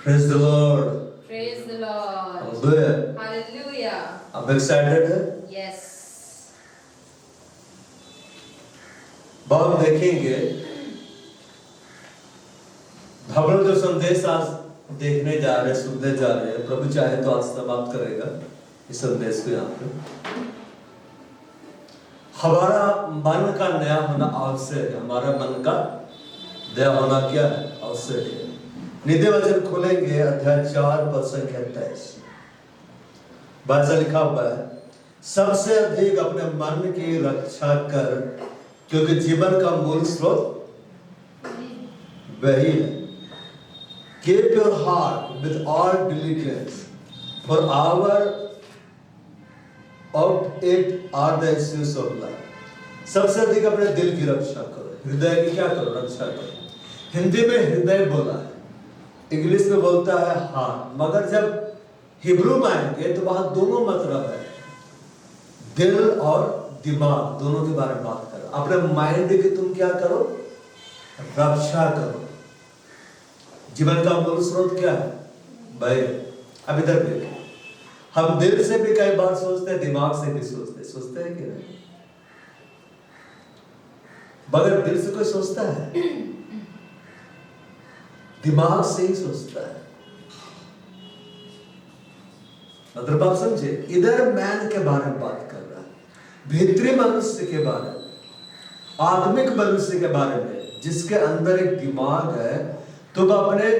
Praise the Lord. Praise the Lord. Hallelujah. Hallelujah. आप excited है? Yes. बहुत देखेंगे हम लोग जो संदेश आज देखने जा रहे हैं, सुनने जा रहे हैं, प्रभु चाहे तो आज समाप्त करेगा इस संदेश को। यहाँ पे हमारा मन का नया होना आवश्यक है। हमारा मन का नया होना क्या है? आवश्यक है। नित्य वचन खोलेंगे अध्याय 4 पद संख्या 23। बाइबल लिखा हुआ है, सबसे अधिक अपने मन की रक्षा कर, क्योंकि जीवन का मूल स्रोत वही है। Keep your heart with all diligence, for of it are the issues of life. सबसे अधिक अपने दिल की रक्षा करो। हृदय की क्या करो? रक्षा करो। हिंदी में हृदय बोला है, इंग्लिश में बोलता है हार्ट, मगर जब हिब्रू में आएंगे तो वहां दोनों मतलब है, दिल और दिमाग, दोनों के बारे में बात करो। अपने माइंड की तुम क्या करो? रक्षा करो। जीवन का मूल स्रोत क्या है? भाई अब इधर देखो, हम दिल से भी कई बार सोचते हैं, दिमाग से भी सोचते हैं कि नहीं? मगर दिल से कोई सोचता है? दिमाग से ही सोचता है। मतलब आप समझे, इधर मैन के बारे में बात कर रहा है, भीतरी मनुष्य के बारे में, आत्मिक मनुष्य के बारे में, जिसके अंदर एक दिमाग है। तुम अपने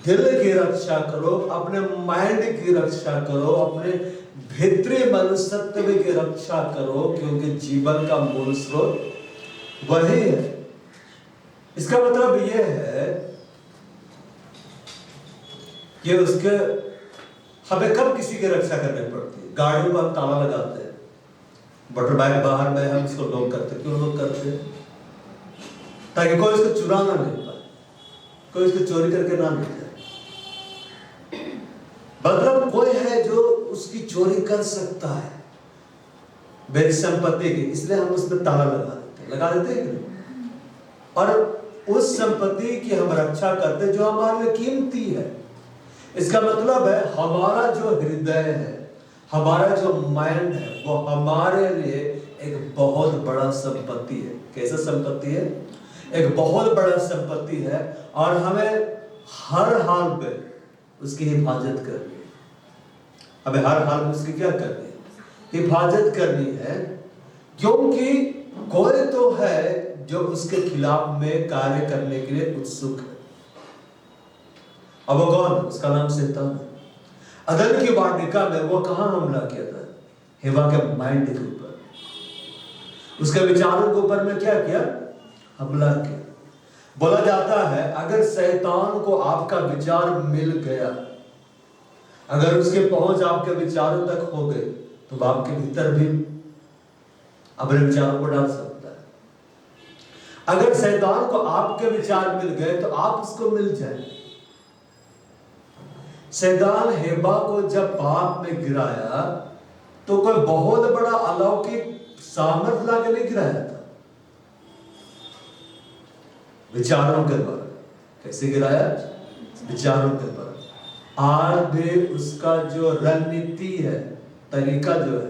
दिल की रक्षा करो, अपने माइंड की रक्षा करो, अपने भीतरी मनुष्यत्व की रक्षा करो, क्योंकि जीवन का मूल स्रोत वही है। इसका मतलब यह है कि उसके हमें कब किसी की रक्षा करनी पड़ती है? गाड़ियों पर हम ताला लगाते हैं, मोटर बाइक बाहर में हम इसको लॉक करते हैं। क्यों लॉक करते हैं? ताकि कोई इसको चुरा ना ले पाए, कोई इसको चोरी करके ना ले जाए। मतलब कोई है जो उसकी चोरी कर सकता है मेरी संपत्ति की, इसलिए हम उसमें ताला लगा देते हैं और उस संपत्ति की हम रक्षा करते हैं जो हमारे लिए कीमती है। इसका मतलब है हमारा जो हृदय है, हमारा जो माइंड है, वो हमारे लिए एक बहुत बड़ा संपत्ति है। कैसा संपत्ति है? एक बहुत बड़ा संपत्ति है, और हमें हर हाल में उसकी हिफाजत करनी है। हमें हर हाल में उसकी क्या करनी है? हिफाजत करनी है, क्योंकि कोई तो है जो उसके खिलाफ में कार्य करने के लिए उत्सुक है। अब वो कौन? उसका नाम शैतान है। अदन की वाटिका में वो कहां हमला किया था? हेवा के माइंड के ऊपर, उसके विचारों के ऊपर में क्या किया? हमला किया। बोला जाता है अगर शैतान को आपका विचार मिल गया, अगर उसके पहुंच आपके विचारों तक हो गई, तो आपके भीतर भी अपने विचारों को डाल सकता है। अगर शैतान को आपके विचार मिल गए तो आप उसको मिल जाए। शैतान हेवा को जब पाप में गिराया तो कोई बहुत बड़ा अलौकिक सामर्थ लाके नहीं गिराया था, विचारों के द्वारा। कैसे गिराया? विचारों के द्वारा। आज भी उसका जो रणनीति है, तरीका जो है,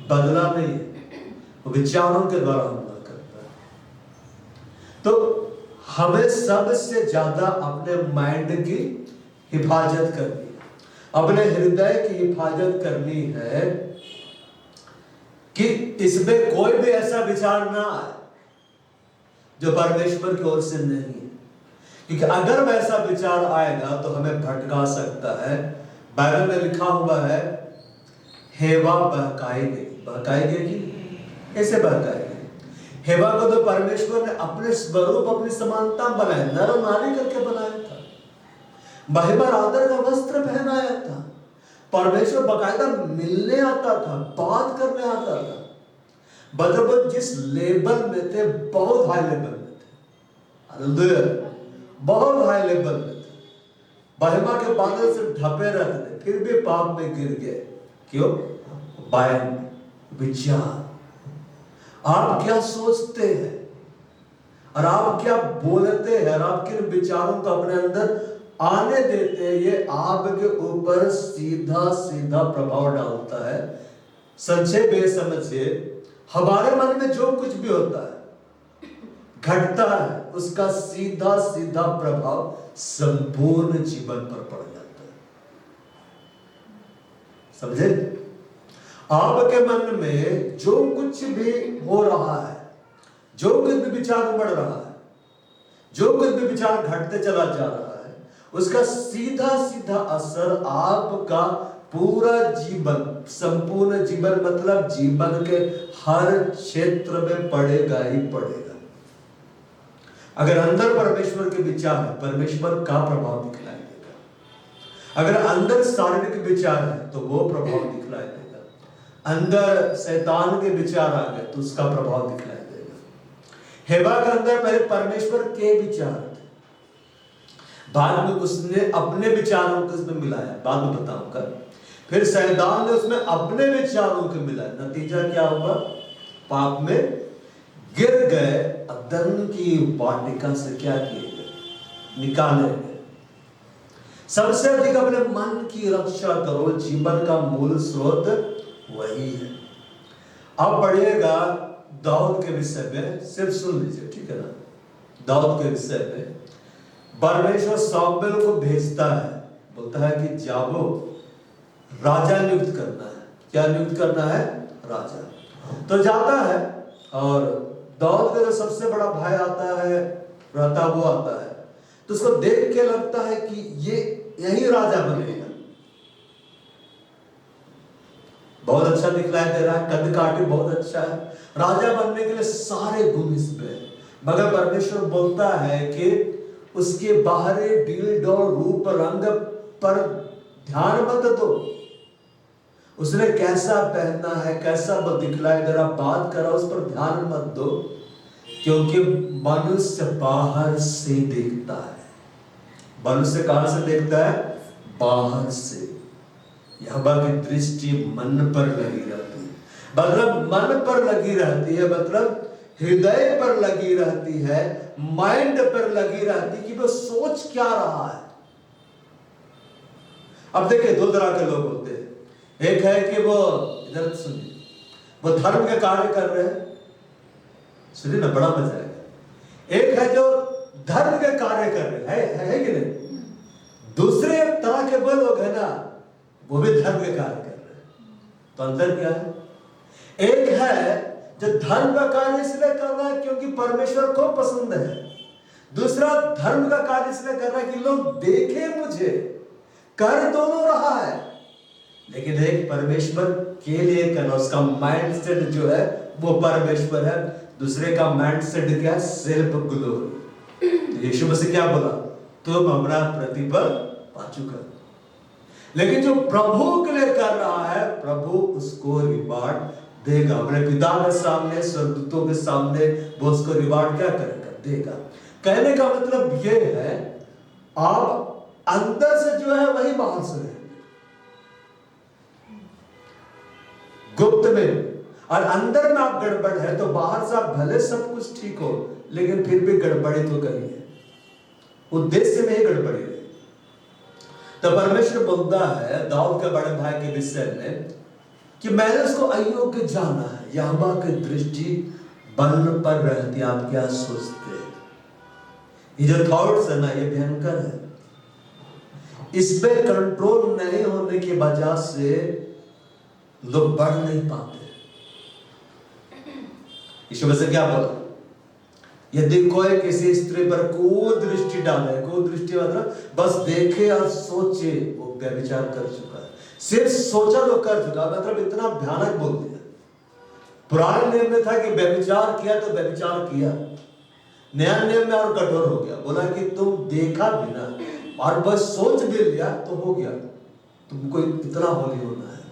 बदला नहीं है, वो विचारों के द्वारा हमला करता है। तो हमें सबसे ज्यादा अपने माइंड की हिफाजत करनी है, अपने हृदय की हिफाजत करनी है कि इसमें कोई भी ऐसा विचार ना आए जो परमेश्वर की ओर से नहीं है। क्योंकि अगर वैसा विचार आएगा तो हमें भटका सकता है। बाइबल में लिखा हुआ है हेवा बहकाएगी। बहकाएगी कि कैसे बहकाएगी? हेवा को तो परमेश्वर ने अपने स्वरूप, अपनी समानता बनाया, नर और नारी करके बनाया था, महिमा आदर का वस्त्र पहनाया था। परमेश्वर बकायदा मिलने आता था, बात करने आता था। मतलब जिस लेवल में थे, बहुत हाई लेवल में थे, हालेलुया, बहुत हाई लेवल में थे। महिमा के बादल से ढपे रहते थे, फिर भी पाप में गिर गए। क्यों? माइंड, विचार। आप क्या सोचते हैं और आप क्या बोलते हैं और आप किन विचारों को अपने अंदर आने देते ये आपके ऊपर सीधा सीधा प्रभाव डालता है। संक्षेप में समझिए, हमारे मन में जो कुछ भी होता है, घटता है, उसका सीधा सीधा प्रभाव संपूर्ण जीवन पर पड़ जाता है। समझे? आपके मन में जो कुछ भी हो रहा है, जो कुछ भी विचार बढ़ रहा है, जो कुछ भी विचार घटते चला जा रहा है, उसका सीधा सीधा असर आपका पूरा जीवन, संपूर्ण जीवन मतलब जीवन के हर क्षेत्र में पड़ेगा ही पड़ेगा। अगर अंदर परमेश्वर के विचार है, परमेश्वर का प्रभाव दिखलाई देगा। अगर अंदर शारीरिक विचार है तो वो प्रभाव दिखलाई देगा। अंदर शैतान के विचार आ गए तो उसका प्रभाव दिखलाई देगा। हेवा के अंदर पहले परमेश्वर के विचार थे, बाद में उसने अपने विचारों को उसमें मिलाया, बाद में बताऊंगा। फिर शैतान ने उसमें अपने विचारों को मिलाया, नतीजा क्या हुआ? पाप में गिर गए। अदन की वाटिका से क्या किए गए? निकाले गए। सबसे अधिक अपने मन की रक्षा करो, जीवन का मूल स्रोत वही है। अब पढ़िएगा दाऊद के विषय में, सिर्फ सुन लीजिए, ठीक है ना? दाऊद के विषय में परमेश्वर शाऊल को भेजता है, बोलता है कि जाओ राजा नियुक्त करना है। क्या नियुक्त करना है? राजा। तो जाता है और दाऊद का जो सबसे बड़ा भाई आता है, रहता वो आता है, तो उसको देख के लगता है कि ये यही राजा बनेगा। बहुत अच्छा दिखलाई दे रहा है, कद काठी बहुत अच्छा है, राजा बनने के लिए सारे गुण इसमें है। मगर परमेश्वर बोलता है कि उसके बाहरी डील डोल रूप रंग पर ध्यान मत दो, उसने कैसा पहनना है, कैसा वो दिखलाई दे रहा, बात करा, उस पर ध्यान मत दो, क्योंकि मनुष्य बाहर से देखता है। मनुष्य कहां से देखता है? बाहर से। यहोवा की दृष्टि मन पर लगी रहती है, मतलब मन पर लगी रहती है, मतलब हृदय पर लगी रहती है, माइंड पर लगी रहती है कि वो सोच क्या रहा है। अब देखिए, दो तरह के लोग होते हैं। एक है कि वो, इधर सुनिए, वो धर्म के कार्य कर रहे हैं, सुनिए ना, बड़ा मजा आएगा। एक है जो धर्म के कार्य कर रहे हैं, है कि नहीं? दूसरे तरह के वो लोग है ना, वो भी धर्म के कार्य कर रहे हैं। तो अंतर क्या है? एक है जो धर्म का कार्य इसलिए कर रहा है क्योंकि परमेश्वर को पसंद है, दूसरा धर्म का कार्य इसलिए कर रहा है कि लोग देखे मुझे, कर दोनों रहा है, लेकिन एक परमेश्वर के लिए करना, उसका माइंड सेट जो है वो परमेश्वर है, दूसरे का माइंड सेट क्या है? Self glory. यीशु मसीह क्या बोला? तुम हमारा प्रतिफल पा चुका। लेकिन जो प्रभु के लिए कर रहा है, प्रभु उसको रिवार्ड देगा। अपने पिता के सामने, स्वर्गदूतों के सामने वो उसको रिवार्ड क्या करेगा? देगा। कहने का मतलब ये है, आप अंदर से जो है वही बाहर से रहेंगे, गुप्त में। और अंदर में आप गड़बड़ है तो बाहर से आप भले सब कुछ ठीक हो, लेकिन फिर भी गड़बड़ी तो कहीं है, उद्देश्य में ही गड़बड़ी है। तो परमेश्वर बोलता है दाऊद के बड़े भाई के विषय में कि मैंने उसको अयोग्य जाना है, यहोवा की दृष्टि बन पर रहती। आप क्या सोचते हैं? ये जो थॉट्स है ना, ये भयंकर है। इसमें कंट्रोल नहीं होने की वजह से लोग बढ़ नहीं पाते। यीशु मसीह क्या बोला? यदि कोई किसी स्त्री पर कुदृष्टि डाले, कुदृष्टि मतलब बस देखे और सोचे, वो व्यभिचार कर चुका है। सिर्फ सोचा तो कर चुका, मतलब इतना भयानक बोल दिया। पुराने नियम में था कि व्यभिचार किया तो व्यभिचार किया, नया नियम में और कठोर हो गया, बोला कि तुम देखा भी ना और बस सोच भी लिया तो हो गया। तुमको इतना होली होना है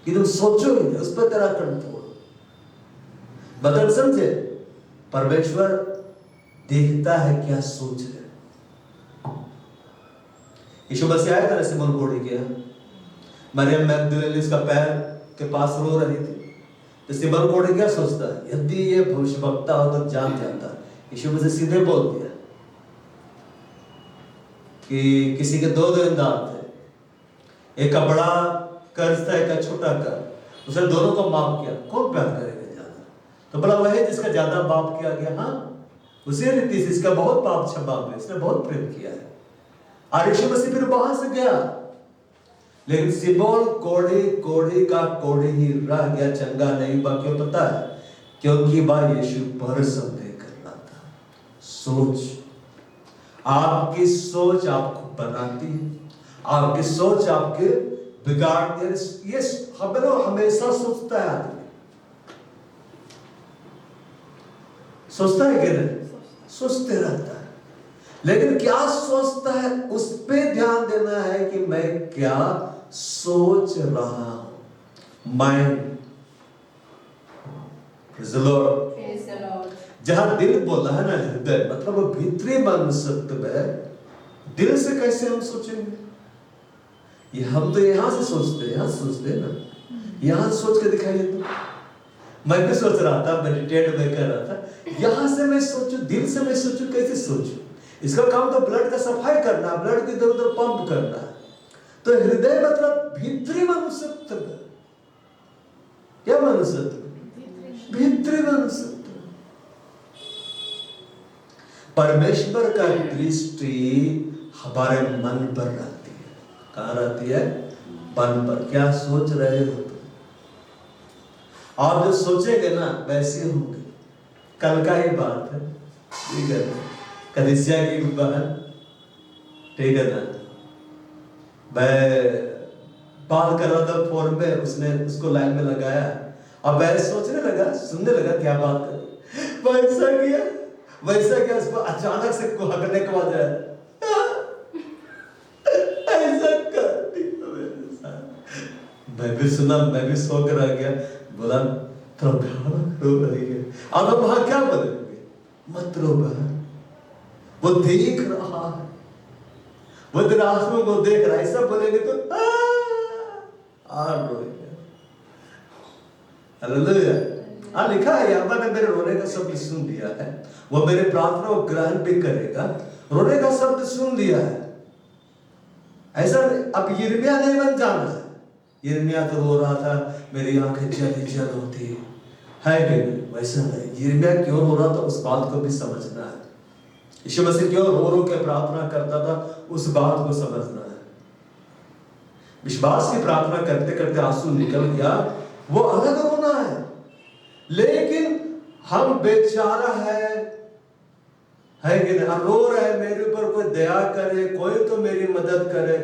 कि तुम सोचो ही नहीं, उस पर तेरा कंट्रोल। बदल समझे? परमेश्वर देखता है क्या सोच रहे। यीशु मसीह आया था ना सिमोन कोढ़ी के यहाँ, मरियम मैगदलेनी उसका पैर के पास रो रही थी, तो सिमोन कोढ़ी क्या सोचता है? यदि ये भविष्यवक्ता हो तो जान जाता। यीशु मसीह सीधे बोल दिया कि किसी के दो देनदार थे, एक का बड़ा कर्ज था, एक का छोटा कर्ज। उसने दोनों को माफ किया। कौन प्यार करेगा ज्यादा? तो बोला वही जिसका ज्यादा माफ किया गया। हाँ, उसी रीति से इसका बहुत पाप क्षमा हुए, इसने बहुत प्रेम किया है। और यीशु मसीह फिर वहां से गया, लेकिन सिमोन कोढ़ी का कोढ़ी ही रह गया, चंगा नहीं हुआ। क्यों पता है? क्योंकि वह यीशु पर संदेह कर रहा था। सोच, आपकी सोच आपको बनाती है, आपकी सोच आपके बिगाड़ती है। ये हमेशा सोचता है आदमी, सोचता है कि नहीं? सोचते रहता है, लेकिन क्या सोचता है उस पे ध्यान देना है कि मैं क्या सोच रहा हूं। Mind, praise the Lord. जहां दिल बोला है ना, हृदय मतलब वो भीतरी मनसत्व है। दिल से कैसे हम सोचेंगे? ये हम तो यहां से सोचते हैं, यहां सोचते हैं ना, यहां सोच के दिखाइए। तो मैं भी सोच रहा था, मेडिटेट में कर रहा था, यहां से मैं सोचूं, दिल से मैं सोचूं, कैसे सोचूं? इसका काम तो ब्लड का सफाई करना, ब्लड को इधर उधर पंप करना है। तो हृदय मतलब भीतरी मनुष्यत्व। क्या मनुष्यत्व? भीतरी मनुष्यत्व। परमेश्वर का दृष्टि हमारे मन पर रहती है। कहाँ रहती है? मन पर। क्या सोच रहे हो? आप जो सोचेंगे ना वैसे होंगे। कल का ही बात है, ठीक है? कलिसिया की बहन, ठीक है ना, मैं बात कर रहा था फोन पे, उसने उसको लाइन में लगाया। अब मैं सोचने लगा, सुनने लगा क्या बात कर, वैसा किया, उसको अचानक से हकने को आ जाए, ऐसा कर दिया मेरे साथ। मैं भी सुना, मैं भी सो कर आ गया। बोला तो रो रही है। अब हम वहां क्या बोलेंगे? मत रो बहन, वो देख रहा है, वो तेरे आंसुओं को देख रहा है। ऐसा बोलेंगे तो रोएंगे। हालेलुया। लिखा है यहाँ पर, मेरे रोने का शब्द सुन लिया है, वो मेरे प्रार्थना को ग्रहण भी करेगा। रोने का शब्द सुन लिया है। ऐसा अब यिर्मयाह नहीं बन जाना है। यिर्मयाह तो रो रहा था, मेरी आंखें जल होती है कि नहीं? वैसा नहीं। यिर्मयाह क्यों रो रहा था उस बात को भी समझना है। यीशु मसीह क्यों रो के प्रार्थना करता था उस बात को समझना है। विश्वास की प्रार्थना करते करते आंसू निकल गया, वो अलग रोना है। लेकिन हम बेचारा है कि नहीं? रो रहे, मेरे ऊपर कोई दया करे, कोई तो मेरी मदद करे।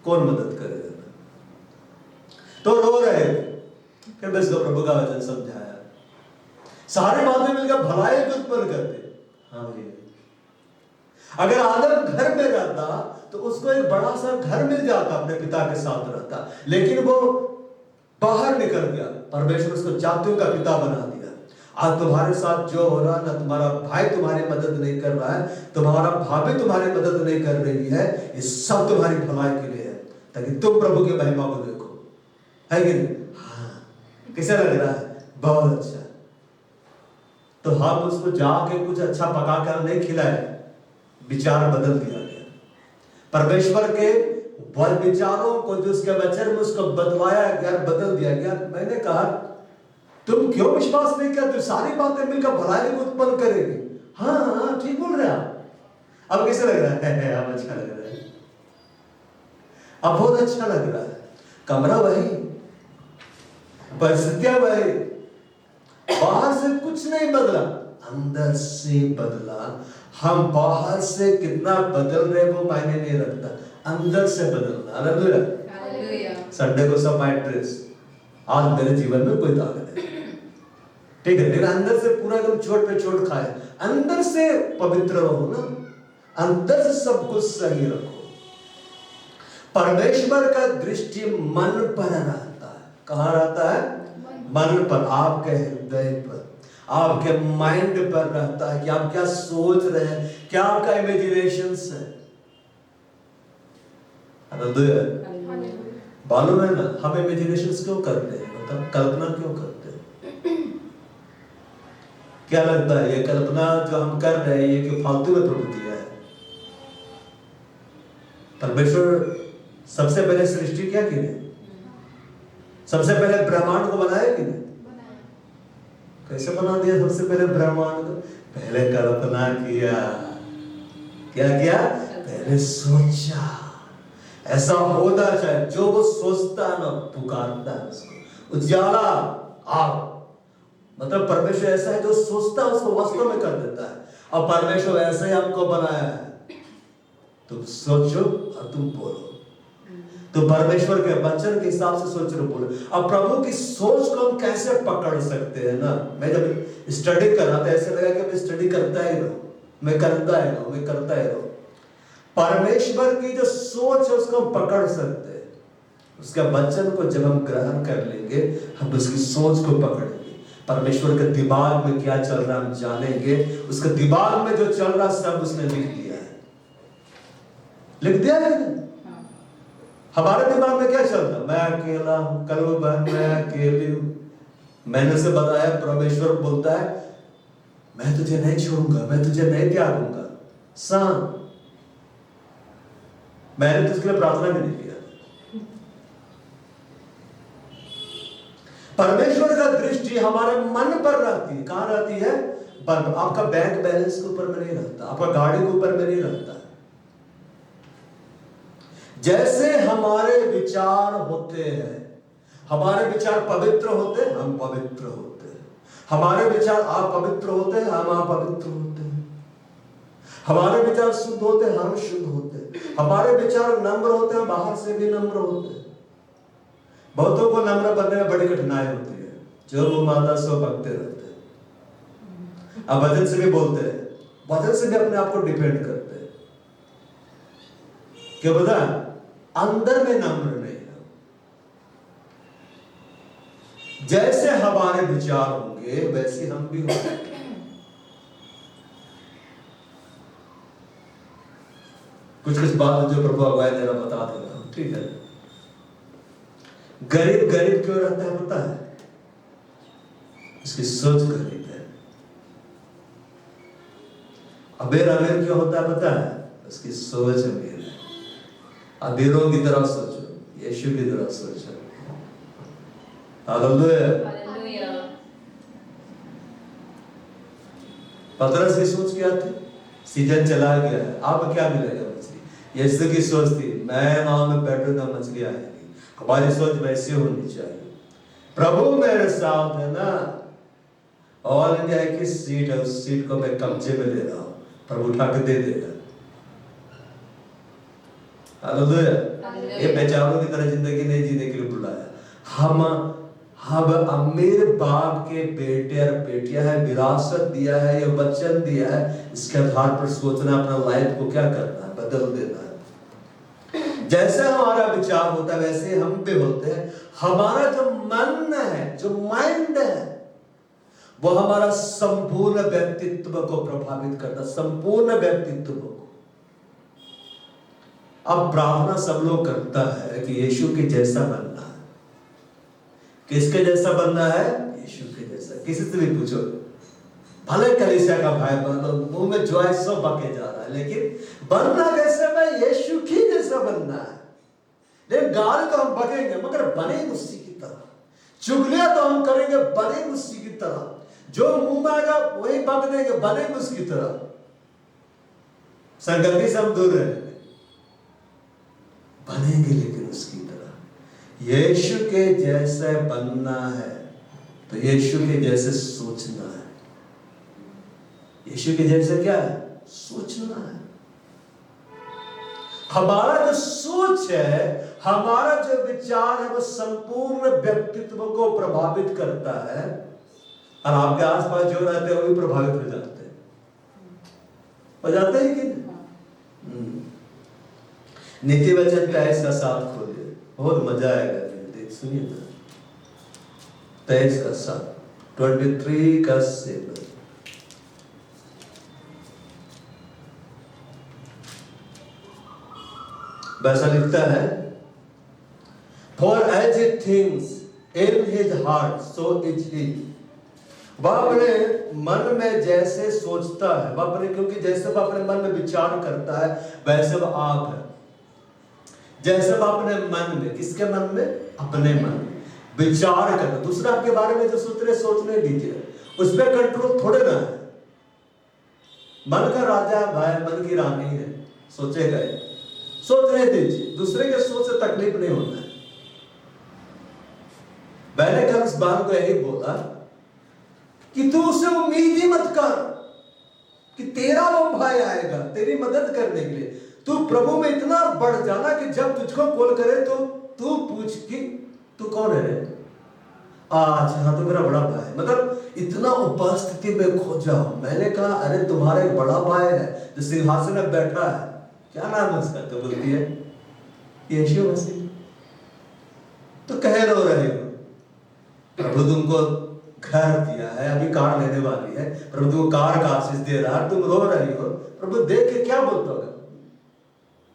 कौन मदद करेगा? तो रो रहे। फिर मैं इसको प्रभु का वचन समझाया। सारे बातें मिलकर भलाई को उत्पन्न करते। हाँ भैया, अगर आदम घर में रहता तो उसको एक बड़ा सा घर मिल जाता, अपने पिता के साथ रहता, लेकिन वो बाहर निकल गया। परमेश्वर उसको जातियों का पिता बना दिया। आज तुम्हारे साथ जो हो रहा है ना, तुम्हारा भाई तुम्हारी मदद नहीं कर रहा है, तुम्हारा भाभी तुम्हारी मदद नहीं कर रही है, ये सब तुम्हारी भलाई के लिए है, ताकि तुम प्रभु की महिमा को देखो। है कि नहीं? हाँ, कैसा लग रहा है? बहुत अच्छा। तो हम उसको जाके कुछ अच्छा पका कर नहीं खिलाए, विचार बदल दिया गया। परमेश्वर के विचारों को जो उसके वचन में उसको बदलाया गया, बदल दिया गया। मैंने कहा तुम क्यों विश्वास नहीं करते? सारी बातें मिलकर भलाई को उत्पन्न करेगी। हाँ, ठीक बोल रहे आप। अब कैसे लग रहा है? अब अच्छा लग रहा है, अब बहुत अच्छा लग रहा है। कमरा वही, परिस्थितियां वही, बाहर से कुछ नहीं बदला, अंदर से बदला। हम बाहर से कितना बदल रहे वो मायने नहीं रखता, अंदर से बदलना। हालेलुया। संडे को सब व्हाइट ड्रेस, आज मेरे जीवन में कोई दाग नहीं, ठीक है, लेकिन अंदर से पूरा एकदम चोट पे चोट खाए। अंदर से पवित्र रहो ना, अंदर से सब कुछ सही रखो। परमेश्वर का दृष्टि मन पर रहता है। कहाँ रहता है? मन पर, आपके हृदय पर, आपके माइंड पर रहता है कि आप क्या सोच रहे हैं, क्या आपका इमेजिनेशंस है। मालूम है ना, हम इमेजिनेशंस क्यों करते हैं? मतलब कल्पना क्यों करते हैं? क्या लगता है ये कल्पना जो हम कर रहे हैं ये कि फालतू में प्रवृत्ति है? परमेश्वर सबसे पहले सृष्टि क्या की नहीं? सबसे पहले ब्रह्मांड को बनाया कि नहीं? कैसे बना दिया सबसे पहले ब्रह्मांड को? पहले कल्पना किया। क्या किया? पहले सोचा ऐसा होना चाहिए। जो वो सोचता है ना, पुकारता है उसको, उजाला आओ। मतलब परमेश्वर ऐसा है जो सोचता है उसको वास्तव में कर देता है। और परमेश्वर ऐसे ही आपको बनाया है। तुम सोचो और तुम बोलो। तो परमेश्वर के वचन के हिसाब से सोच रहे बोलो। अब प्रभु की सोच को हम कैसे पकड़ सकते हैं ना? मैं जब स्टडी कर रहा था ऐसे लगा कि मैं स्टडी करता ही रहूं, मैं करता ही रहूं। परमेश्वर की जो सोच है उसको हम पकड़ सकते हैं। उसके वचन को जब हम ग्रहण कर लेंगे, हम उसकी सोच को पकड़ेंगे। परमेश्वर के दिमाग में क्या चल रहा है हम जानेंगे। उसके दिमाग में जो चल रहा सब उसने लिख दिया है। लिख दिया है ना? हमारे दिमाग में क्या चलता है? मैं अकेला हूं, कल वो बहन मैं अकेली हूं। मैंने उसे बताया, परमेश्वर बोलता है मैं तुझे नहीं छोड़ूंगा, मैं तुझे नहीं त्यागूंगा। सान मैंने तो उसके लिए प्रार्थना भी नहीं किया। परमेश्वर का दृष्टि हमारे मन पर रहती है। कहां रहती है? आपका बैंक बैलेंस के ऊपर में नहीं रहता, आपका गाड़ी के ऊपर में नहीं रहता। जैसे हमारे विचार होते हैं, हमारे विचार पवित्र होते हैं, हम पवित्र होते हैं। हमारे विचार अपवित्र होते हैं, हम अपवित्र होते हैं। हमारे विचार शुद्ध होते हैं, हम शुद्ध होते हैं। हमारे विचार नम्र होते हैं, बाहर से भी नम्र होते हैं। बहुतों को नम्र बनने में बड़ी कठिनाई होती है। जो वो मादा सो बकते रहते हैं। अब वचन से भी बोलते हैं, वचन से भी अपने आप को डिफेंड करते हैं। क्या पता है? अंदर में नम्र नहीं है। जैसे हमारे विचार होंगे वैसे हम भी होंगे। कुछ बात जो प्रभु अगुवाई दे रहा बता दे रहा हूं, ठीक है? गरीब गरीब क्यों रहता है पता है? उसकी सोच गरीब है। अमीर अमीर क्यों होता है पता है? उसकी सोच अमीर है। अमीरों की तरह सोचो, यीशु की तरह सोचो। हालेलुया। पतरस की सोच क्या थी? सीजन चला गया है, अब क्या मिलेगा मछली? यीशु की सोच थी मैं वहां में बैठूंगा, मछली आएगी। हमारी सोच वैसी होनी चाहिए। प्रभु मेरे साथ है ना, ऑल इंडिया की सीट है, उस सीट को मैं कब्जे में ले रहा हूं, प्रभु उठा के दे देगा। हालेलुया। ये बेचारों की तरह जिंदगी नहीं जीने के लिए बुलाया। हम अमीर बाप के बेटे और बेटियां है, विरासत दिया है, ये वचन दिया है। इसके आधार पर सोचना, अपना लाइफ को क्या करना है, बदल देना है। जैसे हमारा विचार होता है वैसे हम भी होते हैं। हमारा जो मन है, जो माइंड है, वो हमारा संपूर्ण व्यक्तित्व को प्रभावित करता है, संपूर्ण व्यक्तित्व को। अब प्रार्थना सब लोग करता है कि यीशु के जैसा बनना है। किसके जैसा बनना है? यीशु के जैसा। किसी से भी पूछो, भले कलीसिया का भाई बनो, मुंह में जो है सब बके जा रहा है, लेकिन बनना कैसे? मैं यीशु की जैसा बनना है। लेकिन गाल तो हम बकेंगे मगर बनेंगे उसी की तरह। चुगलियां तो हम करेंगे, बनेंगे उसी की तरह। जो मुंह में आएगा वही बक देंगे, बनेंगे उसकी तरह। संगति से हम दूर रहेंगे, बनेंगे लेकिन उसकी तरह। यीशु के जैसे बनना है तो यीशु के जैसे सोचना है। यीशु के जैसे क्या है? सोचना है। हमारा जो सोच है, हमारा जो विचार है, वो संपूर्ण व्यक्तित्व को प्रभावित करता है। और आपके आसपास जो रहते हैं वो भी प्रभावित हो जाते हैं। हो जाते हैं कि नहीं? नीति वचन 23 का 7 खोलिए, बहुत मजा आएगा। देख सुनिए ना, 23 का 7, 23 का 7। वैसा लिखता है, For as he thinks in his heart, so is he। वह अपने मन में जैसे सोचता है, वह अपने, क्योंकि जैसे वह अपने मन में विचार करता है वैसे वह आप है। जैसे आप अपने मन में, किसके मन में? अपने मन में विचार करो। दूसरा आपके बारे में जो सोच रहे सोचने दीजिए, उस पर कंट्रोल थोड़े ना है। मन का राजा है भाई, मन की रानी है, सोचेगा ही। सोचने दीजिए, दूसरे के सोच से तकलीफ नहीं होता है। मैंने कल इस बात को यही बोला कि तू उससे उम्मीद ही मत कर कि तेरा वो भाई आएगा तेरी मदद करने के लिए। तू प्रभु में इतना बढ़ जाना कि जब तुझको कॉल करे तो तू पूछ कि तू कौन है रे? आज हाँ, तो मेरा बड़ा भाई। मतलब इतना उपस्थिति में खो जाओ। मैंने कहा अरे तुम्हारा एक बड़ा भाई है जो सिंहासन में बैठा है, क्या नाम है उसका? तो बोलती है यीशु मसीह। तो कह रो रहे हो, प्रभु तुमको घर दिया है, अभी कार लेने वाली है, प्रभु तुमको कार का आशीष दे रहा है, तुम रो रही हो। प्रभु देख के क्या बोलता होगा?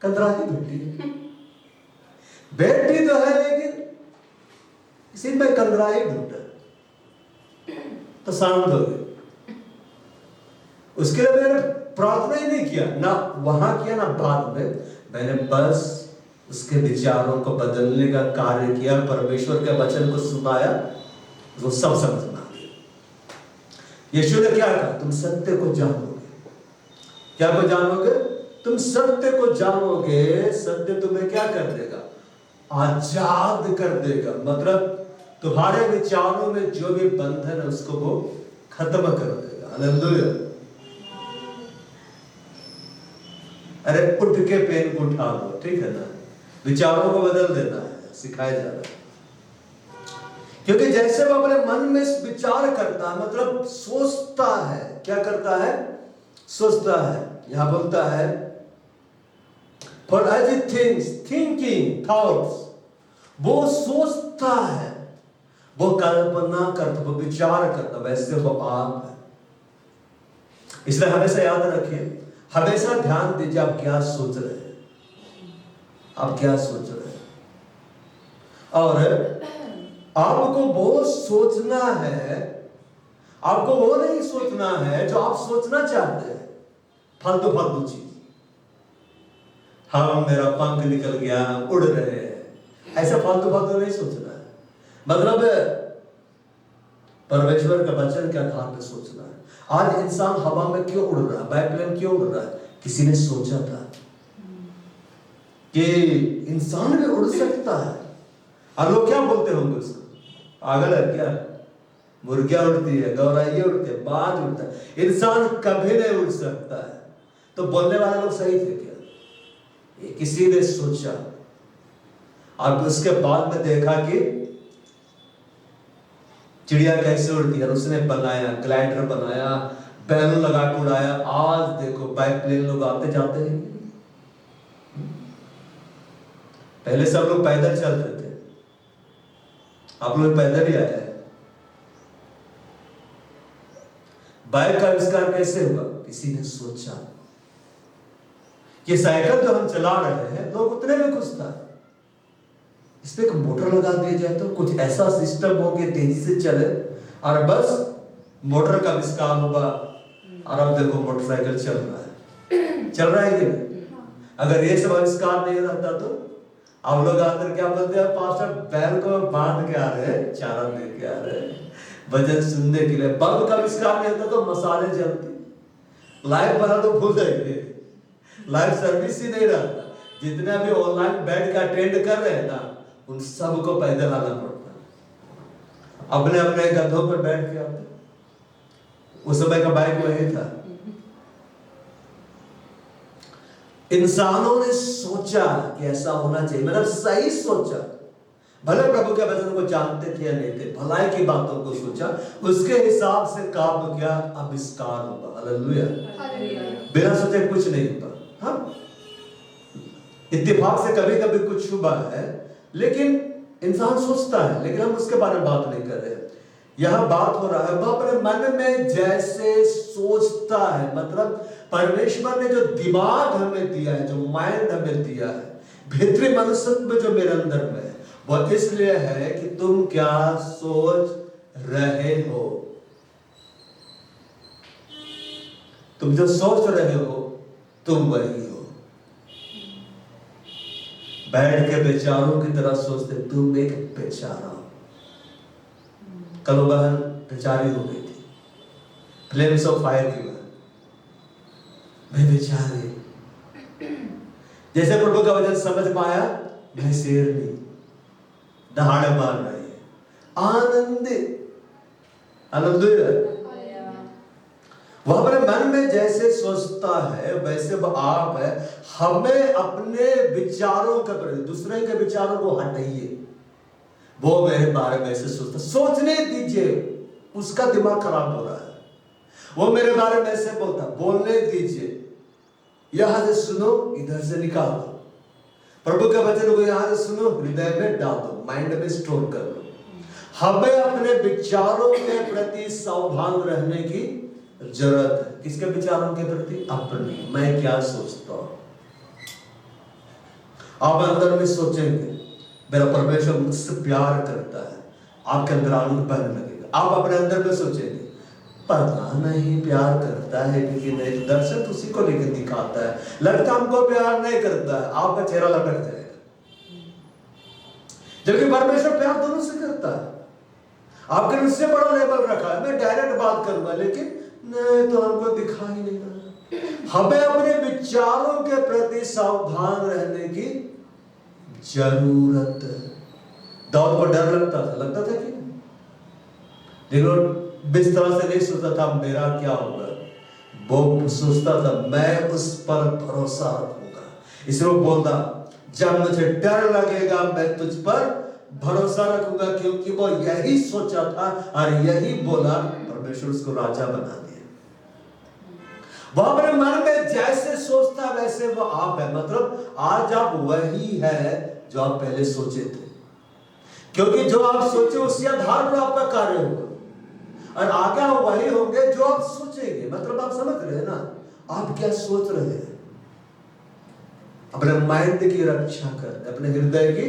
कंदराही बेटी बेटी तो है, लेकिन इसी में कंदराही ढूंढा तो शांत हो गए। उसके लिए मैंने प्रार्थना ही नहीं किया, ना वहां किया ना बाद में। मैंने बस उसके विचारों को बदलने का कार्य किया, परमेश्वर के वचन को सुनाया, वो सब समझ में आ गया। यीशु ने क्या कहा? तुम सत्य को जानोगे। क्या को जानोगे? तुम सत्य को जानोगे। सत्य तुम्हें क्या कर देगा? आजाद कर देगा। मतलब तुम्हारे विचारों में जो भी बंधन है उसको वो खत्म कर देगा। हालेलुया। अरे उठ के पेन को उठा दो, ठीक है ना? विचारों को बदल देना है, सिखाया जा रहा है। क्योंकि जैसे वो अपने मन में विचार करता है, मतलब सोचता है। क्या करता है? सोचता है। यहां बोलता है For as he thinks, thinking, thoughts, वो सोचता है, वो कल्पना करता, वो विचार करता, वैसे वो आप है। इसलिए हमेशा याद रखिए, हमेशा ध्यान दीजिए आप क्या सोच रहे हैं, आप क्या सोच रहे हैं। और आपको वो सोचना है, आपको वो नहीं सोचना है जो आप सोचना चाहते हैं, फालतू फालतू चीज। हाँ मेरा पंख निकल गया, उड़ रहे हैं, ऐसा फालतू फालतू नहीं सोचना है। मतलब परमेश्वर का वचन के आधार पर सोचना है। आज इंसान हवा में क्यों उड़ रहा है, बाइप्लेन क्यों उड़ रहा है? किसी ने सोचा था कि इंसान भी उड़ सकता है। और लोग क्या बोलते होंगे उसको? पागल है क्या? मुर्गियां उड़ती है, गौरैया उड़ती है, बाज उड़ता है, इंसान कभी नहीं उड़ सकता है। तो बोलने वाले लोग सही थे क्या? ये किसी ने सोचा और उसके बाद में देखा कि चिड़िया कैसे उड़ती है, उसने बनाया, ग्लाइडर बनाया, बैलून लगा के उड़ाया। आज देखो बाइप्लेन लोग आते जाते हैं। पहले सब लोग पैदल चलते थे, आप लोग पैदल ही आए हैं। बाइक का आविष्कार कैसे हुआ? किसी ने सोचा। ये साइकिल जो हम चला रहे हैं, लोग उतने में खुश था, इस पे एक मोटर लगा दिया जाए तो कुछ ऐसा सिस्टम हो कि तेजी से चले। और बस मोटर का आविष्कार हुआ और अब देखो मोटरसाइकिल चल रहा है। चल रहा है कि अगर ये सब आविष्कार नहीं रहता तो आप लोग आकर क्या बोलते हैं? पास्टर बैल को बांध के आ रहे, चारा दे के आ रहे, भजन सुनने के लिए। बल्ब का आविष्कार नहीं होता तो मसाले जलती, लाइव वाला तो भूल जाएंगे, लाइव सर्विस ही नहीं रहता। जितने भी ऑनलाइन बैठ का अटेंड कर रहे हैं ना, उन सबको पैदल आना पड़ता है, अपने अपने गधों पर बैठ के आते। उस समय का बाइक वही था। इंसानों ने सोचा कि ऐसा होना चाहिए, मतलब सही सोचा। भले प्रभु के वचन को जानते थे या नहीं थे, भलाई की बातों को सोचा, उसके हिसाब से काम किया, आविष्कार हुआ। हालेलुया। बिना सोचे कुछ नहीं होता। हाँ, इत्तेफाक से कभी कभी कुछ हुआ है, लेकिन इंसान सोचता है, लेकिन हम उसके बारे में बात नहीं कर रहे हैं। यह बात हो रहा है वह अपने मन में जैसे सोचता है। मतलब परमेश्वर ने जो दिमाग हमें दिया है, जो माइंड हमें दिया है, भीतरी मनुष्यत्व जो मेरे अंदर में है, वह इसलिए है कि तुम क्या सोच रहे हो। तुम जो सोच रहे हो तुम वही हो। बैठ के बेचारों की तरह सोचते, तुम एक बेचारा हो। कल बहन बेचारी हो गई थी, फ्लेम्स ऑफ फायर की बहन, मैं बेचारी। जैसे प्रभु का वचन समझ में आया, मैं शेरनी दहाड़े मार रही है, आनंदित वह अपने मन में जैसे सोचता है वैसे वह आप है। हमें अपने विचारों के प्रति, दूसरे के विचारों को हटाइए। वो मेरे बारे में ऐसे सोचता, सोचने दीजिए, उसका दिमाग खराब हो रहा है। वो मेरे बारे में ऐसे बोलता, बोलने दीजिए। यहां से सुनो, इधर से निकाल दो। प्रभु के वचन को यहां से सुनो, हृदय में डाल दो, माइंड में स्टोर कर दो। हमें अपने विचारों के प्रति सावधान रहने की जरूरत है। किसके विचारों के प्रति? अपने। मैं क्या सोचता हूं? आप अंदर में सोचेंगे, मेरा परमेश्वर मुझसे प्यार करता है, आपके अंदर आनंद बहने लगेगा। आप अपने अंदर में सोचेंगे, पता नहीं प्यार करता है क्योंकि नहीं, दर्शन उसी को लेकर दिखाता है, लड़का हमको प्यार नहीं करता है, आपका चेहरा लटक जाएगा। जबकि परमेश्वर प्यार दोनों से करता है। आपके उससे बड़ा लेवल रखा है, मैं डायरेक्ट बात करूंगा, लेकिन नहीं तो हमको दिखाई नहीं रहा। हमें अपने विचारों के प्रति सावधान रहने की जरूरत है। दाऊद को डर लगता था कि देखो, बिस्तर से नहीं सोचता था मेरा क्या होगा, वो सोचता था मैं उस पर भरोसा रखूंगा। इसलिए वो बोलता, जब मुझे डर लगेगा मैं तुझ पर भरोसा रखूंगा, क्योंकि वो यही सोचा था और यही बोला। परमेश्वर उसको राजा बना दिया। वह अपने मन में जैसे सोचता है वैसे वो आप है। मतलब आज आप वही है जो आप पहले सोचे थे, क्योंकि जो आप सोचे उसी आधार पर आपका कार्य होगा, और आगे आप वही होंगे जो आप सोचेंगे। मतलब आप समझ रहे हैं ना, आप क्या सोच रहे हैं। अपने माइंड की रक्षा कर, अपने हृदय की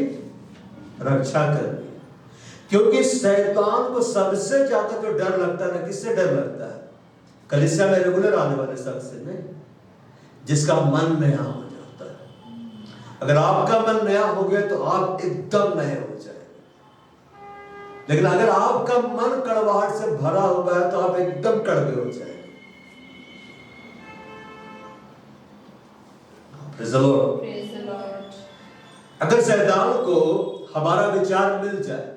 रक्षा कर, क्योंकि शैतान को सबसे ज्यादा जो डर लगता है ना, किससे डर लगता है? कलीसिया में रेगुलर आने वाले शख्स से नहीं, जिसका मन नया हो जाता है। अगर आपका मन नया हो गया तो आप एकदम नए हो जाएंगे, लेकिन अगर आपका मन कड़वाहट से भरा हुआ है तो आप एकदम कड़वे हो जाएंगे। Praise the Lord. Praise the Lord. अगर शैतान को हमारा विचार मिल जाए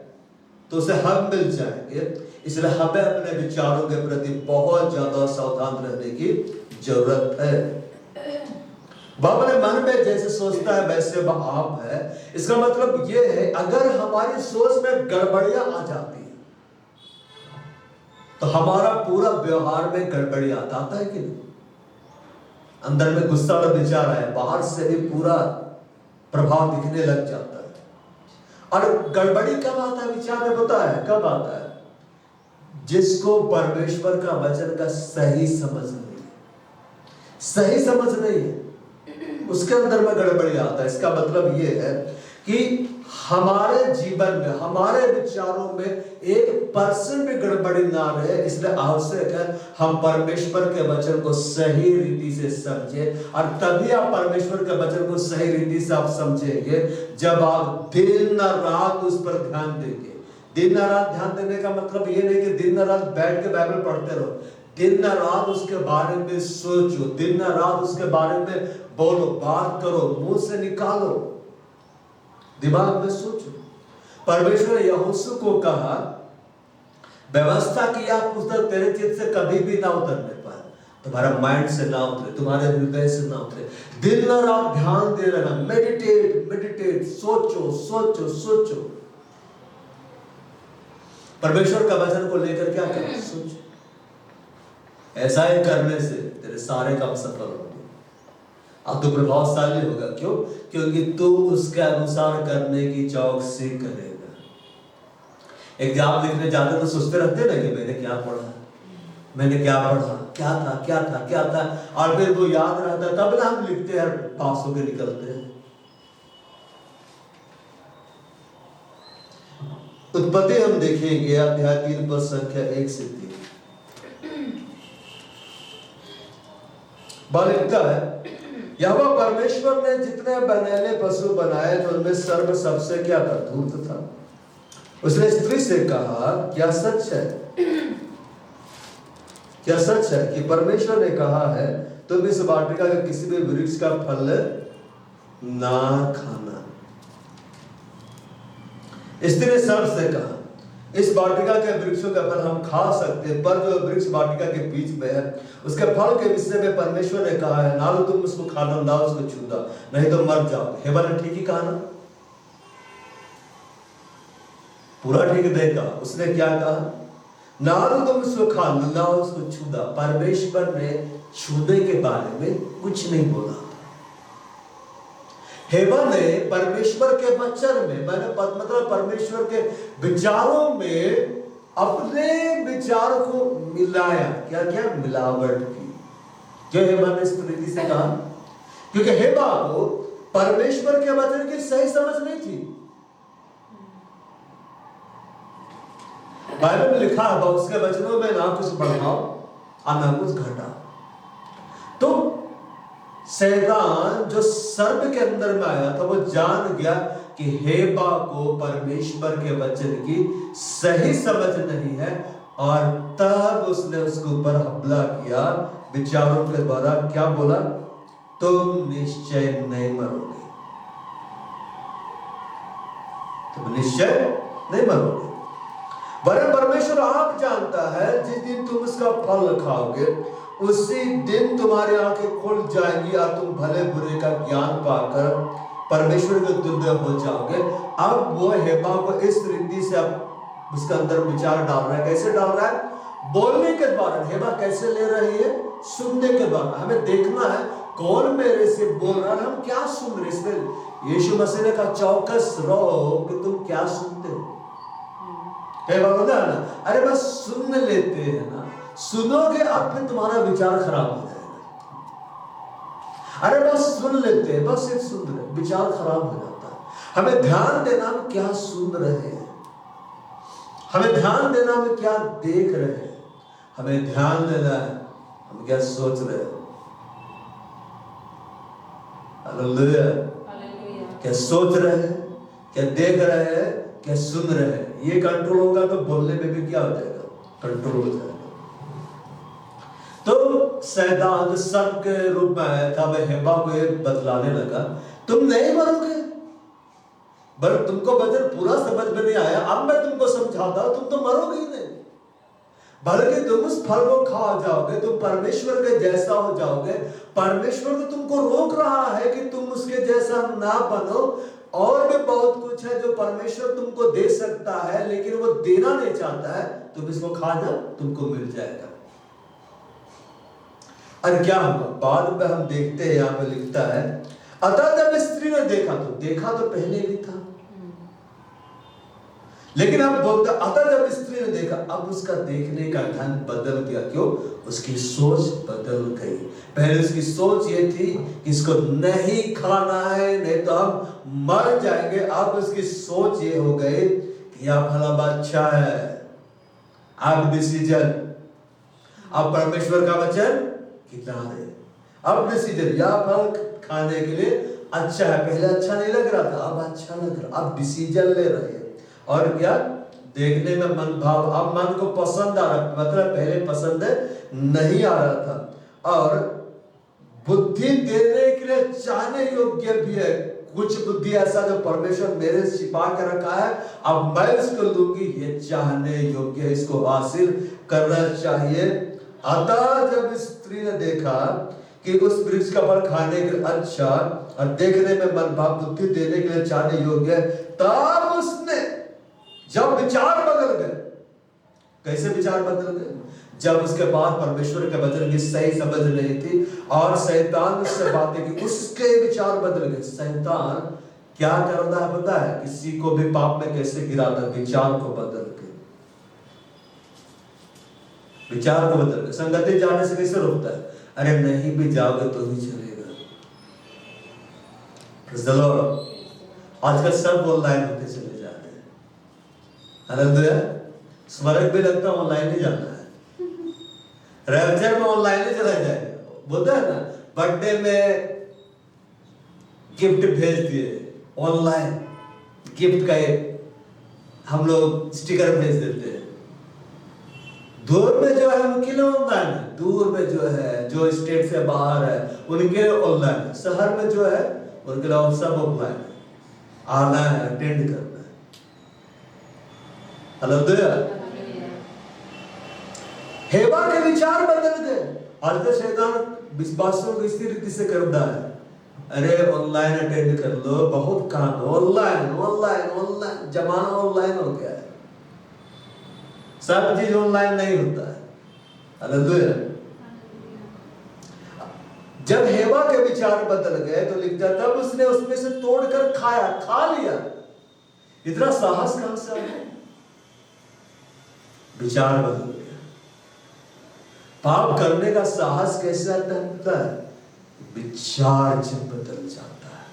तो उसे हम मिल जाएंगे। इसलिए हमें अपने विचारों के प्रति बहुत ज्यादा सावधान रहने की जरूरत है। वह अपने मन में जैसे सोचता है वैसे वह आप है। इसका मतलब यह है, अगर हमारी सोच में गड़बड़ियां आ जाती है तो हमारा पूरा व्यवहार में गड़बड़ी आता है कि नहीं? अंदर में गुस्सा और विचार आया, बाहर से भी पूरा प्रभाव दिखने लग जाता है। और गड़बड़ी कब आता है विचार में? पता है कब आता है? जिसको परमेश्वर का वचन का सही समझ नहीं है, सही समझ नहीं है, उसके अंदर में गड़बड़ी आता है। इसका मतलब यह है कि हमारे जीवन में, हमारे विचारों में 1% भी गड़बड़ी ना रहे। इसलिए आवश्यक है हम परमेश्वर के वचन को सही रीति से समझें, और तभी आप परमेश्वर के वचन को सही रीति से आप समझेंगे जब आप दिन रात उस पर ध्यान देंगे। दिन रात ध्यान देने का मतलब ये नहीं कि दिन रात बैठ के बाइबल पढ़ते रहो। दिन रात उसके बारे में सोचो, दिन रात उसके बारे में बोलो, बात करो, मुंह से निकालो, दिमाग में सोचो। परमेश्वर ने यहोशू को कहा, व्यवस्था की यह पुस्तक तेरे चित्त से कभी भी ना उतरने पाए, तुम्हारा माइंड से ना उतरे, तुम्हारे हृदय से ना उतरे। दिन रात ध्यान दे रहना, मेडिटेट मेडिटेट, सोचो सोचो सोचो। परमेश्वर का वचन को लेकर क्या करना, सोचो। ऐसा ही करने से तेरे सारे काम सफल होंगे। अब तो प्रभावशाली होगा। क्यों? क्योंकि तू उसके अनुसार करने की चौकसी करेगा। एग्जाम लिखने जाते तो सोचते रहते ना कि मैंने क्या पढ़ा, मैंने क्या पढ़ा, क्या था क्या था क्या था, और फिर वो याद रहता है, तब ना हम लिखते हैं, पास होकर निकलते हैं। उत्पत्ति हम देखेंगे अध्याय 3 पर संख्या 1 से 3। लिखता है, यहोवा परमेश्वर ने जितने बनैले पशु बनाए तो उनमें सर्व सबसे क्या था? धूर्त था। उसने स्त्री से कहा, क्या सच है, क्या सच है कि परमेश्वर ने कहा है तुम इस वाटिका के किसी भी वृक्ष का फल ना खाना? स्त्री ने सर्प से कहा, इस वाटिका के वृक्षों का फल हम खा सकते हैं, पर जो वृक्ष वाटिका के बीच में है उसके फल के विषय में परमेश्वर ने कहा है, ना तो तुम उसको खाना, ना उसको छूना, नहीं तो मर जाओगे। हेवा ने ठीक ही कहा ना? पूरा ठीक देखा। उसने क्या कहा? ना तो तुम उसको खाना, ना उसको छूना। परमेश्वर ने छूने के बारे में कुछ नहीं बोला। हेवा ने परमेश्वर के वचन में, मैंने मतलब परमेश्वर के विचारों में अपने विचार को मिलाया। क्या क्या? मिलावट की। जो हेवा ने स्त्री से कहा, क्योंकि हेवा को परमेश्वर के वचन की सही समझ नहीं थी। बाइबल में लिखा है उसके वचनों में ना कुछ बढ़ाओ और ना कुछ घटाओ। तो शैतान जो सर्प के अंदर में आया था वो जान गया कि हेवा को परमेश्वर के वचन की सही समझ नहीं है, और तब उसने उसके ऊपर हमला किया विचारों के द्वारा। क्या बोला? तुम निश्चय नहीं मरोगे, तुम निश्चय नहीं मरोगे। वरन परमेश्वर आप जानता है जिस दिन तुम उसका फल खाओगे उसी दिन तुम्हारी आंखें खुल जाएंगी और तुम भले बुरे का ज्ञान पाकर परमेश्वर के तुल्य हो जाओगे। अब वो हेवा को इस रीति से अब उसके अंदर विचार डाल रहा है। कैसे डाल रहा है? बोलने के द्वारा। हेवा कैसे ले रही है? सुनने के द्वारा। हमें देखना है कौन मेरे से बोल रहा है, हम क्या सुन रहे। इसमें यीशु मसीह ने कहा, चौकस रहो कि तुम क्या सुनते हो। ना, अरे बस सुन लेते हैं ना, सुनोगे अब फिर तुम्हारा विचार खराब हो जाएगा। अरे बस सुन लेते हैं, बस एक सुन रहे, विचार खराब हो जाता है। हमें ध्यान देना हम क्या सुन रहे हैं, हमें ध्यान देना हम क्या देख रहे हैं, हमें ध्यान देना है हम क्या सोच रहे हैं। हालेलुया। क्या सोच रहे हैं, क्या देख रहे हैं, क्या सुन रहे हैं। ये कंट्रोल होगा तो बोलने में भी क्या हो जाएगा? कंट्रोल हो जाएगा। तो शैतान सर्प के रूप में आया था, वह हेवा को बतलाने लगा, तुम नहीं मरोगे। बट तुमको वचन पूरा समझ में नहीं आया, अब मैं तुमको समझाता हूं, तुम तो मरोगे ही नहीं, बल्कि तुम उस फल को खा जाओगे, तुम परमेश्वर के जैसा हो जाओगे। परमेश्वर तो तुमको रोक रहा है कि तुम उसके जैसा ना बनो, और भी बहुत कुछ है जो परमेश्वर तुमको दे सकता है, लेकिन वो देना नहीं चाहता है। तुम इसको खा जाओ, तुमको मिल जाएगा। अरे क्या होगा? बाद में हम देखते हैं, यहां पे लिखता है, अतः जब स्त्री ने देखा तो पहले भी था, लेकिन अब बोलता अतः जब स्त्री ने देखा, अब उसका देखने का ढंग बदल गया। क्यों? उसकी सोच बदल गई। पहले उसकी सोच ये थी कि इसको नहीं खाना है, नहीं तो हम मर जाएंगे। अब उसकी सोच ये हो गई कि यह फल अच्छा है। अब डिसीजन, अब परमेश्वर का वचन कितना है, अब डिसीजन, यह फल खाने के लिए अच्छा है। पहले अच्छा नहीं लग रहा था, अब अच्छा लग रहा, अब डिसीजन ले रहे हैं। और क्या? देखने में मन भाव, अब मन को पसंद आ रहा, मतलब पहले पसंद नहीं आ रहा था। और बुद्धि देने के लिए चाहने योग्य भी है। कुछ बुद्धि ऐसा जो परमेश्वर मेरे छिपा के रखा है, अब मैं इसको लूंगी, ये चाहने योग्य है, इसको हासिल करना चाहिए। अतः जब स्त्री ने देखा कि उस वृक्ष का फल खाने के लिए अच्छा और देखने में मन भाव, बुद्धि देने के लिए चाहने योग्य है, तब उसने, जब विचार बदल गए। कैसे विचार बदल गए? जब उसके पास परमेश्वर के वचन की सही समझ नहीं थी और शैतान उससे बातें की, उसके विचार बदल गए। शैतान क्या करता है पता है? किसी को भी पाप में कैसे गिराता? विचार को बदल के, विचार को बदल के। संगति जाने से कैसे रोकता है? अरे नहीं भी जाओगे तो ही चलेगा। आजकल सब ऑनलाइन होते चले जा रहे हैं। हालेलुया। स्वर्ग भी लगता है ऑनलाइन ही जाना है, रैप्चर में ऑनलाइन ही चला जाएगा। बोलते हैं ना, बर्थडे में गिफ्ट भेज दिए ऑनलाइन, गिफ्ट का एक हम लोग स्टिकर भेज देते हैं। दूर में जो है उनके लिए ऑनलाइन है, दूर में जो है जो स्टेट से बाहर है उनके लिए ऑनलाइन है, शहर में जो है उनके लिए सब ऑफलाइन है। आना है, अटेंड करना है। हालेलुया। हेबा के विचार बदल गए। आज तो शैतान विश्वासियों को इसी रीति से करता है, अरे ऑनलाइन अटेंड कर लो, बहुत काम है, ऑनलाइन ऑनलाइन ऑनलाइन, जमाना ऑनलाइन हो गया है, सब चीज ऑनलाइन नहीं होता है। हालेलुया। जब हेबा के विचार बदल गए तो लिखता तब उसने उसमें से तोड़कर खाया, खा लिया। इतना साहस कहां से आया? विचार बदल गया। पाप करने का साहस कैसे आता है? विचार जब बदल जाता है।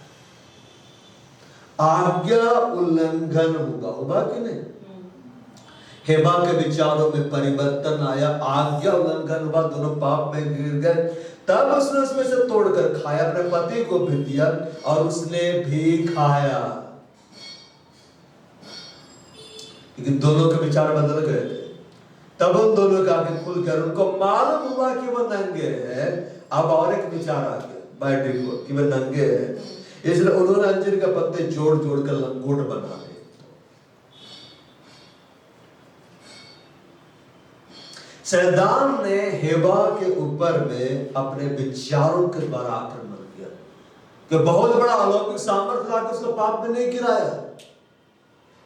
आज्ञा उल्लंघन होगा कि नहीं? हेबा के विचारों में परिवर्तन आया, आज्ञा उल्लंघन हुआ, दोनों पाप में गिर गए। तब उसने उसमें से तोड़कर खाया, अपने पति को भी दिया और उसने भी खाया। क्योंकि दोनों के विचार बदल गए थे। तब उन दोनों का आंखें खुलकर उनको मालूम हुआ कि वो नंगे हैं। अब और एक विचार आ गया बाय डिफॉल्ट कि वो नंगे हैं, इसलिए उन्होंने अंजीर के पत्ते जोड़ जोड़ कर लंगोट बना लिए। शैतान ने हेबा के ऊपर में अपने विचारों के द्वारा आक्रमण किया कि बहुत बड़ा अलौकिक सामर्थ्य लाकर उसको पाप में नहीं गिराया,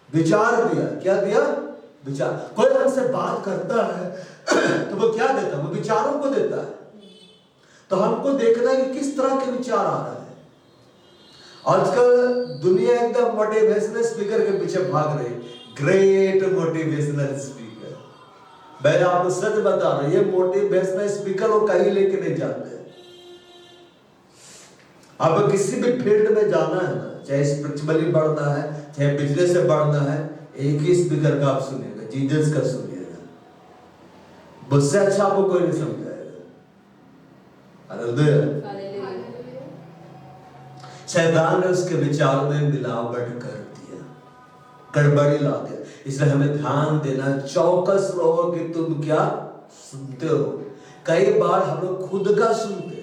विचार दिया। क्या दिया? विचार। कोई हमसे बात करता है तो वो क्या देता है? वो विचारों को देता है। तो हमको देखना है कि किस तरह के विचार आ रहे हैं। आजकल दुनिया एकदम मोटिवेशनल स्पीकर के पीछे भाग रही, ग्रेट मोटिवेशनल स्पीकर। मैं आपको सच बता रहा हूं, ये मोटिवेशनल स्पीकर वो कहीं लेके नहीं जाते। अब किसी भी फील्ड में जाना है ना, चाहे स्पिरिचुअली बढ़ना है, चाहे बिजनेस से बढ़ना है, एक ही स्पीकर का आप सुनिएगा, जीसस का सुनिएगा। मुझसे अच्छा आपको कोई नहीं समझाएगा। हालेलुया। शैतान ने उसके विचारों में मिलावट कर दिया, गड़बड़ी ला दिया। इसलिए हमें ध्यान देना, चौकस रहो कि तुम क्या सुनते हो। कई बार हम लोग खुद का सुनते,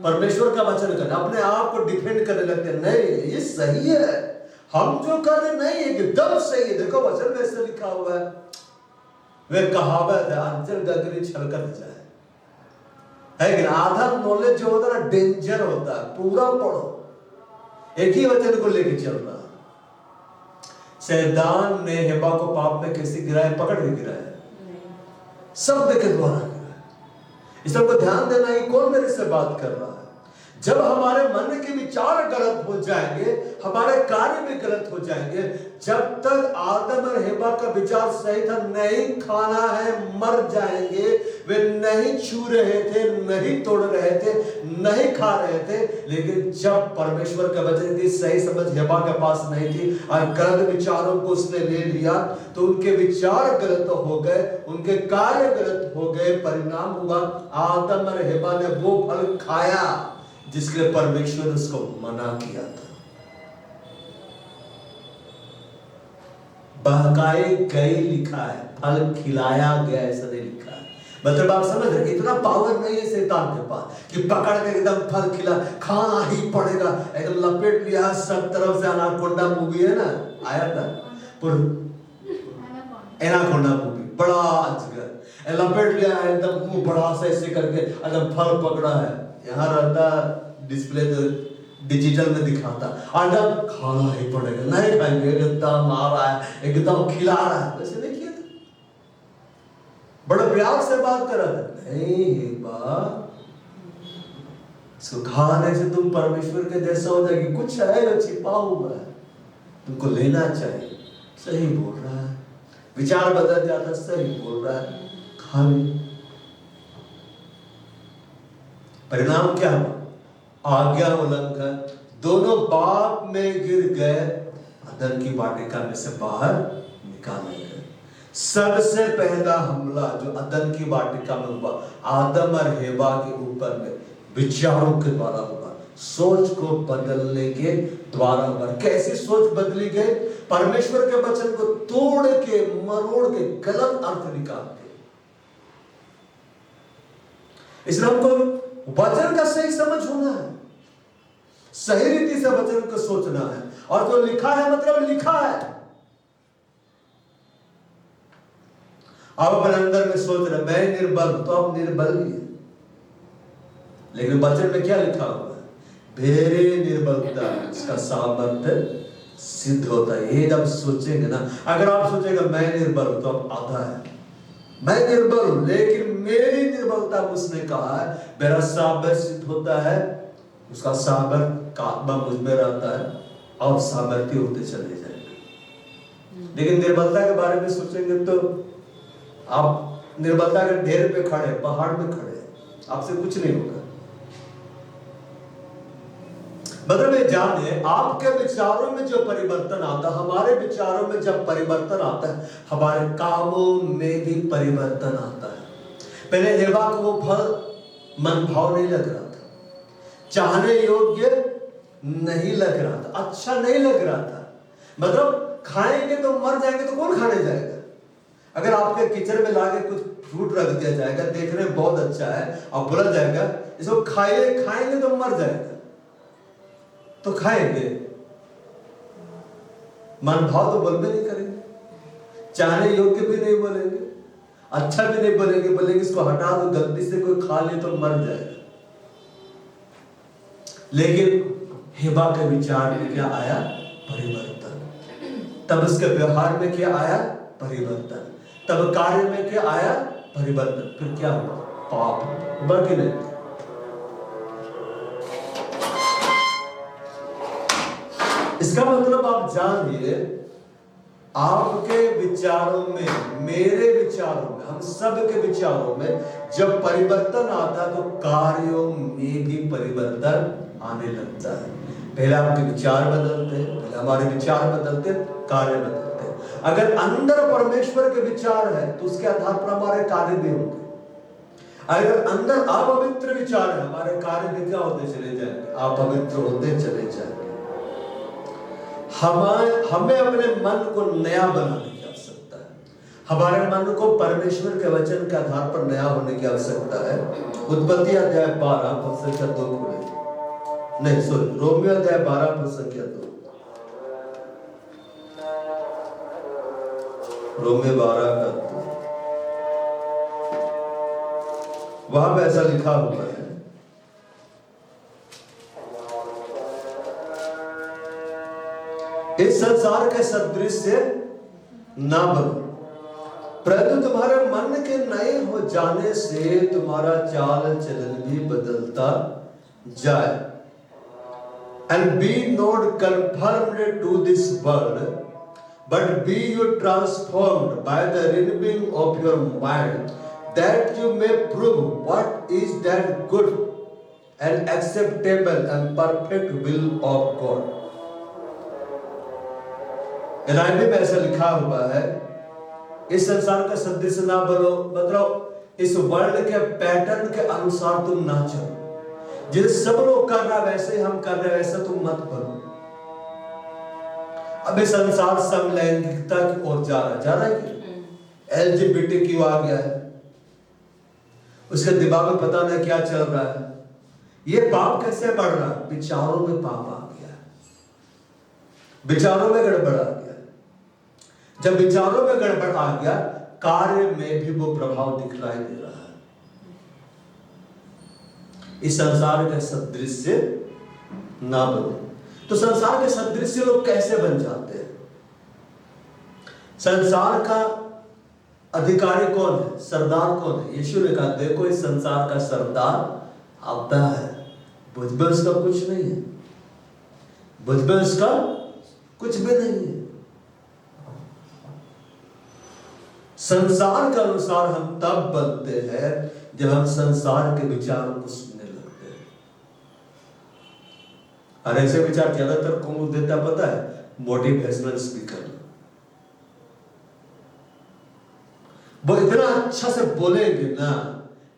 परमेश्वर का वचन करना, अपने आप को डिफेंड करने लगते हैं, नहीं ये सही है, हम जो कर रहे नहीं है एकदम सही है, देखो वचन में ऐसे लिखा हुआ है। वे कहावत है, अंचल गगरी छलकत जाए, है कि आधा नॉलेज जो होता है ना डेंजर होता है। पूरा पढ़ो, एक ही वचन को लेके चल रहा। शैतान ने हेबा को पाप में कैसे गिराया? पकड़ के गिराया, शब्द के द्वारा गिराया। इस सबको ध्यान देना है, कौन मेरे से बात कर रहा है। जब हमारे मन के विचार गलत हो जाएंगे, हमारे कार्य भी गलत हो जाएंगे। जब तक आदम और हेबा का विचार सही था, नहीं खाना है, मर जाएंगे, वे नहीं छू रहे थे, नहीं तोड़ रहे थे, नहीं खा रहे थे। लेकिन जब परमेश्वर का वचन की सही समझ हेबा के पास नहीं थी और गलत विचारों को उसने ले लिया, तो उनके विचार गलत हो गए, उनके कार्य गलत हो गए। परिणाम हुआ आदम और हेबा ने वो फल खाया जिसके लिए परमेश्वर ने उसको मना किया था। बहकाए गए लिखा है, फल खिलाया गया ऐसा नहीं लिखा है। मतलब आप समझ रहे, इतना पावर नहीं है शैतान के पास कि पकड़ के एकदम फल खिला, खाना ही पड़ेगा, एकदम लपेट लिया। सब तरफ से एनाकोंडा मूवी है ना, आया था एनाकोंडा मूवी, बड़ा अजगर लपेट लिया है, एकदम मुंह बड़ा सा ऐसे करके एकदम फल पकड़ा है। यहाँ रहता डिस्प्ले तो डिजिटल में दिखाता, एकदम खाना ही पड़ेगा, नहीं खाएंगे, एकदम आ रहा है, एकदम खिला रहा है। वैसे नहीं किया था, बड़ा प्यार से बात कर रहा था, नहीं हेबा, खाने से तुम परमेश्वर के जैसा हो जाएगी, कुछ है जो छिपा हुआ है, तुमको लेना चाहिए। सही बोल रहा है, विचार बदल जाता, सही बोल रहा है, खा ले। परिणाम क्या हुआ? आज्ञा उल्लंघन, दोनों पाप में गिर गए, अदन की वाटिका में से बाहर निकाले गए। सबसे पहला हमला जो अदन की वाटिका में हुआ, आदम और हेबा के ऊपर में विचारों के द्वारा हुआ। सोच को बदलने के द्वारा पर। कैसी सोच बदली गई? परमेश्वर के वचन को तोड़ के, मरोड़ के, गलत अर्थ निकाल के। इसलिए हमको वचन का सही समझ होना है, सही रीति से वचन को सोचना है। और जो लिखा है मतलब लिखा है। आप अपने अंदर में सोच रहे मैं निर्बल, तो आप निर्बल ही है, लेकिन वचन में क्या लिखा हुआ है? मेरे निर्बलता इसका सामर्थ्य सिद्ध होता है। ये जब सोचेंगे ना, अगर आप सोचेंगे मैं निर्बल हूं, तो आप आधा है। मैं निर्बल हूं, लेकिन मेरी निर्बलता उसने कहा है मेरा सामर्थ्य सिद्ध होता है। उसका सामर्थ्य का आत्मा मुझ में रहता है और सामर्थ्य होते चले जाएंगे। लेकिन निर्बलता के बारे में सोचेंगे तो आप निर्बलता के ढेर पे खड़े, पहाड़ में खड़े, आपसे कुछ नहीं होगा। मतलब ये जाने आपके विचारों में जो परिवर्तन आता है, हमारे विचारों में जब परिवर्तन आता है, हमारे कामों में भी परिवर्तन आता है। पहले एवा को वो फल मन भाव नहीं लग रहा था, चाहने योग्य नहीं लग रहा था, अच्छा नहीं लग रहा था। मतलब खाएंगे तो मर जाएंगे, तो कौन खाने जाएगा? अगर आपके किचन में लाके कुछ फ्रूट रख दिया जाएगा, देखने में बहुत अच्छा है, और बोला जाएगा इसको खाएंगे तो मर जाएगा, तो खाएंगे। मन भाव तो बोलबे नहीं करेंगे, चाहने योग्य भी नहीं बोलेंगे, अच्छा भी नहीं बोलेंगे, बोलेंगे इसको हटा दो, गलती से कोई खा ले तो मर जाएगा। लेकिन हेबा के विचार में क्या आया? परिवर्तन। तब उसके व्यवहार में क्या आया? परिवर्तन। तब कार्य में क्या आया? परिवर्तन। फिर क्या हुआ? पाप हुआ कि नहीं? इसका मतलब आप जानिए, आपके विचारों में, मेरे विचारों में, हम सब के विचारों में जब परिवर्तन आता है तो कार्यों में भी परिवर्तन आने लगता है। पहले आपके विचार बदलते हैं, पहले हमारे विचार बदलते, कार्य बदलते हैं। अगर अंदर परमेश्वर के विचार है तो उसके आधार पर हमारे कार्य भी होंगे। अगर अंदर अपवित्र विचार है, हमारे कार्य भी क्या होते चले जाएंगे? अपवित्र होते चले जाएंगे। हमें अपने मन को नया बनाने की आवश्यकता है। हमारे मन को परमेश्वर के वचन के आधार पर नया होने की आवश्यकता है। उत्पत्ति अध्याय 12 पद संख्या 2 नहीं, सॉरी, रोमियो अध्याय 12 पद संख्या 2। रोमियो 12 का 2, वहां पे ऐसा लिखा हुआ है, इस संसार के सदृश से ना बनो, परंतु तुम्हारे मन के नए हो जाने से तुम्हारा चाल चलन भी बदलता जाए। And be not conformed to this world, but be you transformed by the renewing of your mind, that you may prove what is that good and acceptable and perfect will of God। NIV में ऐसा लिखा हुआ है, इस संसार का सदृश ना बनो, मतलब इस वर्ल्ड के पैटर्न के अनुसार तुम ना चलो। जिस सब लोग कर रहा वैसे ही हम कर रहे, वैसे तुम मत बनो। अब इस संसार समलैंगिकता की ओर जा रहा है। LGBTQ आ गया है, उसके दिमाग में पता नहीं क्या चल रहा है। ये पाप कैसे बढ़ रहा है? विचारों में पाप आ गया, विचारों में गड़बड़ आ गया। जब विचारों में गड़बड़ आ गया, कार्य में भी वो प्रभाव दिखलाई दे रहा है। इस संसार के सदृश्य ना बनो। तो संसार के सदृश्य लोग कैसे बन जाते हैं? संसार का अधिकारी कौन है? सरदार कौन है? यीशु ने कहा देखो इस संसार का सरदार आता है, बुझ में उसका कुछ नहीं है, बुझ में उसका कुछ भी नहीं है। संसार के अनुसार हम तब बनते हैं जब हम संसार के विचारों को सुनने लगते हैं। और ऐसे विचार ज्यादातर कौन देता पता है? Motivational speaker. वो इतना अच्छा से बोलेंगे ना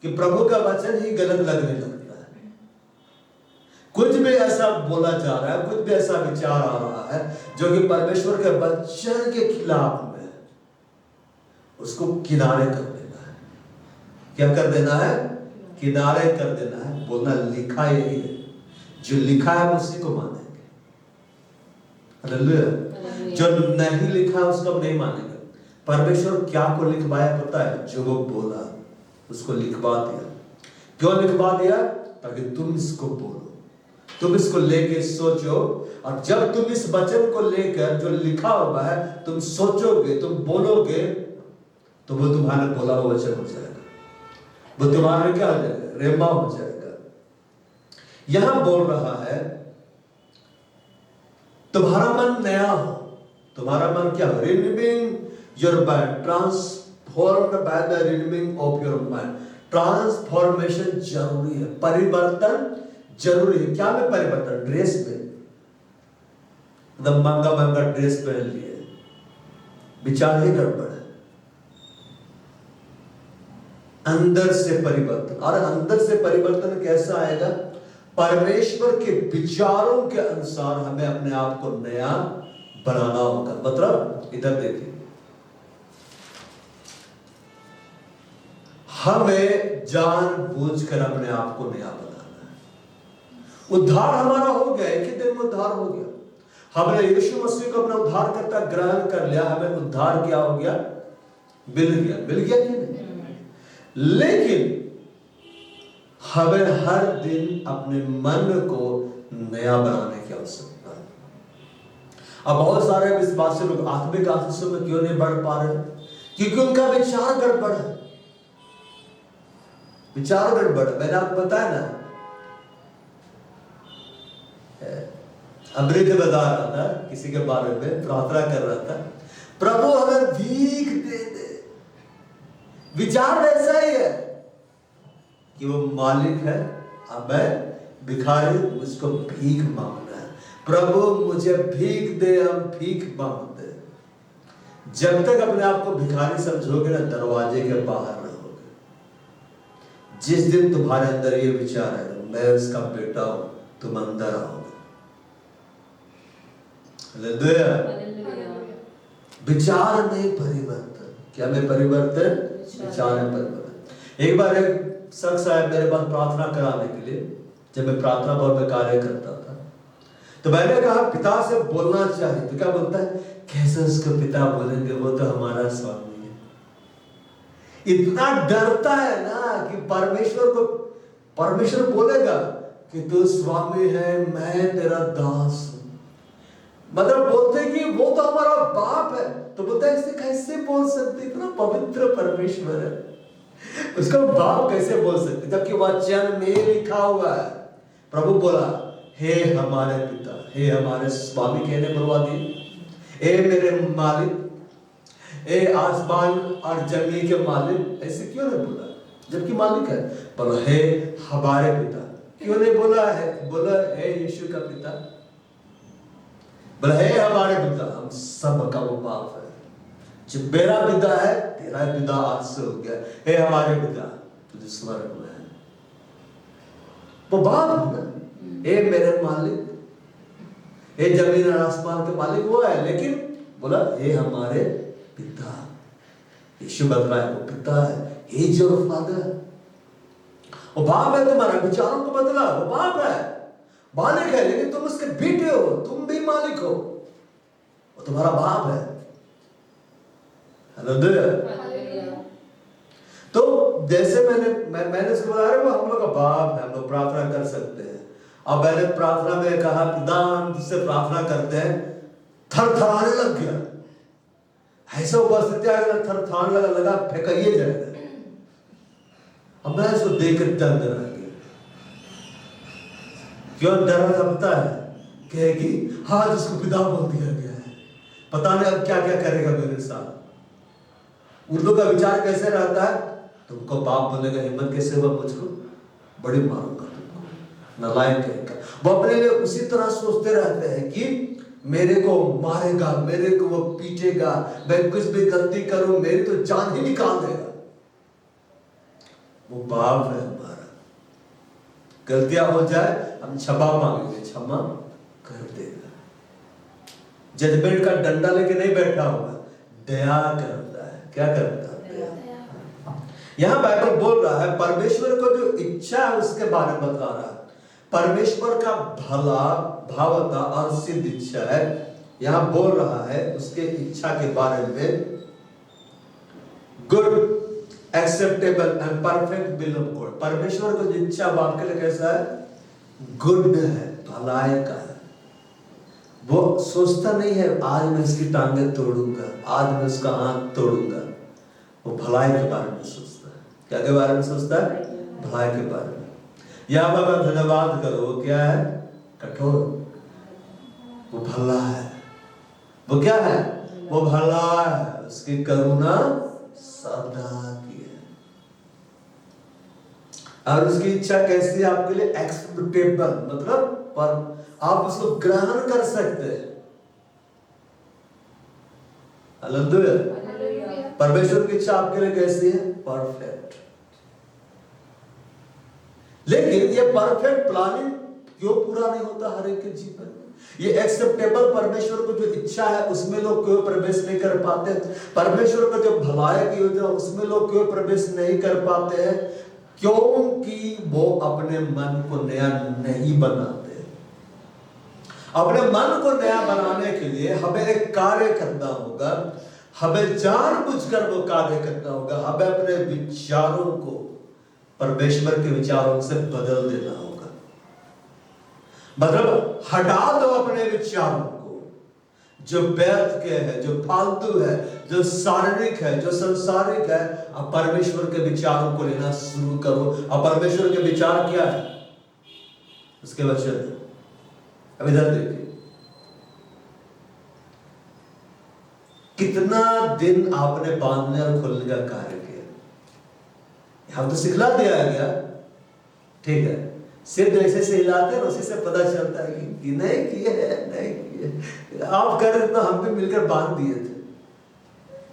कि प्रभु का वचन ही गलत लगने लगता है। कुछ भी ऐसा बोला जा रहा है, कुछ भी ऐसा विचार आ रहा है जो कि परमेश्वर के वचन के खिलाफ में, उसको किनारे कर देना है। क्या कर देना है? किनारे कर देना है। बोलना लिखा यही है, जो लिखा है उसी को मानेंगे। हालेलुया। जो नहीं लिखा है उसको नहीं मानेंगे। परमेश्वर क्या को लिखवाया पता है? जो वो बोला उसको लिखवा दिया। क्यों लिखवा दिया? ताकि तुम इसको बोलो, तुम इसको लेके सोचो, और जब तुम इस वचन को लेकर जो लिखा हुआ है तुम सोचोगे, तुम बोलोगे, तो वो तुम्हारा बोला हुआ वचन हो जाएगा। वो तुम्हारे क्या हो जाएगा? रेमा हो जाएगा। यहां बोल रहा है तुम्हारा मन नया हो। तुम्हारा मन क्या हो? Renewing your mind, transformed by the renewing of your mind. Transformation जरूरी है, परिवर्तन जरूरी है। क्या में परिवर्तन? ड्रेस में एकदम महंगा महंगा ड्रेस पहन लिए, विचार ही गड़बड़ है। अंदर से परिवर्तन, और अंदर से परिवर्तन कैसा आएगा? परमेश्वर के विचारों के अनुसार हमें अपने आप को नया बनाना होगा। मतलब इधर देखिए, हमें जानबूझकर अपने आप को नया बनाना है। उद्धार हमारा हो गया, एक ही दिन में उद्धार हो गया। हमने यीशु मसीह को अपना उद्धारकर्ता ग्रहण कर लिया, हमें उद्धार क्या हो गया? मिल गया। मिल गया कि नहीं? लेकिन हमें हर दिन अपने मन को नया बनाने की आवश्यकता है। अब बहुत सारे विश्वासी लोग आत्मिक आशीषों में क्यों नहीं बढ़ पा रहे? क्योंकि उनका विचार गड़बड़ है। विचार गड़बड़। मैंने आपको बताया ना, अमृत बता रहा था किसी के बारे में, प्रार्थना कर रहा था, प्रभु हमें भीख दे दे। विचार वैसा ही है कि वो मालिक है, अब मैं भिखारी, मुझको भीख मांगना है। प्रभु मुझे भीख दे, हम भीख मांगते। जब तक अपने आप को भिखारी समझोगे ना, दरवाजे के बाहर रहोगे। जिस दिन तुम्हारे अंदर ये विचार है मैं उसका बेटा हूं, तुम अंदर आओगे। विचार में परिवर्तन। क्या में परिवर्तन? विचार में परिवर्तन। एक बार एक शख्स आया मेरे पास प्रार्थना कराने के लिए, जब मैं प्रार्थना भवन में कार्य करता था। तो मैंने कहा पिता से बोलना चाहिए। तो क्या बोलता है? कैसे उसको पिता बोलेंगे, वो तो हमारा स्वामी है। इतना डरता है ना कि परमेश्वर बोलेगा कि तू स्वामी है, मैं तेरा दास हूं। मतलब बोलते कि वो तो हमारा बाप है। तो बोलता है इसे कैसे बोल सकते? इतना पवित्र परमेश्वर है, उसका बाप कैसे बोल सकते? जबकि वचन में लिखा हुआ है। प्रभु बोला हे हमारे पिता, हे हमारे स्वामी कहने बुलवा दिए, ए मेरे मालिक, ए आसमान और जमीन के मालिक। ऐसे क्यों नहीं बोला जबकि मालिक है? बोला हे हमारे पिता। क्यों नहीं बोला है? बोला हे यीशु का पिता। बोला हे हमारे पिता, हम सब का वो बाप है। जो मेरा पिता है तेरा पिता आज से हो गया। हे हमारे पिता तुझे स्वर्ग में है। वो बाप है ना। हे मेरे मालिक, हे जमीन और आसमान के मालिक वो है। लेकिन बोला हे हमारे पिता। यीशु बतलाया वो पिता है, हे जो फादर। वो बाप है तुम्हारा, विचारों को बदला। वो बाप है, मालिक है, लेकिन तुम उसके बेटे हो, तुम भी मालिक हो। वो तुम्हारा बाप है। हालेलुया। तो जैसे मैंने उसको बोला वो हम लोग का बाप है, हम लोग प्रार्थना कर सकते हैं। अब मैंने प्रार्थना में कहा पिता हम तुझसे प्रार्थना करते हैं, थरथराने लग गया। ऐसा उपस्थिति आएगा, थरथराने लगा फेंकाइए जाएगा। अब मैं इसको देखकर डर रह गया। क्यों डर लगता है? कहेगी हाँ जिसको पिता बोल दिया गया है, पता नहीं अब क्या क्या करेगा मेरे साथ। उन लोग का विचार कैसे रहता है? तुमको बाप बोलेगा, हिम्मत कैसे हुआ मुझको, बड़ी मारूंगा तुमको, नालायक कहेगा। वो अपने लिए उसी तरह सोचते रहते हैं कि मेरे को मारेगा, मेरे को वो पीटेगा, मैं कुछ भी गलती करूं मेरी तो जान ही निकाल देगा। वो बाप है हमारा। गलतियां हो जाए हम क्षमा मांगेंगे, क्षमा कर देगा। जजमेंट का डंडा लेके नहीं बैठा होगा, दया करता है। क्या करता है? दया। यहां बाइबल बोल रहा है परमेश्वर को जो इच्छा है उसके बारे में बता रहा है। परमेश्वर का भला भावता और सिद्ध इच्छा है। यहां बोल रहा है उसके इच्छा के बारे में, good acceptable and perfect will of God. परमेश्वर को जो इच्छा आपके लिए कैसा है? गुड है, भलाई का है। वो सोचता नहीं है आज मैं इसकी टांगें तोड़ूंगा, आज मैं उसका हाथ तोड़ूंगा। वो भलाई के बारे में सोचता है। क्या के बारे में सोचता है? भलाई के बारे में। यहां पर धन्यवाद करो, वो क्या है? कठोर, वो भला है। वो क्या है? वो भला है, उसकी करुणा सदा की है। और उसकी इच्छा कैसी है आपके लिए? एक्सेप्टेबल, मतलब पर आप उसको ग्रहण कर सकते हैं। हालेलुया। परमेश्वर की इच्छा आपके लिए कैसी है? परफेक्ट। लेकिन ये परफेक्ट प्लानिंग क्यों पूरा नहीं होता हर एक के जीवन में? ये एक्सेप्टेबल परमेश्वर को जो इच्छा है उसमें लोग क्यों प्रवेश नहीं कर पाते? परमेश्वर का जो भलाई की योजना उसमें लोग क्यों प्रवेश नहीं कर पाते हैं? क्योंकि वो अपने मन को नया नहीं बनाते। अपने मन को नया बनाने के लिए हमें एक कार्य करना होगा। हमें जानबूझकर वो कार्य करना होगा। हमें अपने विचारों को परमेश्वर के विचारों से बदल देना होगा। मतलब हटा दो अपने विचारों को जो व्यर्थ के है, जो फालतू है, जो शारीरिक है, जो संसारिक है। अब परमेश्वर के विचारों को लेना शुरू करो। अब परमेश्वर के विचार क्या है? उसके वचन। अब इधर देखिए, कितना दिन आपने बांधने और खोलने का कार्य किया। हम तो सिखला दिया गया, ठीक है, सिर्फ ऐसे से हिलाते हैं, उसी से पता चलता है कि नहीं किए, नहीं किए। आप कर रहे तो हम भी मिलकर बांध दिए थे,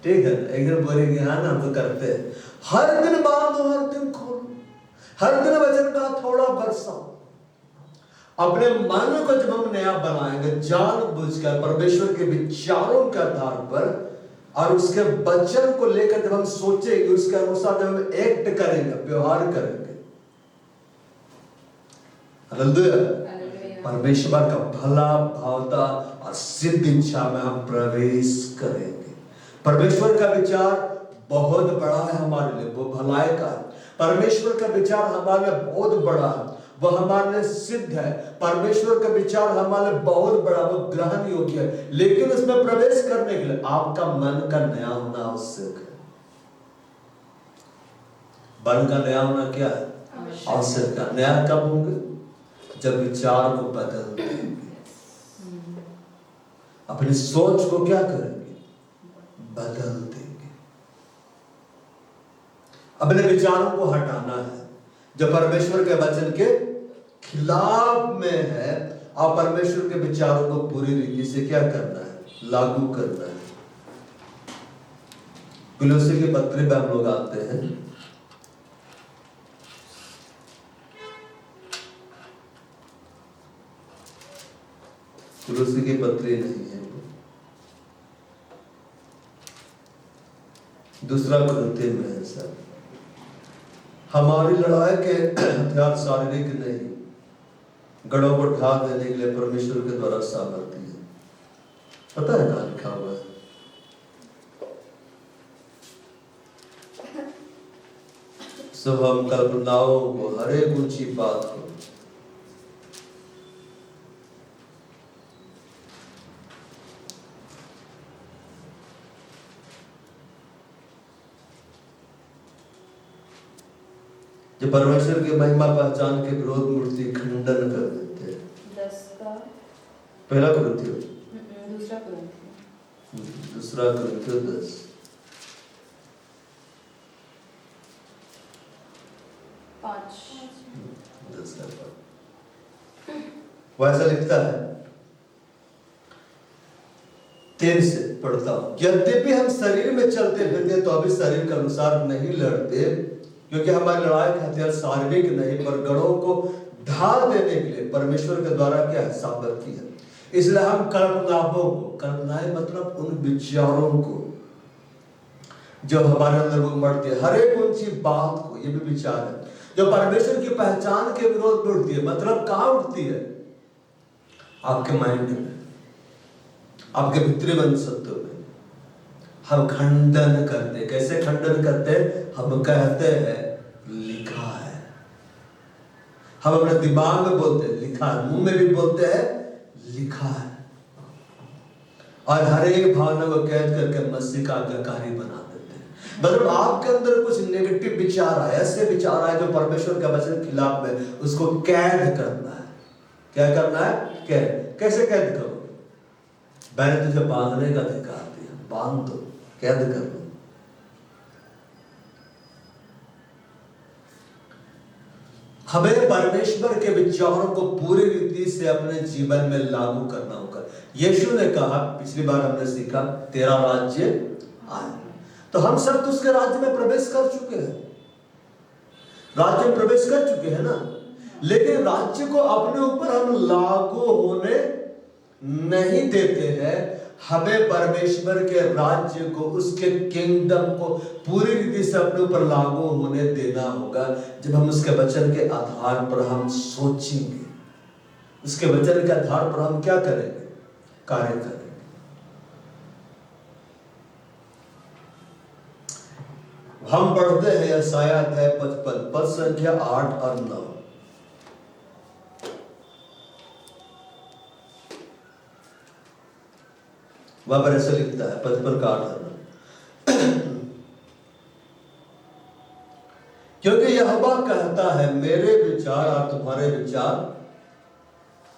ठीक है। एक दिन बोलेंगे हाँ ना, हम तो करते हैं। हर दिन बांधो, हर दिन खोलो, हर दिन वचन का थोड़ा बरसाओ। अपने मन को जब हम नया बनाएंगे जानबूझकर परमेश्वर के विचारों के आधार पर और उसके वचन को लेकर जब हम सोचेंगे, उसके अनुसार जब हम एक्ट करेंगे, व्यवहार करेंगे, हालेलुया, परमेश्वर का भला भावता और सिद्ध इच्छा में हम प्रवेश करेंगे। परमेश्वर का विचार बहुत बड़ा है हमारे लिए, वो भलाई का है। परमेश्वर का विचार हमारे लिए बहुत बड़ा है, वो हमारे लिए सिद्ध है। परमेश्वर का विचार हमारे लिए बहुत बड़ा, वो ग्रहण योग्य है। लेकिन उसमें प्रवेश करने के लिए आपका मन का नया होना आवश्यक है। मन का नया होना क्या है? आवश्यक है। नया कब होंगे? जब विचार को बदल देंगे, अपनी सोच को क्या करेंगे? बदल देंगे। अपने विचारों को हटाना है जो परमेश्वर के वचन के खिलाफ में है, और परमेश्वर के विचारों को पूरी रीति से क्या करना है? लागू करना है। कुलोसी के पत्र में हम लोग आते हैं, कुलोसी की पत्री नहीं है, दूसरा कुरिन्थियों में है सर। हमारी लड़ाई के हथियार शारीरिक नहीं, गढ़ों को ढा देने के लिए परमेश्वर के द्वारा सामर्थ्य है। पता है कहाँ लिखा हुआ है? सो हम कल्पनाओं को, हर एक ऊंची बात को जो परमेश्वर की महिमा पहचान के विरोध मूर्ति खंडन कर देते हैं। 10 का पहला कुरिन्थियों, दूसरा कुरिन्थियों 10 वैसा लिखता है। 3 से पढ़ता हूं। यद्यपि हम शरीर में चलते फिरते तो अभी शरीर के अनुसार नहीं लड़ते, क्योंकि हमारी लड़ाई के हथियार शारीरिक नहीं पर गढ़ों को ढाल देने के लिए परमेश्वर के द्वारा क्या है, सामर्थ्य है। इसलिए हम कल्पनाओं को, कल्पनाएं मतलब उन विचारों को जो हमारे अंदर उमड़ती है, हर एक ऊंची बात को, ये भी विचार है जो परमेश्वर की पहचान के विरोध में उठती है। मतलब कहां उठती है? आपके माइंड में, आपके भीतरी मनसत्व में। हम खंडन करते, कैसे खंडन करते? हम कहते हैं लिखा है। हम अपने दिमाग में बोलते हैं लिखा है, मुंह में भी बोलते हैं लिखा है, और हर एक भावना को कैद करके मसीह का आज्ञाकारी बना देते हैं। मतलब आपके अंदर कुछ नेगेटिव विचार आए, ऐसे विचार आए जो परमेश्वर के वचन के खिलाफ में, उसको कैद करना है। क्या करना है? कैद। कैसे कैद करो? मैंने तुझे बांधने का अधिकार दिया, बांध दो, कैद कर दो। हमें परमेश्वर के विचारों को पूरी रीति से अपने जीवन में लागू करना होगा। यीशु ने कहा, पिछली बार हमने सीखा, तेरा राज्य आए। तो हम सब तो उसके राज्य में प्रवेश कर चुके हैं, राज्य में प्रवेश कर चुके हैं ना। लेकिन राज्य को अपने ऊपर हम लागू होने नहीं देते हैं। हमें परमेश्वर के राज्य को, उसके किंगडम को पूरी रीति से अपने ऊपर लागू होने देना होगा जब हम उसके वचन के आधार पर हम सोचेंगे, उसके वचन के आधार पर हम क्या करेंगे? कार्य करेंगे। हम पढ़ते हैं यशायाह अध्याय 55 पद संख्या 8 और 9। वहां पर ऐसा लिखता है 55 का 8 और 9, क्योंकि यहोवा कहता है मेरे विचार और तुम्हारे विचार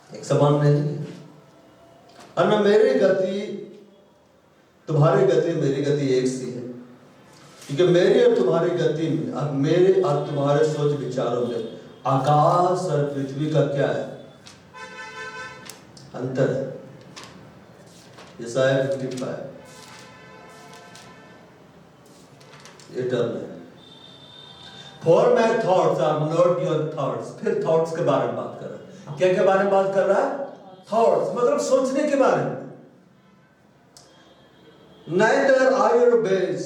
एक समान नहीं है, और न मेरी गति तुम्हारी गति मेरी गति एक सी है। क्योंकि मेरी और तुम्हारी गति में और मेरे और तुम्हारे सोच विचारों में आकाश और पृथ्वी का क्या है? अंतर है। यशायाह 55 ये टर्म है, for my thoughts are not your thoughts. फिर थॉट्स के बारे में बात कर रहा है। क्या के बारे में बात कर रहा है? थॉट्स, मतलब सोचने के बारे में। Neither are your ways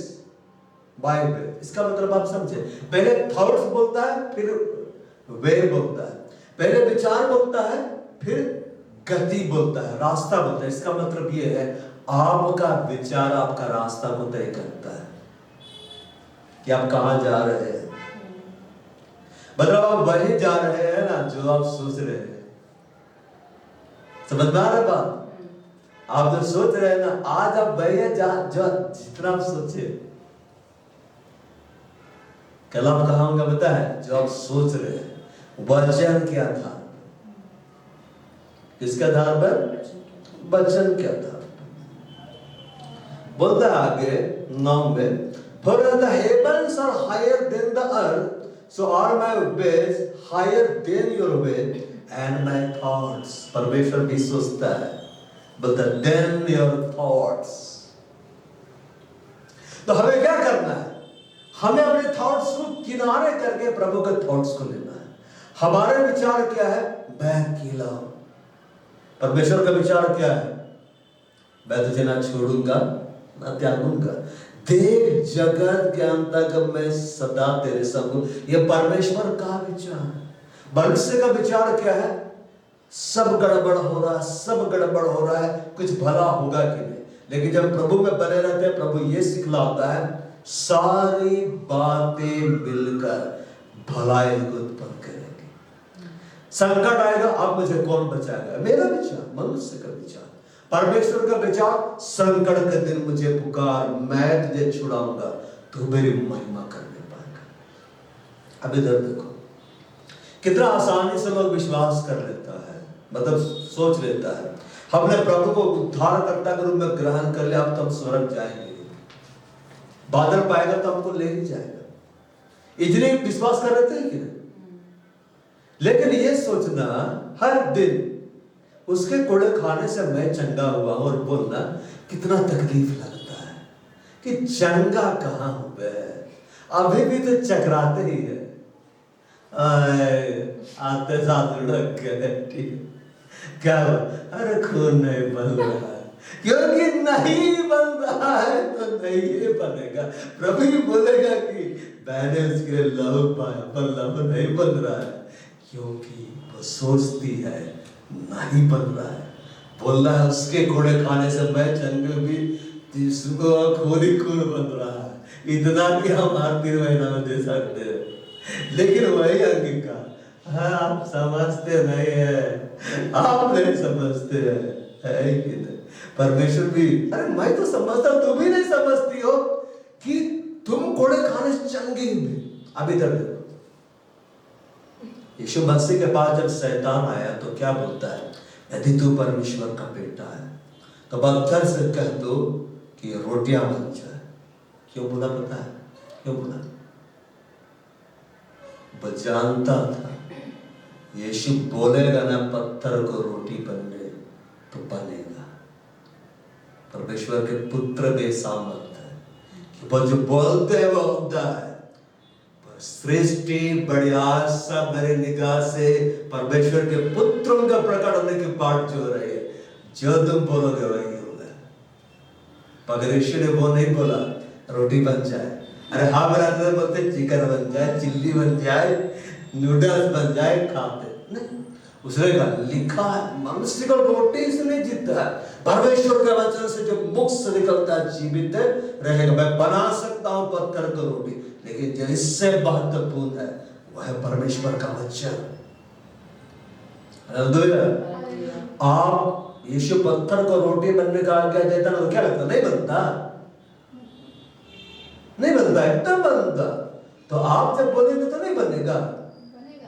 my way। इसका मतलब आप समझे, पहले थॉट्स बोलता है, फिर वे बोलता है, पहले विचार बोलता है, फिर गति बोलता है, रास्ता बोलता है। इसका मतलब ये है आपका विचार आपका रास्ता को तय करता है कि आप कहां जा रहे हैं। मतलब आप वही जा रहे हैं ना जो आप सोच रहे हैं। समझ में आ रहा है बात? आप जो सोच रहे हैं ना, आज आप वही जो जितना आप सोचे, कल आप कहां होंगे पता है? जो आप सोच रहे हैं वचन के आधार, किसके आधार पर? वचन के आधार। बोलता है आगे 9 में, For the heavens are higher than the earth, so are my ways higher than your way, and my thoughts। परमेश्वर भी सोचता है, बोलता है than your thoughts। तो हमें क्या करना है? हमें अपने थॉट्स को किनारे करके प्रभु के थॉट्स को लेना है। हमारे विचार क्या है? बहकीला। परमेश्वर का विचार क्या है? मैं तुझे ना छोड़ूंगा ना त्यागूंगा, देख जगत के अंत तक मैं सदा तेरे संग हूं। यह परमेश्वर का विचार है। मनुष्य का विचार क्या है? सब गड़बड़ हो रहा है, सब गड़बड़ हो रहा है, कुछ भला होगा कि नहीं। लेकिन जब प्रभु में बने रहते हैं, प्रभु ये सिखलाता है सारी बातें मिलकर भलाई को उत्पन्न करेंगे। संकट आएगा, अब मुझे कौन बचाएगा? मेरा विचार, मनुष्य का विचार। परमेश्वर का विचार, संकट के दिन मुझे पुकार, मैं तुझे छुड़ाऊंगा, तू मेरी महिमा करने पाएगा। अब इधर देखो कितना आसानी से लोग विश्वास कर लेता है, मतलब सोच लेता है हमने प्रभु को उद्धारकर्ता के रूप में ग्रहण कर लिया, अब तो हम स्वर्ग जाएंगे, बादल पाएगा तो हमको ले ही जाएगा। इतने विश्वास कर रहे थे कि नहीं? लेकिन ये सोचना हर दिन उसके कोड़े खाने से मैं चंगा हुआ हूं और बोलना कितना तकलीफ लगता है कि चंगा कहां हुए, अभी भी तो चकराते ही है। आते साथ लुढ़क गए, ठीक क्या हुआ? अरे खून नहीं बन रहा है, क्योंकि नहीं बन रहा है तो नहीं ये बनेगा। प्रभु ही बोलेगा कि मैंने उसके लिए लहू पाया पर लहू नहीं बन रहा है, क्योंकि वो सोचती है नहीं बन रहा है। बोल रहा है उसके घोड़े खाने से मैं चंगे भी खून ही खून बन रहा है, इतना भी हम हर 3 महीना में दे सकते हैं। लेकिन वही अंगीकार, हाँ आप समझते नहीं है, आप नहीं समझते है कि नहीं? परमेश्वर भी, अरे मैं तो समझता, तुम भी नहीं समझती हो कि तुम घोड़े खाने से चंगे हुए। अब इधर देखो, यीशु मसीह के पास जब शैतान आया तो क्या बोलता है? यदि तू परमेश्वर का बेटा है तो पत्थर से कह दो कि रोटियां बन जाए। क्यों बोला पता है? क्यों बोला? वो जानता था यीशु बोलेगा ना पत्थर को रोटी बनने तो बनेगा। परमेश्वर के पुत्र भी सामर्थ है कि वो जो बोलते हैं वो होता है। सृष्टि बढ़िया सब मेरे निगाह से परमेश्वर के पुत्रों का प्रकट होने की बात जो रही है, जो तुम बोलोगे वही होगा। मगर यीशु ने वो नहीं बोला रोटी बन जाए। अरे हाँ मेरा बोलते चिकन बन जाए, चिल्ली बन जाए, नूडल्स बन जाए, खाते नहीं। उसने कहा लिखा है मनुष्य को रोटी से नहीं जीता है, परमेश्वर के वचन से जो मुख से निकलता है जीवित रहेगा। मैं बना सकता हूं पत्थर को रोटी, लेकिन जो इससे महत्वपूर्ण है वह है परमेश्वर का वचन। आप यीशु पत्थर को रोटी बनने का आज्ञा देता ना तो क्या लगता? नहीं बनता, नहीं बनता, एकदम बनता। तो आप जब बोलेंगे तो नहीं बनेगा।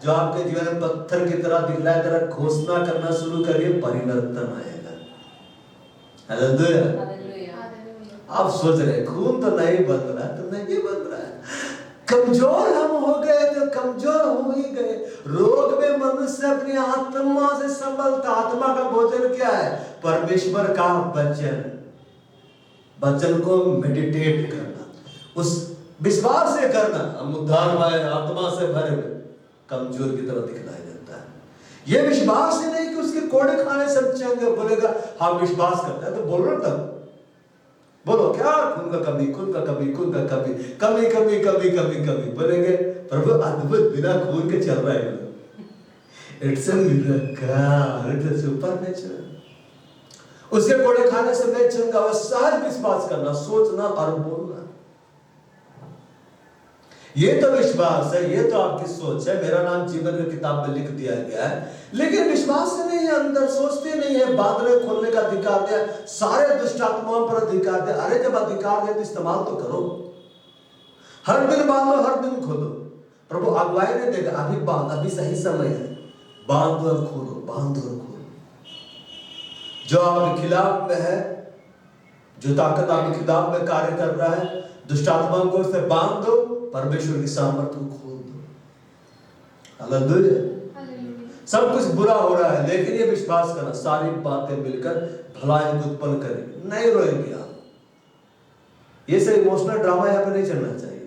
जो आपके जीवन में पत्थर की तरह दिखलाए तरह घोषणा करना शुरू करिए, परिवर्तन आएगा। हालेलुया। आप सोच रहे खून तो नहीं बन रहा, तो नहीं बन रहा है। कमजोर हम हो गए तो कमजोर हो ही गए। रोग में मनुष्य अपनी आत्मा से संबलता। आत्मा का भोजन क्या है? परमेश्वर का वचन। वचन को मेडिटेट करना, उस विश्वास से करना। हम उद्धार पाए, आत्मा से भरे हुए कमजोर की तरह दिखलाई देता है। ये विश्वास ही नहीं कि उसके कोड़े खाने से चंगे। बोलेगा हम विश्वास करते हैं तो बोल रहे तब बोलो क्या? खून का कमी, खून का कमी, खून का कमी, कमी कमी कमी कमी कमी बोलेंगे। प्रभु अद्भुत बिना खून के चल रहा है। It's a miracle, it's a supernatural. उसके कोड़े खाने से मैं चंगा। वो सहज विश्वास करना, सोचना और बोलना, ये तो विश्वास है, ये तो आपकी सोच है। मेरा नाम जीवन की किताब में लिख दिया गया है, लेकिन विश्वास नहीं है अंदर, सोचते नहीं है। बादलें खोलने का अधिकार दिया, सारे दुष्ट आत्माओं पर अधिकार दिया। अरे जब अधिकार दिया तो इस्तेमाल तो करो। हर दिन बांधो, हर दिन खोलो। प्रभु अगुवाई नहीं देगा, अभी बांध, अभी सही समय है, बांधो और खोलो, बांधो और खोलो। जो आपके खिलाफ में है, जो ताकत आपके खिलाफ में कार्य कर रहा है, दुष्ट आत्माओं को उससे बांध दो, परमेश्वर की सामर्थ्य को खोल दो। हालेलुया। सब कुछ बुरा हो रहा है, लेकिन ये विश्वास करना सारी बातें मिलकर भलाई को उत्पन्न करेंगे। नहीं रोएंगे आप। ये सब इमोशनल ड्रामा यहाँ पे नहीं चलना चाहिए।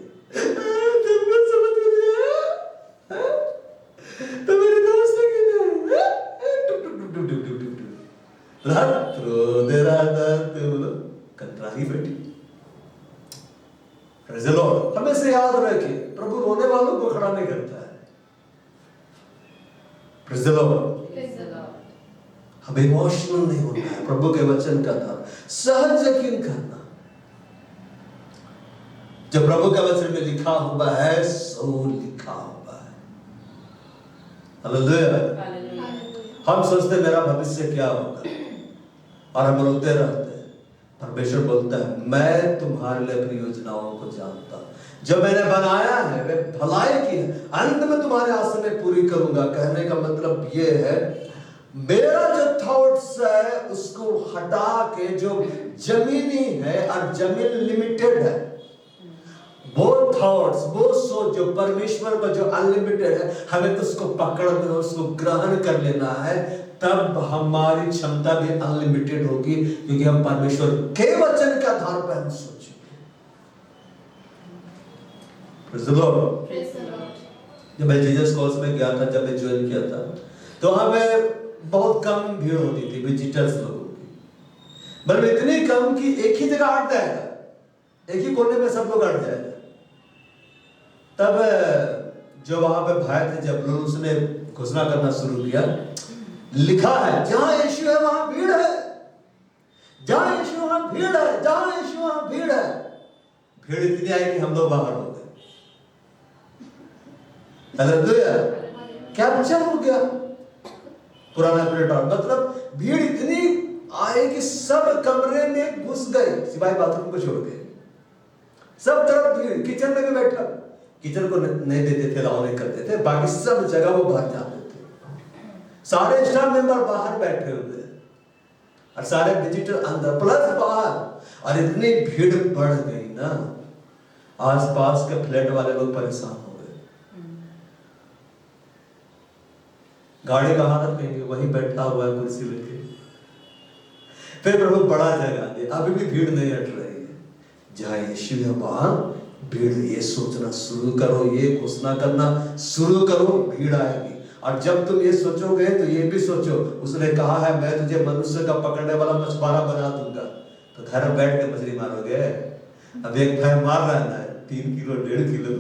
तुमने समझ लिया? तो मेरे दोस्त की कतराही बेटी। हमेशा याद रखिए, प्रभु रोने वालों को खड़ा नहीं करता है। हमें इमोशनल नहीं होना है, प्रभु के वचन का था सहज यकीन करना। जब प्रभु के वचन में लिखा हुआ है सो लिखा हुआ है। हालेलुया। हम सोचते मेरा भविष्य क्या होगा और हम रोते रहते हैं। परमेश्वर बोलता है मैं तुम्हारे लिए अपनी योजनाओं को जानता हूं, जो मैंने बनाया है वे भलाई की है, अंत में तुम्हारे आशा में पूरी करूंगा। कहने का मतलब ये है मेरा जो थॉट्स है उसको हटा के जो जमीनी है, और जमीन लिमिटेड है, वो थॉट्स, वो सोच जो परमेश्वर का जो अनलिमिटेड है, हमें तो उसको पकड़ना, उसको ग्रहण कर लेना है। तब हमारी क्षमता भी अनलिमिटेड होगी, क्योंकि हम परमेश्वर के वचन के आधार पर हम सोचेंगे। Praise the Lord. जब मैं जीसस कॉल्स में गया था, जब मैं ज्वाइन किया था, तो वहां पे बहुत कम भीड़ होती थी विजिटर्स लोगों की, बल्कि इतनी कम कि एक ही जगह अट जाएगा, एक ही कोने में सब लोग अट जाएगा। तब जो वहां पे भाई थे जबलून, उसने घोषणा करना शुरू किया, लिखा है जहां यीशु है वहां भीड़ है, जहां यीशु वहां भीड़ है, जहां यीशु वहां भीड़ है। भीड़ इतनी आई कि हम लोग बाहर हो गए। हालेलुया। क्या प्रचार हो गया पुराना प्लेटफॉर्म, मतलब भीड़ इतनी आए कि सब कमरे में घुस गए सिवाय बाथरूम को छोड़ के। सब तरफ भीड़, किचन में भी बैठा, किचन को नहीं देते थे, अलाउ नहीं करते थे, बाकी सब जगह वो भर जाते थे। सारे स्टाफ मेंबर बाहर बैठे हुए और सारे विजिटर अंदर प्लस बाहर, और इतनी भीड़ बढ़ गई ना, आसपास के फ्लैट वाले लोग परेशान हो गए। गाड़ी का हालत नहीं, वही बैठा हुआ है कुर्सी लेके। फिर प्रभु बड़ा जगह दे, अभी भी भीड़ नहीं हट रही है। जहां यीशु है वहां भीड़, ये सोचना शुरू करो, ये घोषणा करना शुरू करो, भीड़ आएगी। और जब तुम ये सोचोगे तो ये भी सोचो, उसने कहा है मैं तुझे मनुष्य का पकड़ने वाला मछुआरा बना दूंगा। तो घर में बैठ के मछली मारोगे? अब एक भाई मार रहा है ना 3 kilo 1.5 kilo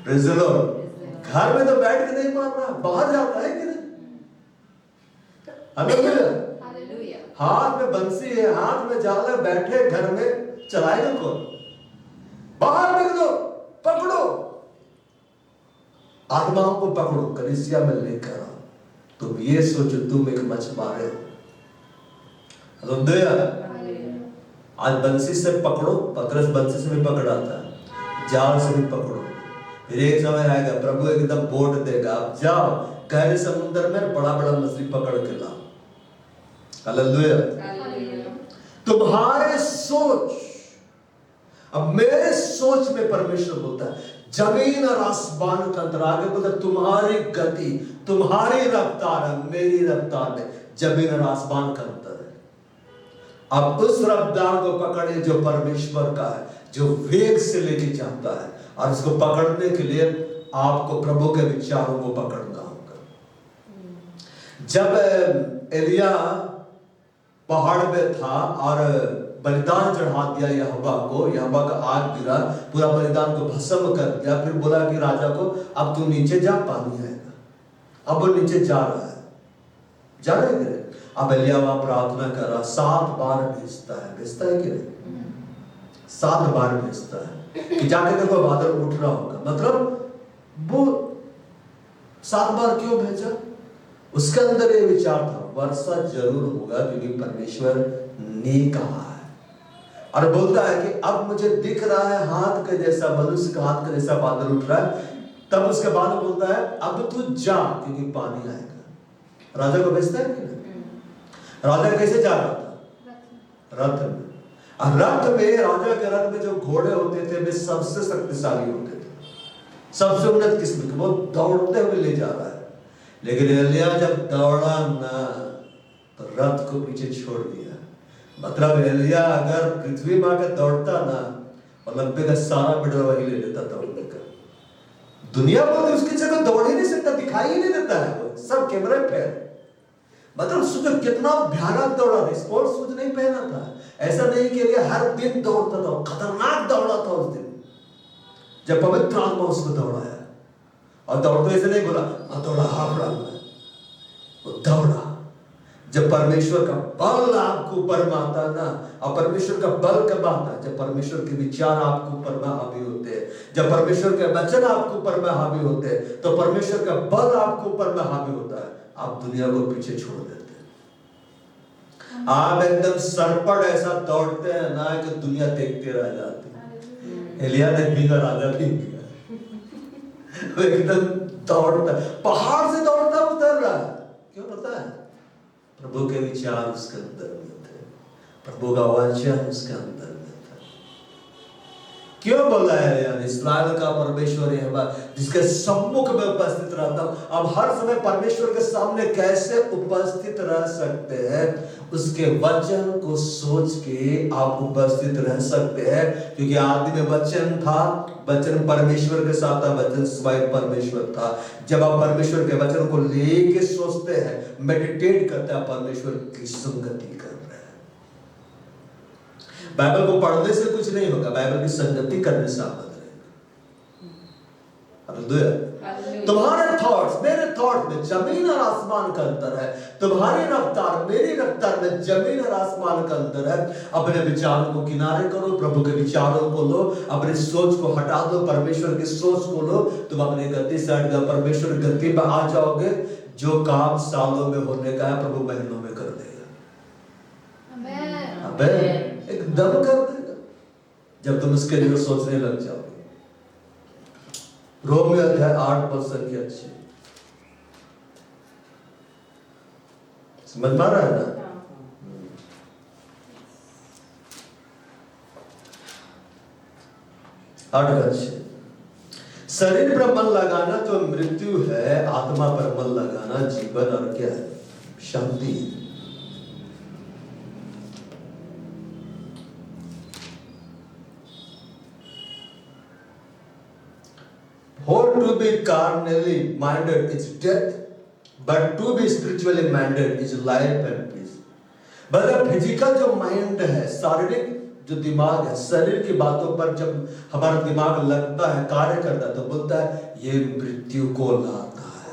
praise the Lord. घर में तो बैठ के नहीं मार रहा, बाहर जाता है कि नहीं? हालेलुया। हाथ में बंसी है, हाथ में जाल है, बैठे घर में, चलाएगा कौन? बाहर निकलो, पकड़ो, आत्माओं को पकड़ो, कलीसिया में लेकर आओ। तुम ये सोचो तुम एक मछुआरे हो। हालेलुया। आज बंसी से पकड़ो, पतरस बंसी से भी पकड़ा था, जाल से भी पकड़ो। फिर एक समय आएगा प्रभु एकदम बोट देगा, आप जाओ गहरे समुद्र में बड़ा बड़ा मछली पकड़ के लाओ। हालेलुया। तुम्हारे सोच, अब मेरे सोच में परमेश्वर बोलता है, जमीन और आसमान का अंतर, आगे बोलता है तुम्हारी गति, तुम्हारी रफ्तार है, मेरी रफ्तार में जमीन और आसमान का अंतर है। अब उस रफ्तार को पकड़े जो परमेश्वर का है, जो वेग से लेके जाता है, और उसको पकड़ने के लिए आपको प्रभु के विचारों को पकड़ना होगा। जब एलिया पहाड़ में था और बलिदान चढ़ा दिया यहोवा को, यहोवा का आग गिरा, पूरा बलिदान को भस्म कर दिया, फिर बोला कि राजा को अब तू नीचे जा, पानी आएगा। अब वो नीचे जा रहा है, जा रहे हैं। अब एलिया वहां प्रार्थना कर रहा, 7 बार भेजता है कि नहीं? 7 बार भेजता है कि जाके देखो बादल उठ रहा होगा। मतलब वो 7 बार क्यों भेजा? उसके अंदर ये विचार था, वर्षा जरूर होगा क्योंकि परमेश्वर ने कहा है। और बोलता है कि अब मुझे दिख रहा है हाथ के जैसा, मनुष्य का हाथ के जैसा बादल उठ रहा है। तब उसके बाद बोलता है अब तू जा क्योंकि पानी आएगा। राजा को भेजता है कि नहीं? राजा कैसे जा रहा था? रथ में। रथ में, राजा के रथ में जो घोड़े होते थे वे सबसे शक्तिशाली होते थे, सबसे उन्नत किस्म के, वो दौड़ते हुए ले जा रहा है। लेकिन एलिया जब दौड़ा ना तो रथ को पीछे छोड़ दिया। मतलब एलिया अगर पृथ्वी मां का दौड़ता ना, ओलंपिक का सारा मेडल वही ले लेता दौड़ने का। दुनिया बोलती उसकी जगह दौड़ ही नहीं सकता, दिखाई ही नहीं देता है, वो सब कैमरे पे। मतलब उसको कितना भयानक दौड़ा था, स्पोर्ट्स शूज नहीं पहना था, ऐसा नहीं कि एलिया हर दिन दौड़ता था, खतरनाक दौड़ा था उस दिन जब पवित्र आत्मा उसको दौड़ाया। और दौड़ते ऐसे नहीं बोला दौड़ा हाफ रहा, वो दौड़ा। जब परमेश्वर का बल आपके ऊपर में आता है ना, और परमेश्वर का बल कब आता है? जब परमेश्वर के विचार आपके ऊपर में हावी होते हैं, जब परमेश्वर के वचन आपके ऊपर में हावी होते हैं, तो परमेश्वर का बल आपके ऊपर में हावी होता है। आप दुनिया को पीछे छोड़ देते हैं। आप एकदम सरपट ऐसा दौड़ते हैं ना कि दुनिया देखते रह जाती है। एलिया ने भीगा, राजा भी भीगा। वो एकदम दौड़ता, पहाड़ से दौड़ता उतर रहा है। क्यों पता है? प्रभु के विचार उसके अंदर में थे, प्रभु का वचन उसके अंदर में था। क्यों बोला है? यानी इस्राएल का परमेश्वर यहोवा जिसके सम्मुख में उपस्थित रहता हूं। अब हर समय परमेश्वर के सामने कैसे उपस्थित रह सकते हैं? उसके वचन को सोच के आप उपस्थित रह सकते हैं, क्योंकि आदि में वचन था, वचन परमेश्वर के साथ था, वचन स्वयं परमेश्वर था। जब आप परमेश्वर के वचन को लेके सोचते हैं, मेडिटेट करते हैं, परमेश्वर की संगति कर रहे हैं। बाइबल को पढ़ने से कुछ नहीं होगा, बाइबल की संगति करने से आप बदलेगा। तुम्हारे थॉट्स मेरे थॉट में जमीन और आसमान का अंतर है। तुम्हारी रफ्तार मेरी रफ्तार में जमीन और आसमान का अंतर है। अपने विचारों को किनारे करो, प्रभु के विचारों को लो, अपनी सोच को हटा दो, परमेश्वर की सोच को लो। तुम अपनी गति से हट कर परमेश्वर की गति पर आ जाओगे। जो काम सालों में होने का है, प्रभु महीनों में कर देगा। एकदम कर देगा जब तुम उसके लिए सोचने लग जाओ। रोमियो अध्याय 8 पद संख्या 6, समझ में आ रहा है ना? शरीर पर मन लगाना तो मृत्यु है, आत्मा पर मन लगाना जीवन और क्या है? शांति। For to be carnally minded is death, but to be spiritually minded is life and peace. मतलब फिजिकल जो माइंड है, शारीरिक जो दिमाग है, शरीर की बातों पर जब हमारा दिमाग लगता है, कार्य करता है, तो बोलता है ये मृत्यु को लाता है।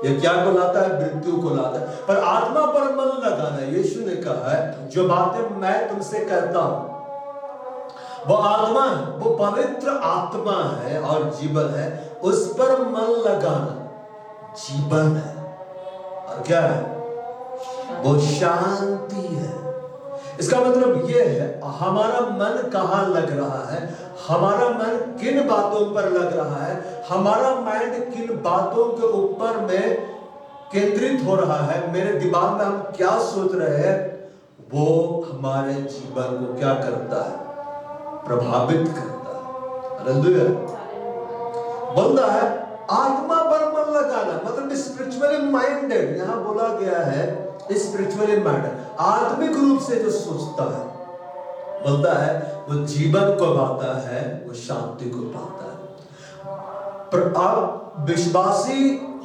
ये क्या को लाता है? मृत्यु को लाता है। पर आत्मा पर मन लगाना, यीशु ने कहा है, जो बातें मैं तुमसे कहता हूं वो आत्मा है, वो पवित्र आत्मा है और जीवन है। उस पर मन लगाना जीवन है और क्या है? वो शांति है। इसका मतलब ये है, हमारा मन कहां लग रहा है, हमारा मन किन बातों पर लग रहा है, हमारा माइंड किन बातों के ऊपर में केंद्रित हो रहा है, मेरे दिमाग में हम क्या सोच रहे हैं, वो हमारे जीवन को क्या करता है? प्रभावित करता है। हालेलुया। बोलता है आत्मा पर मन लगाना, मतलब स्पिरिचुअली माइंडेड। यहां बोला गया है स्पिरिचुअली माइंडेड, आत्मिक रूप से जो सोचता है, बोलता है वो जीवन को पाता है, वो शांति को पाता है। पर आप विश्वासी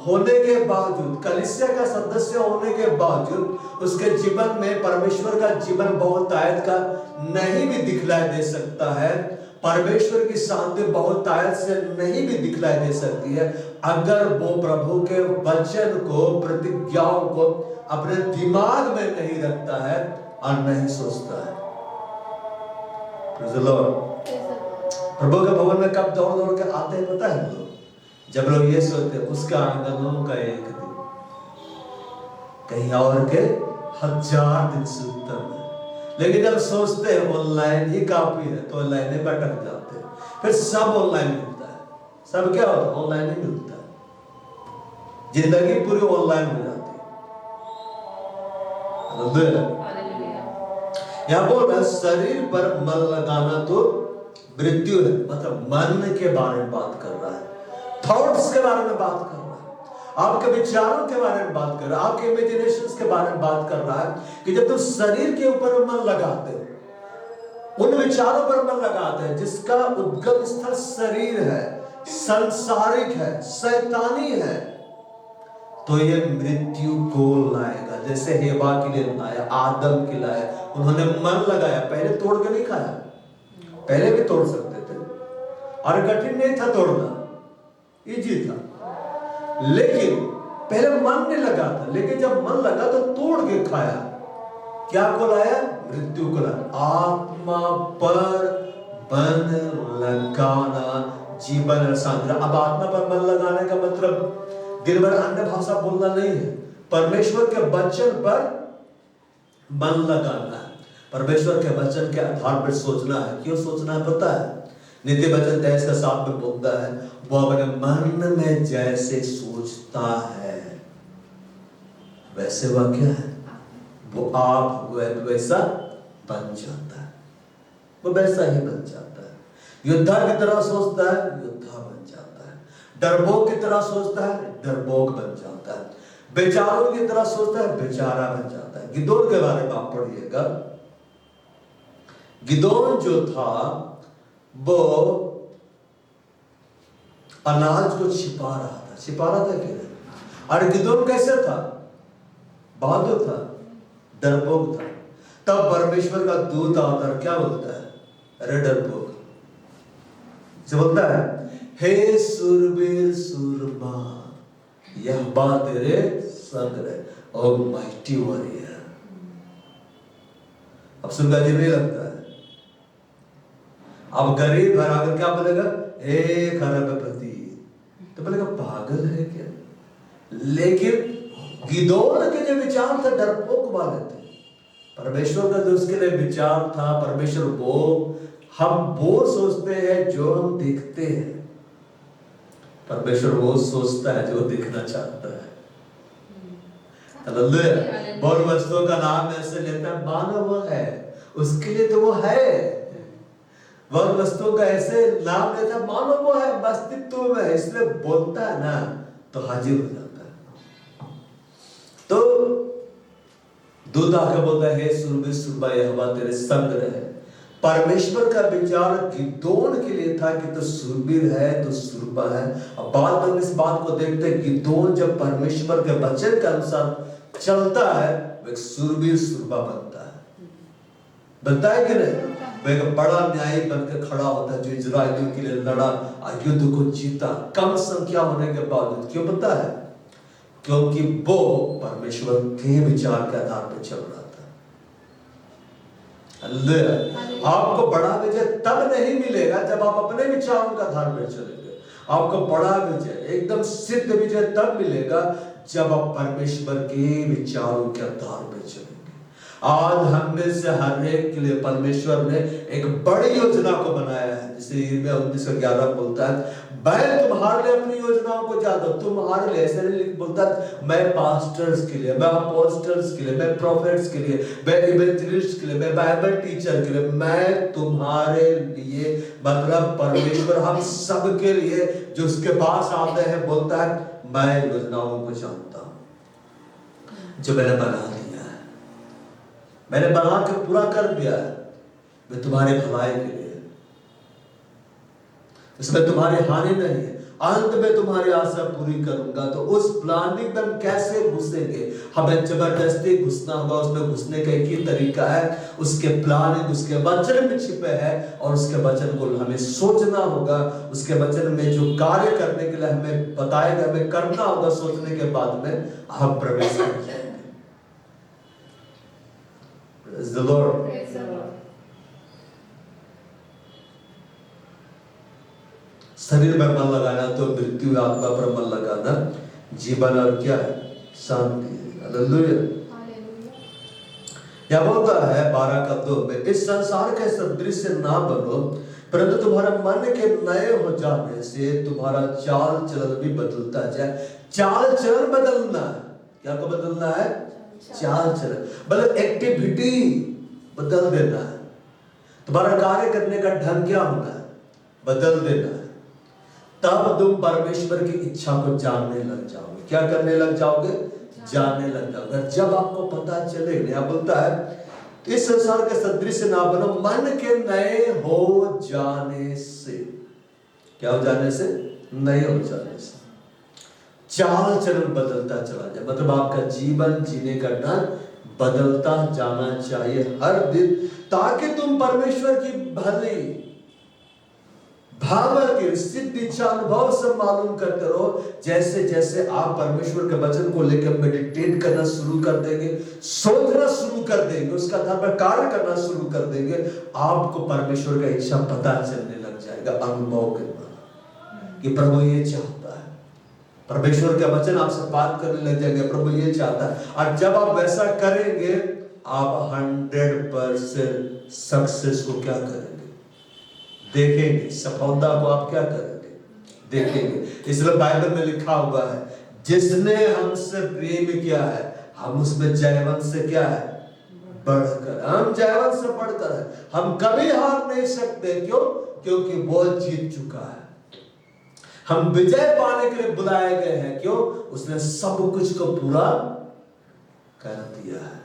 होने के बावजूद, कलीसिया का सदस्य होने के बावजूद, उसके जीवन में परमेश्वर का जीवन बहुतायत का नहीं भी दिखलाई दे सकता है। परमेश्वर की शांति बहुतायत से नहीं भी दिखलाई दे सकती है, अगर वो प्रभु के वचन को, प्रतिज्ञाओं को अपने दिमाग में नहीं रखता है और नहीं सोचता है। प्रभु के भवन में कब दौड़ दौड़ कर आते हैं पता है लोग? जब लोग ये सोचते हैं उसका आंगनों का एक दिन, कहीं और के 1000 दिन से उत्तम है। लेकिन जब सोचते हैं ऑनलाइन ही काफी है, तो ऑनलाइन ही भटक जाते हैं। फिर सब ऑनलाइन मिलता है, सब क्या होता है? ऑनलाइन ही मिलता है। जिंदगी पूरी ऑनलाइन हो जाती है। यहाँ बोल रहा है शरीर पर मन लगाना तो मृत्यु है, मतलब मन के बारे में बात कर रहा है, थॉट्स के बारे में बात कर रहा है, आपके विचारों के बारे में बात कर रहा है, आपके इमेजिनेशंस के बारे में बात कर रहा है कि जब तुम शरीर के ऊपर मन लगाते हो, उन विचारों पर मन लगाते हैं जिसका उद्गम स्थल शरीर है, संसारिक है, शैतानी है, तो ये मृत्यु को लाएगा। जैसे हेवा के लिए लाया, आदम के लाया, उन्होंने मन लगाया, पहले तोड़ के नहीं खाया, पहले भी तोड़ सकते थे और कठिन नहीं था तोड़ना, इजी था, लेकिन पहले मन नहीं लगा था। लेकिन जब मन लगा तो तोड़ के खाया। क्या को लाया? मृत्यु को लाया। आत्मा पर मन लगाना जीवन और शांति। अब आत्मा पर मन लगाने का मतलब दिन भर अन्य भाषा बोलना नहीं है, परमेश्वर के वचन पर मन लगाना है, परमेश्वर के वचन के आधार पर सोचना है। क्यों सोचना है पता है? नित्य वचन 23 का 7 में बोलता है, वो अपने मन में जैसे सोचता है वैसे वह क्या है, वो आप वैसा बन जाता है, वो वैसा ही बन जाता है। योद्धा की तरह सोचता है, योद्धा बन जाता है। डरपोक की तरह सोचता है, डरपोक बन जाता है। बेचारों की तरह सोचता है, बेचारा बन जाता है। गिदोन के बारे में आप पढ़िएगा। गिदोन जो था वो अनाज को छिपा रहा था कि नहीं? और गिदोन कैसे था? बहादुर था, डरपोक था। तब परमेश्वर का दूत आता है, क्या बोलता है? अरे डरपोक, से बोलता है, हे सूरवीर सूरमा, यह बात तेरे संग रहे, ओ माइटी वॉरियर। अब सुनकर अजीब नहीं लगता है? अब गरीब घर आकर क्या बोलेगा? एक अरबपति, तो बोलेगा पागल है क्या? लेकिन गिदोन के जो विचार थे डरपोक वाले थे। परमेश्वर का जो उसके लिए विचार था, परमेश्वर हम वो सोचते हैं जो हम देखते हैं, परमेश्वर वो सोचता है जो देखना चाहता है। हालेलुया। बहुत वस्तुओं का नाम ऐसे लेता है मानो वो है, उसके लिए तो वो है। बहुत वस्तुओं का ऐसे नाम लेता है मानो वो है, अस्तित्व में है, इसलिए बोलता है ना तो हाजिर हो जाता है। तो दूत आकर बोलता है, हे सूरबीर सूरबा, यहोवा तेरे संग रहे। परमेश्वर का विचार गिदोन के लिए था कि तो सूरबीर है तो सूरबा है। अब बाद में इस बात को देखते हैं, गिदोन जब परमेश्वर के वचन के अनुसार चलता है, वो एक सूरबीर सूरबा बनता है कि नहीं? वो एक बड़ा न्यायी बनकर खड़ा होता है जो इजरायलियों के लिए लड़ा, युद्ध को जीता, कम संख्या होने के बावजूद। क्यों पता है? क्योंकि वो परमेश्वर के विचार के आधार पर चल रहा था। आपको बड़ा विजय तब नहीं मिलेगा जब आप अपने विचारों के आधार पर चलेंगे। आपको बड़ा विजय, एकदम सिद्ध विजय तब मिलेगा जब आप परमेश्वर के विचारों के आधार पर चलेंगे। आज हम में से हर एक के लिए परमेश्वर ने एक बड़ी योजना को बनाया है। जैसे यिर्मयाह 19:11 बोलता है, मैं तुम्हारे लिए अपनी योजनाओं को जानता हूं। तुम्हारे लिए ऐसे नहीं बोलता मैं पास्टर्स के लिए, मैं अपोस्टल्स के लिए, मैं प्रोफेट्स के लिए, मैं इवेंजलिस्ट के लिए, मैं बाइबल टीचर के लिए, मैं तुम्हारे लिए, मतलब परमेश्वर हम सब के लिए जो उसके पास आते हैं बोलता है मैं योजनाओं को जानता हूं जो मैंने बना दिया है, मैंने बना के पूरा कर दिया है। मैं तुम्हारे भलाई के लिए, इसमें तुम्हारी हानि नहीं है, अंत में तुम्हारी आशा पूरी करूंगा। तो उस प्लानिंग में हम कैसे घुसेंगे? हमें जबरदस्ती घुसना होगा। उसमें घुसने का एक ही तरीका है, उसके प्लानिंग उसके वचन में छिपे है, और उसके वचन को हमें सोचना होगा। उसके वचन में जो कार्य करने के लिए हमें बताएगा, हमें करना होगा, सोचने के बाद में हम प्रवेश कर जाएंगे। Praise the Lord. Praise the Lord. शरीर में मन लगाना तो मृत्यु, आत्मा पर मन लगाना जीवन और क्या है? शांति। हालेलुया। क्या बोलता है 12:2 में, इस संसार के सदृश ना बनो, परंतु तुम्हारा मन के नए हो जाने से तुम्हारा चाल चलन भी बदलता जाए। चाल चलन बदलना है। क्या को बदलना है? चाल चलन, मतलब एक्टिविटी बदल देना है। तुम्हारा कार्य करने का ढंग क्या होना है? बदल देना है। तब तुम परमेश्वर की इच्छा को जानने लग जाओगे। क्या करने लग जाओगे? जानने लग जाओगे। जब आपको पता चलेगा, यहाँ बोलता है इस संसार के सदृश ना बनो, मन के नए हो जाने से। क्या हो जाने से? नए हो जाने से चाल चलन बदलता चला जाए। मतलब आपका जीवन जीने का ढंग बदलता जाना चाहिए हर दिन, ताकि तुम परमेश्वर की भली भाव के सिद्ध इच्छा अनुभव से मालूम करते रहो। जैसे जैसे आप परमेश्वर के वचन को लेकर मेडिटेट करना शुरू कर देंगे, सोचना शुरू कर देंगे, उसका आधार पर कार्य करना शुरू कर देंगे, आपको परमेश्वर का इच्छा पता चलने लग जाएगा अनुभव के द्वारा कि प्रभु ये चाहता है। परमेश्वर का वचन आपसे बात करने लग जाएगा, प्रभु ये चाहता है। और जब आप वैसा करेंगे, आप 100% सक्सेस को क्या करेंगे? देखेंगे। सफलता को आप क्या करेंगे? देखेंगे। इसलिए बाइबल में लिखा हुआ है, जिसने हमसे प्रेम किया है हम उसमें जयवंत से क्या है? बढ़कर, हम जयवंत से बढ़कर है। हम कभी हार नहीं सकते। क्यों? क्योंकि वो जीत चुका है। हम विजय पाने के लिए बुलाए गए हैं। क्यों? उसने सब कुछ को पूरा कर दिया है।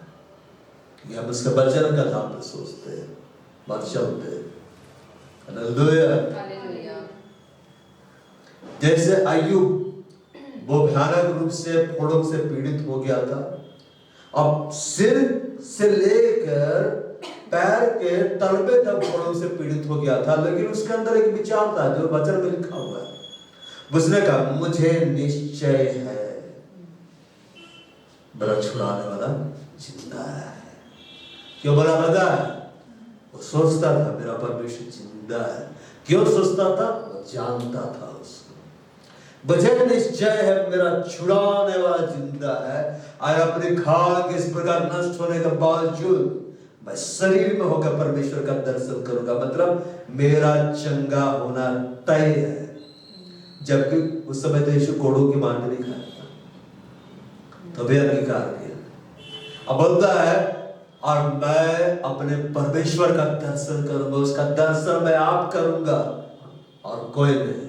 कि हम उसके वचन का नाम पे सोचते हैं, मत चलते हैं। हालेलुया। जैसे अय्यूब वो भयानक रूप से फोड़ों से पीड़ित हो गया था। अब सिर से लेकर पैर के तलबे तक फोड़ों से पीड़ित हो गया था, लेकिन उसके अंदर एक विचार था जो वचन में लिखा हुआ है। उसने कहा मुझे निश्चय है मेरा छुड़ाने वाला जिंदा है। क्यों बोला पता है? वो सोचता था मेरा परमेश्वर जिंदा है। क्यों सोचता था? वो जानता था उसको। मुझे निश्चय है मेरा छुड़ाने वाला जिंदा है। और अपने खाल के इस प्रकार नष्ट होने के बावजूद मैं शरीर में होकर परमेश्वर का दर्शन करूंगा। मतलब मेरा चंगा होना तय है। जबकि उस समय तो यीशु कोड़ों की मांड नहीं खाया था, तभी अंगीकार किया। अब बोलता है और मैं अपने परमेश्वर का दर्शन करूंगा। उसका दर्शन मैं आप करूंगा और कोई नहीं,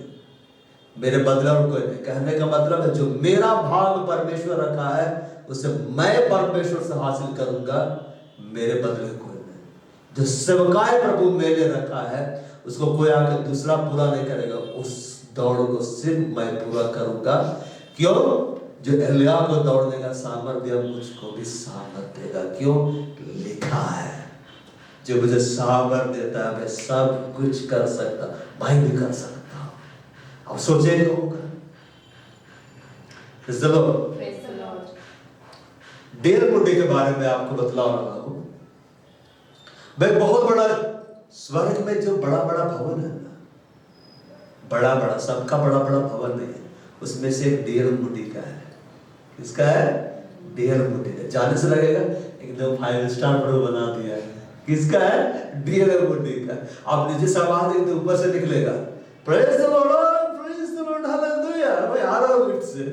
मेरे बदले और कोई नहीं। कहने का मतलब है जो मेरा भाग परमेश्वर रखा है उसे मैं परमेश्वर से हासिल करूंगा, मेरे बदले कोई नहीं। जो सेवकाय प्रभु मेरे रखा है उसको कोई आकर दूसरा पूरा नहीं करेगा। उस दौड़ को सिर्फ मैं पूरा करूंगा। क्यों? जो एलिया को दौड़ने का सामर्थ्य दिया मुझको भी सामर्थ्य देगा। क्यों? लिखा है जो मुझे सामर्थ्य देता है मैं सब कुछ कर सकता, मैं भी कर सकता हूं। अब सोचे होगा डेल मुंडे के बारे में आपको बतला रहा हूं। मैं बहुत बड़ा स्वर्ग में जो बड़ा बड़ा भवन है ना, बड़ा बड़ा सबका बड़ा बड़ा भवन नहीं है, उसमें से एक डेल मुंडी का है। किसका है? डेल मुंडी का। जाने से लगेगा एकदम 5 स्टार प्रभु बना दिया है। किसका है? डेल मुंडी का। आप नीचे से आवाज देंगे तो ऊपर से निकलेगा praise the Lord, praise the Lord, hallelujah. मैं आ रहा हूं लिफ्ट से।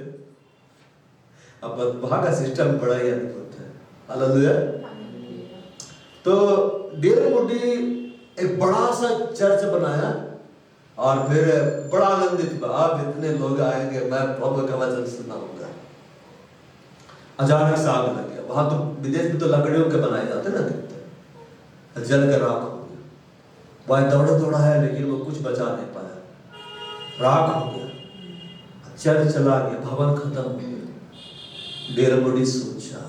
अब वहां का सिस्टम बड़ा ही अद्भुत है। हालेलुया। तो डेल मुंडी एक बड़ा सा चर्च बनाया और फिर बड़ा आनंदित हुआ, अब इतने लोग आएंगे, मैं प्रभु का वचन सुनाऊंगा। अचानक से आग लग गया। वहां तो विदेश में तो लकड़ियों के बनाए जाते ना, दिखते, जल कर राख हो गया। वह दौड़ा दौड़ा है लेकिन वो कुछ बचा नहीं पाया, राख हो गया। चर्च चला गया, भवन खत्म हो गया। डेल मुंडी सोचा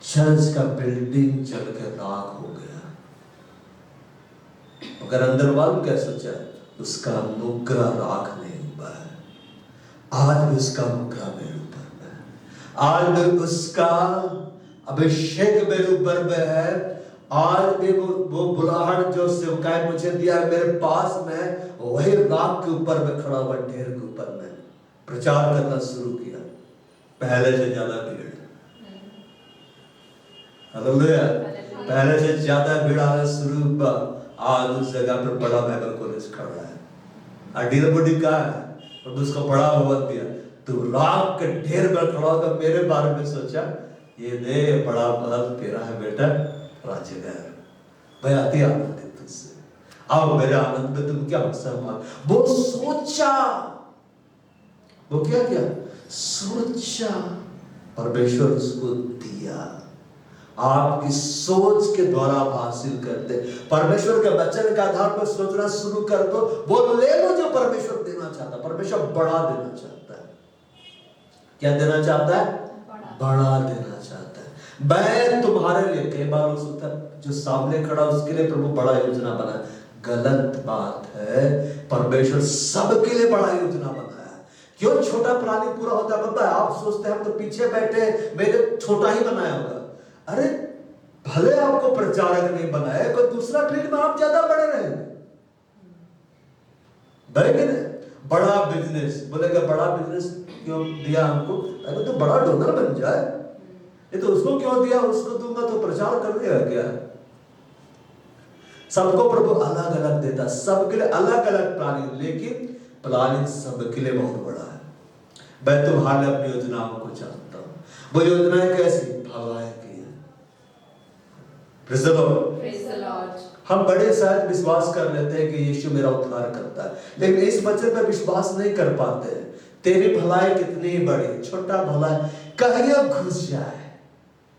चर्च का बिल्डिंग जलकर राख हो गया, मगर अंदर वालों क्या सोचा? उसका अनुग्रह राख नहीं हुआ है। आज भी उसका अनुग्रह मेरे ऊपर में है, आज भी उसका अभिषेक मेरे ऊपर में है। आज भी वो बुलाहट जो सेवकाई मुझे दिया है मेरे पास में, वही राख के ऊपर में खड़ा हुआ, ढेर के ऊपर में प्रचार करना शुरू किया। पहले से ज्यादा भीड़, हालेलुया, पहले से ज्यादा भीड़ आना शुरू हुआ। आज उस जगह पर बड़ा बाइबल कॉलेज खड़ा है। डेल मुंडी का है और उसको बड़ा भवन दिया। तो राख के ढेर पर खड़ा होकर मेरे बारे में सोचा, ये दे बड़ा महल तेरा है बेटा, राजगर। मैं अति आनंदित तुझसे, आओ मेरे आनंद में तुम क्या सहभागी। वो सोचा, वो क्या किया? सोचा, परमेश्वर उसको दिया। आपकी सोच के द्वारा आप हासिल करते। परमेश्वर के वचन के आधार पर सोचना शुरू कर दो, वो ले लो जो परमेश्वर देना चाहता है। परमेश्वर बड़ा देना चाहता है। क्या देना चाहता है? बड़ा देना चाहता है। मैं तुम्हारे लिए, कई बार सोचता है जो सामने खड़ा उसके लिए प्रभु बड़ा योजना बना, गलत बात है। परमेश्वर सबके लिए बड़ा योजना बनाया। क्यों छोटा प्राणी पूरा होता है पता है? आप सोचते हैं हम तो पीछे बैठे, मेरे छोटा ही बनाया होगा। अरे भले आपको प्रचारक नहीं बनाया, कोई दूसरा फील्ड में आप ज्यादा बड़े रहेंगे। बड़ा बिजनेस बोलेगा, बड़ा बिजनेस क्यों दिया हमको? अरे तो बड़ा डोनर बन जाए। ये तो उसको क्यों दिया, उसको दूंगा तो प्रचार कर देगा क्या? सबको प्रभु अलग अलग देता, सबके लिए अलग अलग प्लानिंग, लेकिन प्लानिंग सबके लिए बहुत बड़ा है। मैं तुम्हारे अपनी योजनाओं को जानता हूं। वो योजनाएं कैसी? भलाई की है। Praise the Lord। Praise the Lord। हम बड़े शायद विश्वास कर लेते हैं कि यीशु मेरा उद्धार करता है, लेकिन इस वचन पर विश्वास नहीं कर पाते हैं। तेरी भलाई कितनी बड़ी, छोटा भलाई कहीं घुस जाए,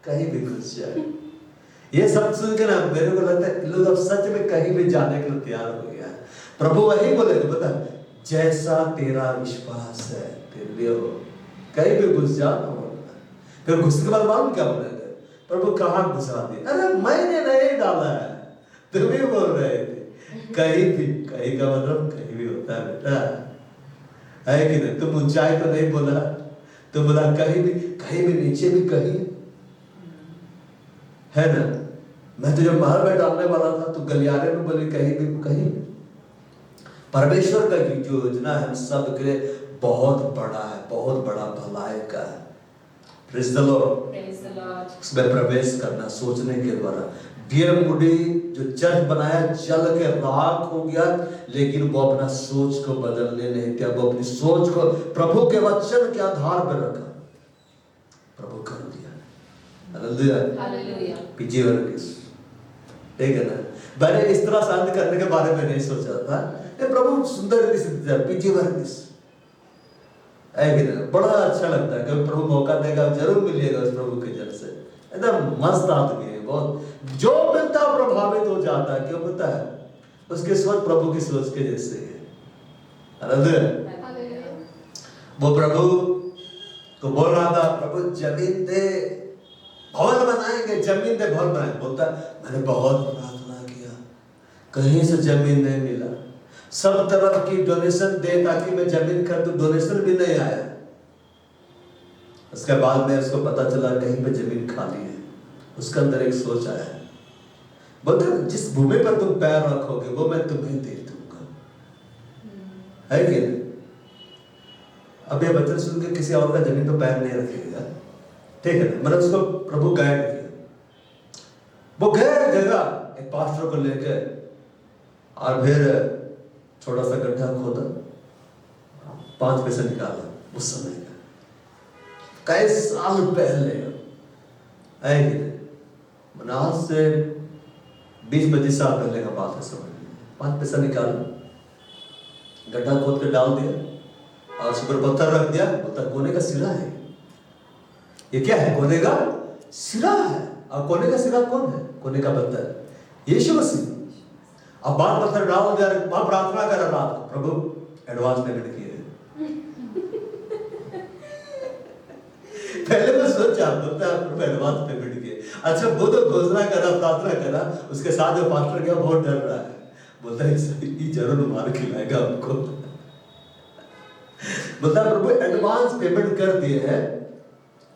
कहीं भी घुस जाए। ये सब सुन के ना मेरे को लगता है लोग अब सच में कहीं भी जाने के लिए तैयार हो गया है। प्रभु वही बोलेगा, बता जैसा तेरा विश्वास है तेरे लिए हो, कहीं भी घुस जा। फिर घुसने के बाद मालूम क्या बोलेंगे? प्रभु कहाँ घुसा दिया? अरे मैंने नहीं डाला है, तुम ही बोल रहे थे। कहीं भी, कहीं का मतलब कहीं भी होता है बेटा, है कि नहीं? तुम ऊंचाई तो नहीं बोला, तुम बोला कहीं भी नीचे भी कहीं, है ना? मैं तुझे महल में डालने वाला था, तू गलियारे में बोली कहीं भी कहीं। परमेश्वर का जो योजना है हम सब के लिए बहुत बड़ा है, बहुत बड़ा भलाई का है। Praise the Lord। Praise the Lord। उसमें प्रवेश करना सोचने के द्वारा। डियर मूडी जो चर्च बनाया जल के राख हो गया, लेकिन वो अपना सोच को बदलने नहीं दिया। वो अपनी सोच को प्रभु के वचन के आधार पर रखा, प्रभु कर दिया। Hallelujah, hallelujah. पीछे वर्गीस, ठीक है ना? मैंने इस तरह शांत करने के बारे में नहीं सोचा था, प्रभु सुंदर रीति से पीछे वर्गीस, बड़ा अच्छा लगता है। कभी प्रभु मौका देगा जरूर मिलिएगा उस प्रभु के जल से। एकदम मस्त आदमी है, बहुत जो मिलता प्रभावित हो जाता है। क्यों पता है? उसके सोच प्रभु की सोच के जैसे है। हालेलुया। वो प्रभु को बोल रहा था, प्रभु जमीन दे, भवन बनाएंगे, जमीन दे भवन बनाएंगे। बोलता मैंने बहुत प्रार्थना किया, कहीं से जमीन नहीं मिला, सब तरफ की डोनेशन दे ताकि मैं जमीन खरीदूं, डोनेशन भी नहीं आया। उसके बाद में उसको पता चला कहीं पे जमीन खाली है। उसके अंदर एक सोच आया, बोलते जिस भूमि पर तुम पैर रखोगे वो मैं तुम्हें दे दूंगा, है कि नहीं? अब ये वचन सुन के किसी और का जमीन पर पैर नहीं रखेगा, ठीक है ना? मतलब उसको प्रभु गाइड किया। वो गए जगह एक पास्टर को लेके, और फिर छोटा सा गड्ढा खोदा, 5 पैसा निकाला। उस समय का कई साल पहले, आज से 20-25 साल पहले का बात है। समझ 5 पैसा निकाला, गड्ढा खोद के डाल दिया, और उस पर पत्थर रख दिया। पत्थर कोने का सिरा है। ये क्या है? कोने का सिरा है। और कोने का सिरा कौन है? कोने का पत्थर यीशु मसीह। अब बात पत्थर डाल दिया, वहां प्रार्थना कर रहा था, प्रभु एडवांस पेमेंट किए। पहले मैं सोचा प्रभु एडवांस पेमेंट किए। अच्छा वो तो घोषणा करा, प्रार्थना करा, उसके साथ जो पास्टर गया बहुत डर रहा है, बोलता है जरूर मार खिलाएगा हमको। बोलता प्रभु एडवांस पेमेंट कर दिए हैं,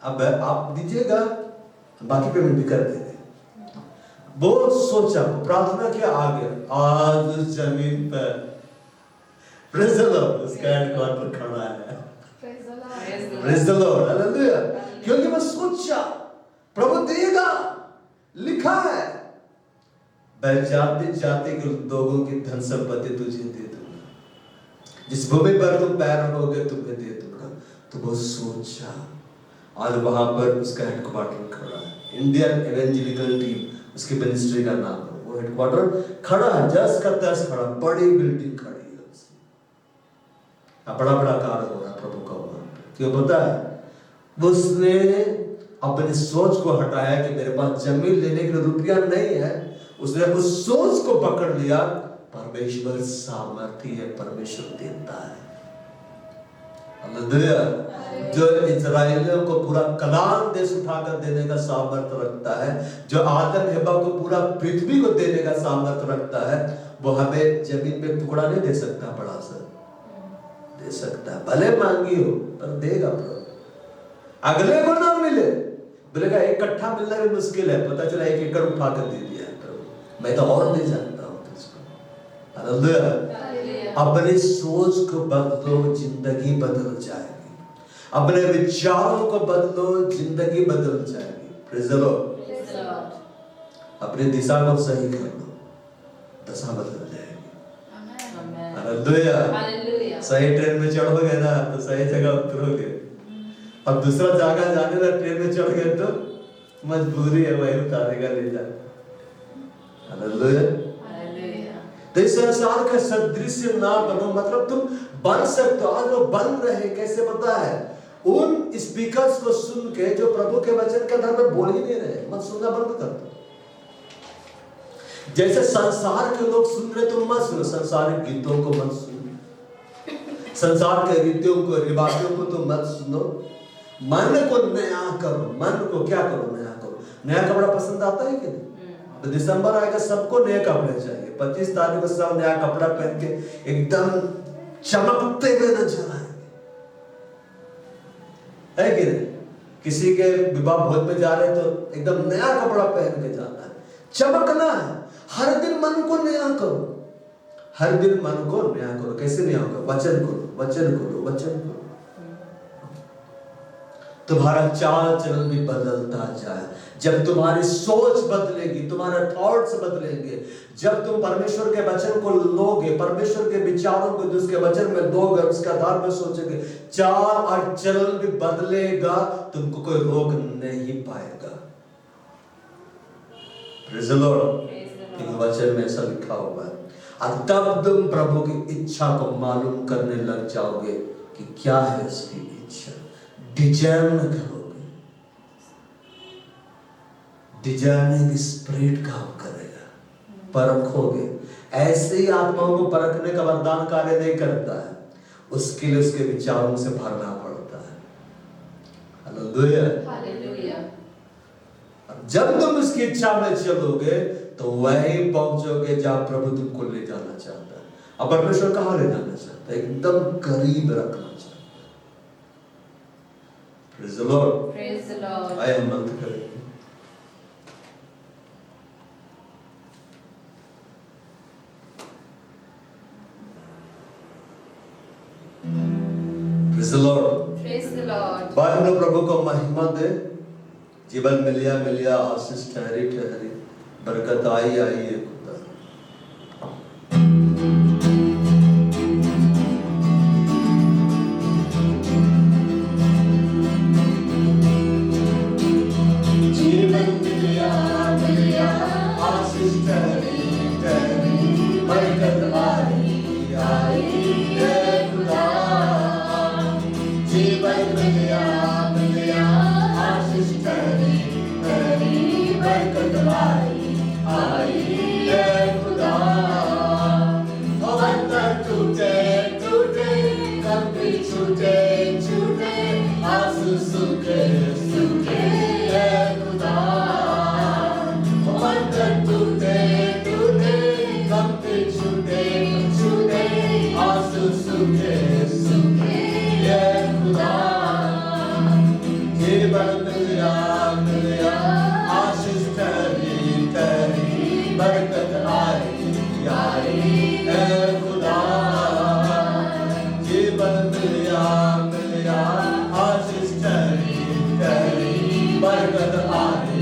अब आप दीजिएगा, बाकी पेमेंट भी कर देंगे। वो सोचा, प्रार्थना किया, आ गया। आज उस जमीन पर प्रेज़ द लॉर्ड उसका हेडक्वार्टर खड़ा है। Praise the Lord, hallelujah. क्योंकि मैं सोचा प्रभु देगा, लिखा है मैं जाते जाते के लोगों की धन संपत्ति तुझे दे दूंगा, जिस भूमि पर तुम पैर रखोगे तुम्हें दे दूंगा। तो वो सोचा, और वहां पर उसका हेडक्वार्टर खड़ा है। इंडियन एवेंजेलिकल टीम उसकी मिनिस्ट्री का नाम है। वो हेडक्वार्टर खड़ा है, जस का तस खड़ा, बड़ी बिल्डिंग खड़ी है उसकी। बड़ा बड़ा कार्य हो रहा है प्रभु का वहां पे। क्यों पता है? उसने अपनी सोच को हटाया कि मेरे पास जमीन लेने के लिए रुपया नहीं है। उसने उस सोच को पकड़ लिया, परमेश्वर सामर्थ्य है, परमेश्वर देता है। हालेलुया। जो इजराइलियों को पूरा कनान देश उठाकर देने का सामर्थ्य रखता है, जो आदम हव्वा को पूरा पृथ्वी को देने का सामर्थ्य रखता है, वो हमें जमीन पे टुकड़ा नहीं दे सकता, बड़ा सा दे सकता है। भले मांगी हो पर देगा प्रभु। अगले को ना मिले, बोलेगा 1 कट्ठा मिलना भी मुश्किल है, पता चला 1 एकड़ उठा कर दे दिया प्रभु, मैं तो और दे सकता हूँ तुझको। हालेलुया। अपनी सोच को बदलो, जिंदगी बदल जाएगी। अपने विचारों को बदलो, जिंदगी बदल जाएगी। Praise the Lord. अपनी दिशा को सही कर लो, दशा बदल जाएगी। हालेलुया। सही ट्रेन में चढ़ोगे ना तो सही जगह उतरोगे, अब दूसरा जगह जाने का ट्रेन में चढ़ गए तो मजबूरी है, वही उतारेगा ले जा। हालेलुया। हालेलुया। तो इस संसार का सदृश्य ना बनो, मतलब तुम बन सकते हो। आज लोग बन रहे कैसे पता है? उन स्पीकर्स को सुन के जो प्रभु के वचन के आधार पर बोल ही नहीं रहे, मत सुनना बंद कर दो। जैसे संसार के लोग सुन रहे तुम मत सुनो, संसारिक गीतों को मत सुनो, संसार के रीतियों को रिवाजों को तुम मत सुनो। मन को नया करो। मन को क्या करो? नया करो। नया कपड़ा पसंद आता है कि नहीं? अब दिसंबर आएगा, सबको नए कपड़े चाहिए। 25 तारीख को सब नया कपड़ा पहन के एकदम चमकते हुए नजर आएंगे, है कि नहीं? किसी के विवाह भोज में जा रहे तो एकदम नया कपड़ा पहन के जाना है, चमकना है। हर दिन मन को नया करो, हर दिन मन को नया करो। कैसे नया करो? वचन करो, वचन करो, वचन करो। तुम्हारा चाल चलन भी बदलता जाए। जब तुम्हारी सोच बदलेगी, तुम्हारे थॉट्स बदलेंगे, जब तुम परमेश्वर के वचन को लोगे, परमेश्वर के विचारों को जो उसके वचन में लोगे, उसके आधार पर सोचोगे, चाल और चलन भी बदलेगा, तुमको कोई रोक नहीं पाएगा। Praise the Lord. वचन में ऐसा लिखा हुआ है। और तब तुम प्रभु की इच्छा को मालूम करने लग जाओगे कि क्या है उसकी इच्छा। डिजाइन करोगे, डिजाइनिंग स्पिरिट काम करेगा, परखोगे। ऐसे ही आत्माओं को परखने का वरदान कार्य नहीं करता है, उसके लिए उसके विचारों से भरना पड़ता है। Hallelujah, hallelujah. जब तुम उसकी इच्छा में चलोगे तो वहीं पहुंचोगे जहां प्रभु तुमको ले जाना चाहता है। अब परमेश्वर कहां ले जाना चाहता है? एकदम करीब रखना चाहता है। Praise the Lord. Praise the Lord. आइए हम मंत्र करें। Praise the Lord. Praise the Lord. बार हम लोग प्रभु को महिमा दे। जीवन मिलिया मिलिया, आशीष ठहरी ठहरी, बरकत आई आई है खुदा। जीवन मिलिया मिलिया, आशीष ठहरी ठहरी, बरकत आई आई है खुदा। जीवन मिलिया मिलिया, आशीष ठहरी ठहरी, बरकत आई है खुदा। अंतर टूटे टूटे, कभी छूटे छूटे, आंसू सूखे सूखे है खुदा। अंतर टूटे टूटे, कभी छूटे छूटे, आंसू सूखे सूखे है खुदा। जीवन मिलिया मिलिया, आशीष ठहरी ठहरी, बरकत आई है खुदा। जीवन मिलिया मिलिया, आशीष ठहरी ठहरी, बरकत आई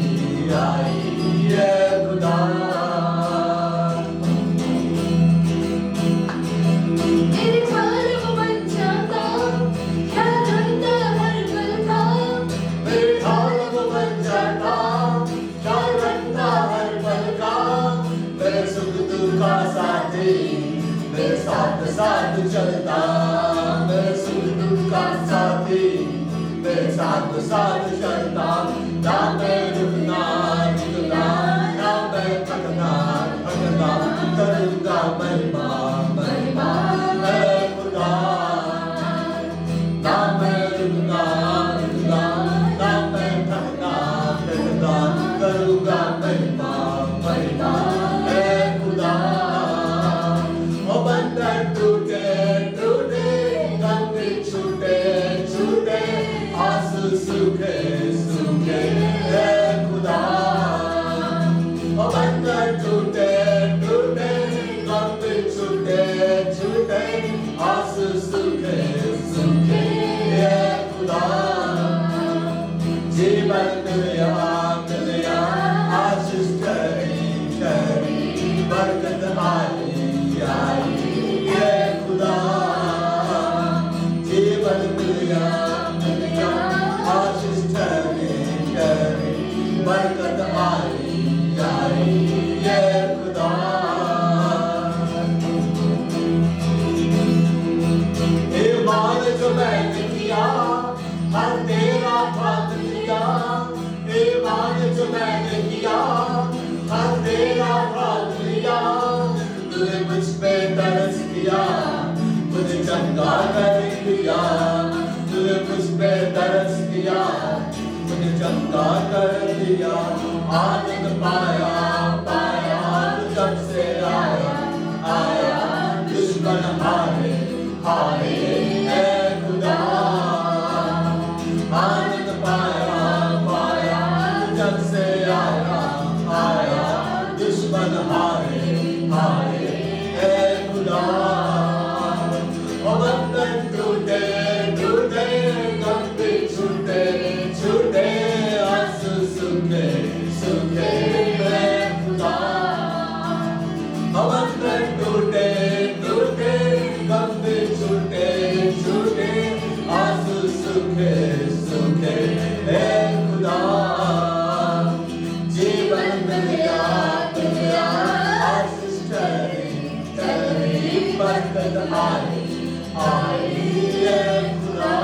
है खुदा। मेरे ख्याल वो बन जाता, ख्याल रखता हर पल का। मेरे ख्याल वो बन जाता, ख्याल रखता हर पल का। मेरे सुख दुख का साथी, मेरे साथ साथ चलता। मेरे सुख दुख का साथी, मेरे साथ साथ चलता। ना मैं रुकना रुकना, ना मैं थकना थकना, करूँगा महिमा महिमा है खुदा। ना मैं रुकना रुकना, ना मैं थकना थकना, करूँगा महिमा महिमा है खुदा। ओ बंधन टूटे टूटे, कभी छूटे छूटे, आंसू सूखे सूखे है खुदा। ओ बंधन टूटे टूटे, कभी छूटे छूटे, आंसू सूखे सूखे है खुदा। जीवन मिलिया मिलिया, आशीष ठहरी ठहरी, बरकत आई है खुदा। जीवन मिलिया मिलिया, ने चंगा कर दिया, आनंद पाया पाया जब से आया आया, दुश्मन हारे हारे है खुदा। आनंद पाया पाया जब से आया आया, दुश्मन हारे हारे है खुदा। और बंधन टूटे टूटे, गम छूटे छूटे, आंसू सूखे सूखे है खुदा। और बंधन टूटे टूटे, गम छूटे छूटे, आंसू सूखे सूखे है खुदा। जीवन मिला मिला, आशीष तेरी बरकत आई आई है खुदा।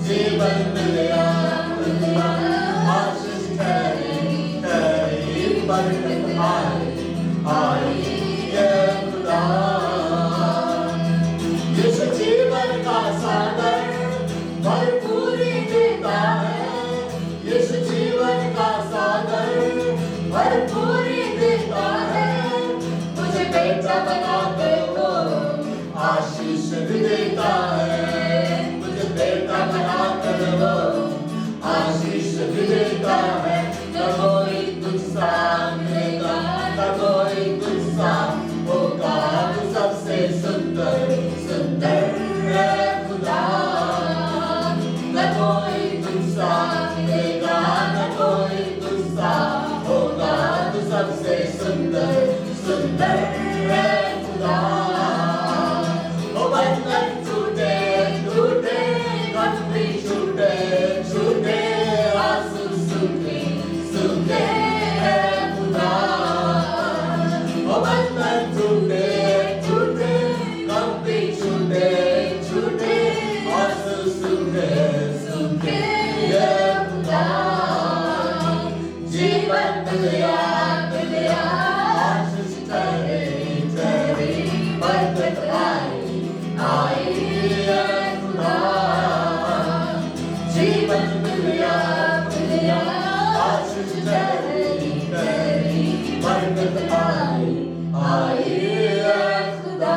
जीवन मिला मिला, आशीष तेरी बरकत आई आई है खुदा। जिस जीवन का सागर भरपूरी देता है, इस जीवन का सागर भरपूरी देता है, मुझे बेटा बनाते वो आशीष भी देता है। मुझे बेटा बनाकर वो आशीष भी देता है। न कोई गुस्सा मिलेगा, न कोई गुस्सा होगा, तू सबसे सुंदर सुंदर है खुदा। न कोई गुस्सा मिलेगा, न कोई गुस्सा होगा, तू सबसे सुंदर सुंदर है खुदा। ओ बंधन टूटे टूटे, गम भी छूटे छूटे, आंसू सूखे सूखे है खुदा। ओ बंधन टूटे टूटे, गम भी छूटे छूटे, आंसू सूखे सूखे है खुदा। जीवन मिला मिला, आशीष तेरी बरकत आई आई है खुदा। जीवन मिला मिला, आशीष तेरी बरकत आई आई है खुदा।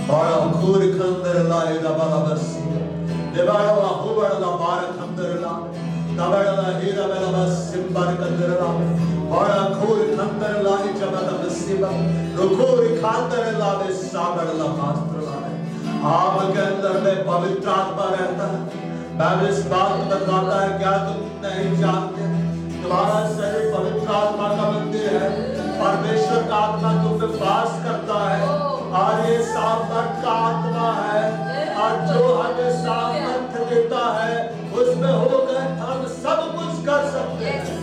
बड़ा खूर खंदर लाए दबा बसी, देवाड़ा हुबड़ ला मार खंदर ला, दबड़ ला हीरा मेरा बस सिंबर कंदर ला। बड़ा खूर खंदर लाए जबद बसीबा, रुखूर खांदर लावे साबड़ ला मास्टर लावे। आप के अंदर में पवित्र आत्मा रहता है। बाइबल इस बात बताता है, क्या तुम नहीं जानते तुम्हारा शरीर पवित्र आत्मा का मंदिर है, परमेश्वर का आत्मा तुम में वास करता है, और ये सामर्थ का आत्मा है, और जो हमें सामर्थ देता है उसमें होकर हम सब कुछ कर सकते हैं।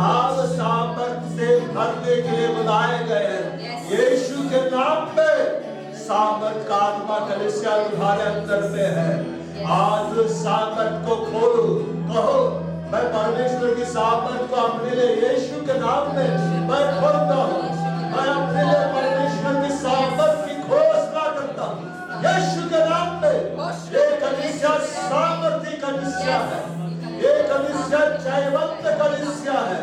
आप सामर्थ से भरने के लिए बुलाए गए हैं। यीशु के नाम पे सामर्थ का आत्मा कलीसिया तुम्हारे अंदर में है। आज सामर्थ को खोलो, कहो मैं परमेश्वर की सामर्थ को अपने लिए यीशु के नाम में मैं खोलता हूँ। मैं अपने लिए परमेश्वर की सामर्थ की घोषणा करता हूँ यीशु के नाम में। ये कलीसिया सामर्थी कलीसिया है, ये कलीसिया जयवंत कलीसिया है,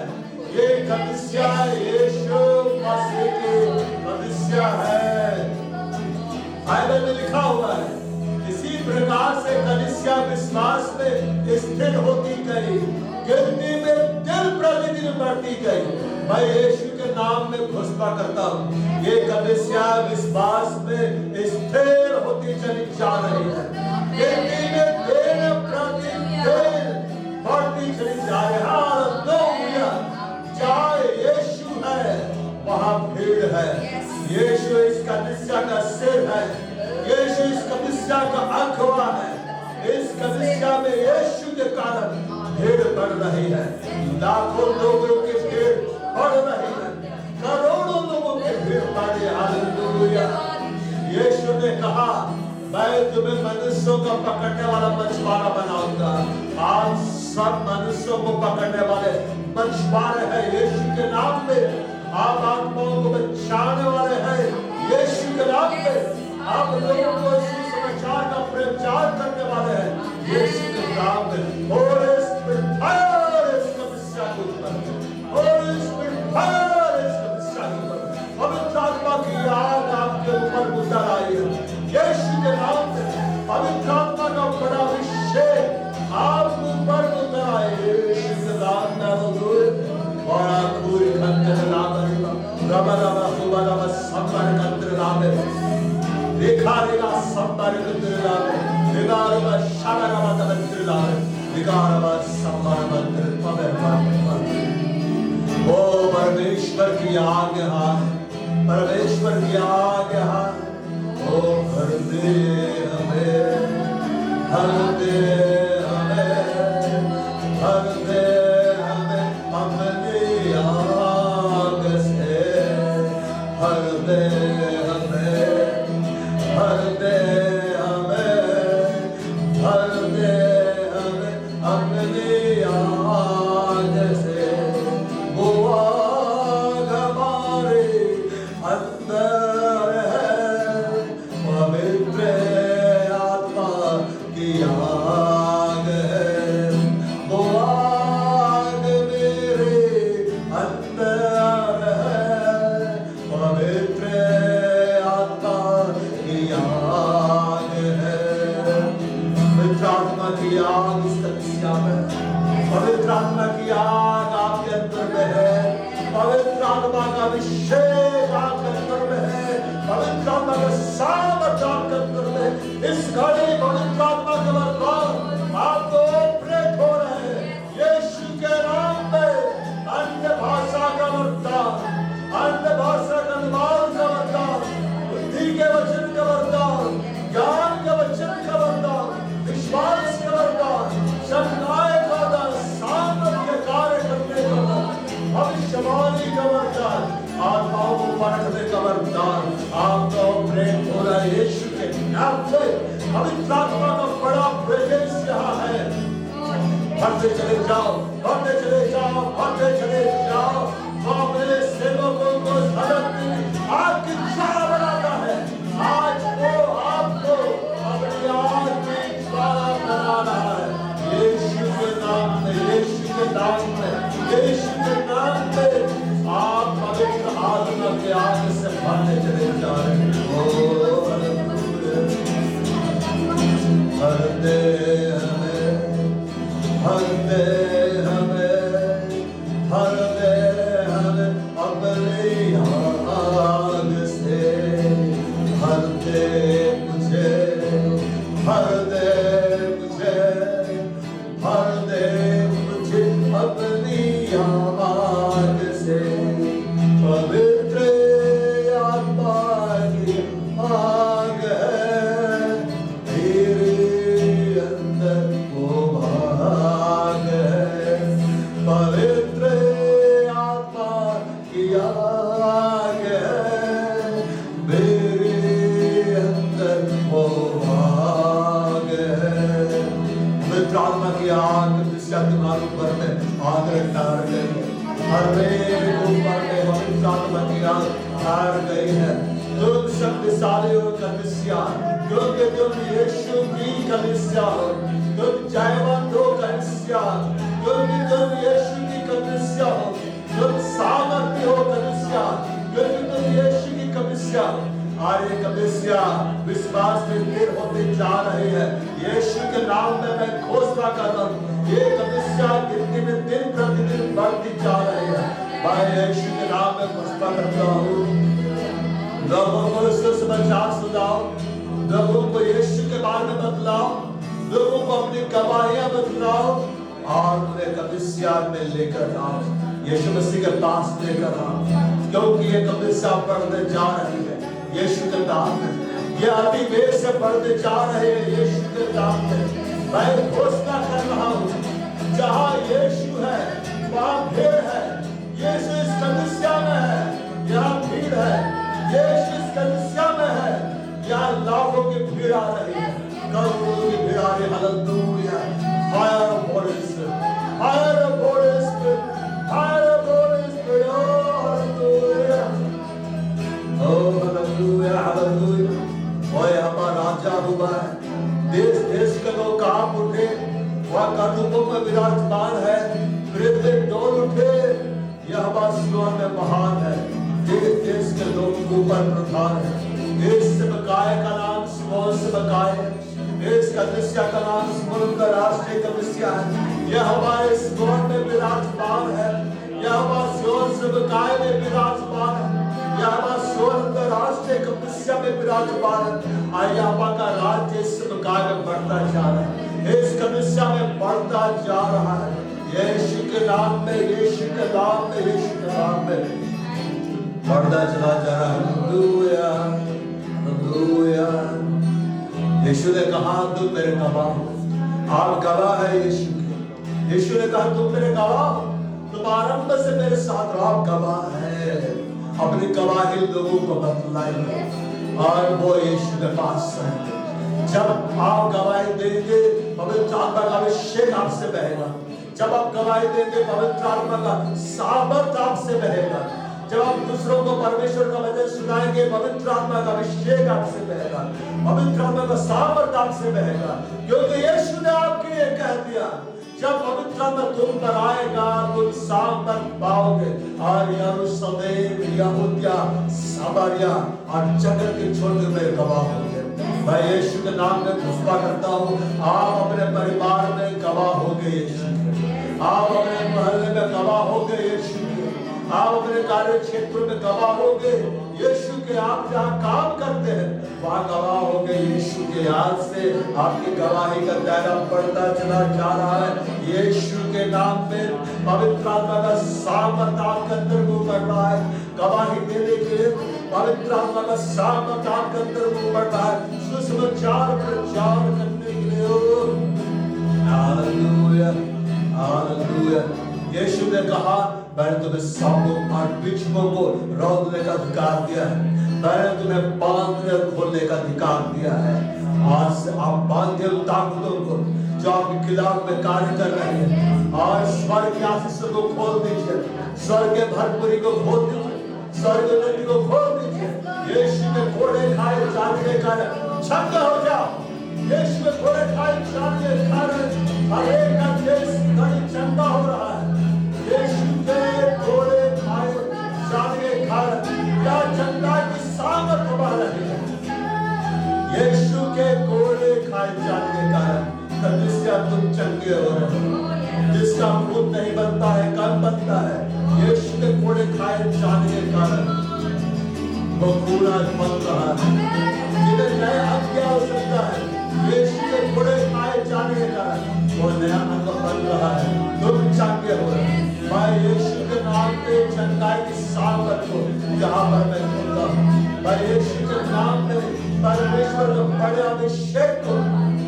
ये कलीसिया यीशु मसीह की कलीसिया है। बाइबल में लिखा हुआ है, इसी प्रकार से कलीसिया विश्वास में स्थिर होती गई, गिनती में दिन प्रतिदिन बढ़ती गई। मैं यीशु के नाम में घोषणा करता हूँ, ये कलीसिया विश्वास में स्थिर होती चली जा रही है, गिनती में दिन प्रतिदिन बढ़ती चली जा रही है। हालेलुया! जहाँ यीशु है वहाँ भीड़ है। यीशु इस कलीसिया का सिर है, यीशु इस कलीसिया का अगुवा है। इस कलीसिया में यीशु के कारण भीड़ बढ़ रही है, लाखों लोगों की भीड़ बढ़ रही है, करोड़ों लोगों की भीड़ बढ़ी। हालेलुया! यीशु ने कहा मैं तुम्हें मनुष्यों को पकड़ने वाला मछुआरा बनाऊंगा। आज सब मनुष्यों को पकड़ने वाले मछुआरे हैं यीशु के नाम में। आप आत्माओं को बचाने वाले हैं यीशु के नाम में। आप लोगों को इस समाचार का प्रचार करने वाले हैं यीशु sambarakatirlare, vigarava shagaravatabhatirlare, vigarava sambaravatirpavervatirlare. ओ परमेश्वर की आज्ञा है, परमेश्वर की आज्ञा है। ओ भर दे हमें, भर दे हमें, भर दे हमें अपनी आग से, भर दे हमें, भर दे हमें, भर दे हमें अपनी आग से। वो आग हमारे अंदर है, पवित्र आत्मा की आग है। वो आग मेरे अंदर है, पवित्र आत्मा की आग है। पवित्र आत्मा की आग इस कलीसिया में, पवित्र आत्मा की आग आपके अंदर में है, पवित्र आत्मा का अभिषेक आपके अंदर में है, पवित्र आत्मा का सामर्थ आपके अंदर में है। इस घड़ी पवित्र आत्मा के वरदान आपको प्रेरित हो रहे हैं। यीशु के नाम में अन्य भाषा का वरदान, अन्य भाषा का अनुवाद का वरदान, बुद्धि के वचन का वरदान, ज्ञान के वचन का वरदान, विश्वास का वरदान, शक्तियाँ का वरदान, सामर्थ्य कार्य करने का वरदान, भविष्यवाणी का वरदान, आत्माओं को परखने का वरदान आपको प्रेम हो रहा है। यीशु के नाम से पवित्र आत्मा का बड़ा प्रेजेंस यहाँ है। बढ़ते चले जाओ, बढ़ते चले जाओ, बढ़ते चले जाओ। वो अपने सेवकों को आपकी ज्वाला बनाता है। आज वो आपको अपनी आग की ज्वाला बना रहा है। यीशु के नाम में, यीशु के नाम में, यीशु के नाम में आप पवित्र आत्मा के आग से भरने चले जा रहे हैं। ओ हालेलुया। भर दे हमें, भर दे हमें, भर दे हमें अपनी आग से, भर दे मुझे, भर दे मुझे, भर दे मुझे अपनी आग से। पवित्र आत्मा की आग है, मेरे अंदर वो आग है। पवित्र आत्मा की आग है, मेरे अंदर वो आग है। पवित्र आत्मा की आग तुम्हारे ऊपर में आग डाल गई है, हर मेरे ऊपर में पवित्र आत्मा की आग डाल गई है। तुम शक्तिशाली हो कलीसिया, क्योंकि तुम यीशु की कलीसिया हो, तुम जयवंत हो कलीसिया, क्योंकि तुम यीशु की कलीसिया हो, तुम सामर्थ्य हो कलीसिया, क्योंकि तुम यीशु की कलीसिया। और ये कलीसिया विश्वास में स्थिर होती जा रही है। यीशु के नाम में मैं घोषणा करता हूँ, ये कलीसिया गिनती में दिन प्रतिदिन बढ़ती जा रही है। मैं यीशु के नाम में घोषणा करता हूँ, लोगों को इसको समाचार सुनाओ, लोगों को यीशु के बारे में बतलाओ, लोगों को अपनी गवाहियां बतलाओ और उन्हें कलीसिया में लेकर आओ, यीशु मसीह के पास लेकर आओ, क्योंकि ये कलीसिया बढ़ने जा रही है यीशु के नाम में। ये अभी वेग से बढ़ते जा रहे हैं यीशु के नाम में। मैं घोषणा कर रहा हूँ, जहाँ यीशु है वहाँ भीड़ है। यीशु इस कलीसिया में है, यहाँ भीड़ है। यीशु इस कलीसिया में है, यहाँ लाखों की भीड़ आ रही है, करोड़ों की भीड़ आ रही है। Hallelujah. Fire of Holy Spirit, fire of Holy Spirit, fire of Holy Spirit. Oh hallelujah, hallelujah. ओए हमारा राजा हुआ है, देश देश के लोग कांप उठे, वह करूबों में विराजमान है, पृथ्वी डोल उठे। यह हमारा सियोन में महान है, देश देश के लोग ऊपर प्रधान है। इस सेवकाय का नाम सिमोन सेवकाय है, इस कलीसिया का नाम सिमोन का राष्ट्रीय कलीसिया है। यह हमारे सियोन में विराजमान है, यह हमारे सियोन सेवकाय में विराजमान है। यहाँ स्वर्ग राष्ट्र कलिसिया में विराजमान है। आयापा का राज्य इस प्रकार में बढ़ता जा रहा है, इस कलिसिया में बढ़ता जा रहा है। यीशु के नाम में, यीशु के नाम में, यीशु के नाम में बढ़ता चला जा रहा है। Hallelujah, hallelujah. यीशु ने कहा तुम मेरे गवाह हो। आप गवाह है यीशु के। यीशु ने कहा तुम मेरे गवाह हो, तुम आरंभ से मेरे साथ रहो। आप गवाह है, अपनी गवाही लोगों को बतलाइए और वो यीशु के पास आएंगे। जब आप गवाही देंगे, पवित्र आत्मा का अभिषेक आपसे बहेगा। जब आप गवाही देंगे, पवित्र आत्मा का सामर्थ आपसे बहेगा। जब आप दूसरों को परमेश्वर का वचन सुनाएंगे, पवित्र आत्मा का अभिषेक आपसे बहेगा, पवित्र आत्मा का सामर्थ आपसे बहेगा। क्योंकि यीशु ने आपके लिए कह दिया, जब पवित्र आत्मा तुम पर आएगा तुम सामर्थ पाओगे और यरूशलेम, यहूदिया, सामरिया और जगत के छोटे में गवाह होंगे। मैं यीशु के नाम में घोषणा करता हूँ, आप अपने परिवार में गवाह होंगे यीशु के, आप अपने मोहल्ले में गवाह होंगे यीशु के, आप अपने कार्य क्षेत्र में गवाह होंगे यीशु के। आप जहाँ काम करते हैं वहाँ गवाह होंगे यीशु के। आज से आपकी गवाही का दायरा बढ़ता चला जा रहा है। यीशु के नाम में पवित्र आत्मा का सामर्थ आपके अंदर को बढ़ रहा है। गवाही देने के लिए पवित्र आत्मा का सामर्थ आपके अंदर को बढ़ रहा है। सुसमाचार प्रचार करने के लिए। Hallelujah, hallelujah. यीशु ने कहा मैंने तुम्हें सांपों और बिच्छुओं को रौंदने का अधिकार दिया है, मैंने तुम्हें बांधने और खोलने का अधिकार दिया है। आज से आप बांधे उन ताकतों को जो आपके खिलाफ में कार्य कर रहे हैं, और स्वर्ग के आशीषों को खोल दीजिए, स्वर्ग के भरपूरी को खोल दीजिए, स्वर्ग नदी को खोल दीजिए। यीशु के घोड़े खाए जाने का छंद हो जाओ। यीशु के घोड़े खाए जाने के कारण हर एक का देश घड़ी चंदा हो रहा है। यीशु के घोड़े खाए जाने के कारण क्या चंदा की सामर्थ बढ़ रही है। यीशु के घोड़े खाए जाने के कारण कलीसिया तुम चंगे हो रहे हो। जिसका खून नहीं बनता है कम बनता है। यीशु के घोड़े खाए जाने के कारण वो खून आज बन रहा है। जिन्हें नया अंग क्या हो सकता है, यीशु के घोड़े खाए जाने के कारण वो नया अंग बन रहा है। तुम चंगे हो रहे हो। मैं यीशु के नाम पे चंगाई की सामर्थ को यहाँ पर मैं खोलता हूँ। मैं यीशु के नाम में परमेश्वर के बड़े अभिषेक को,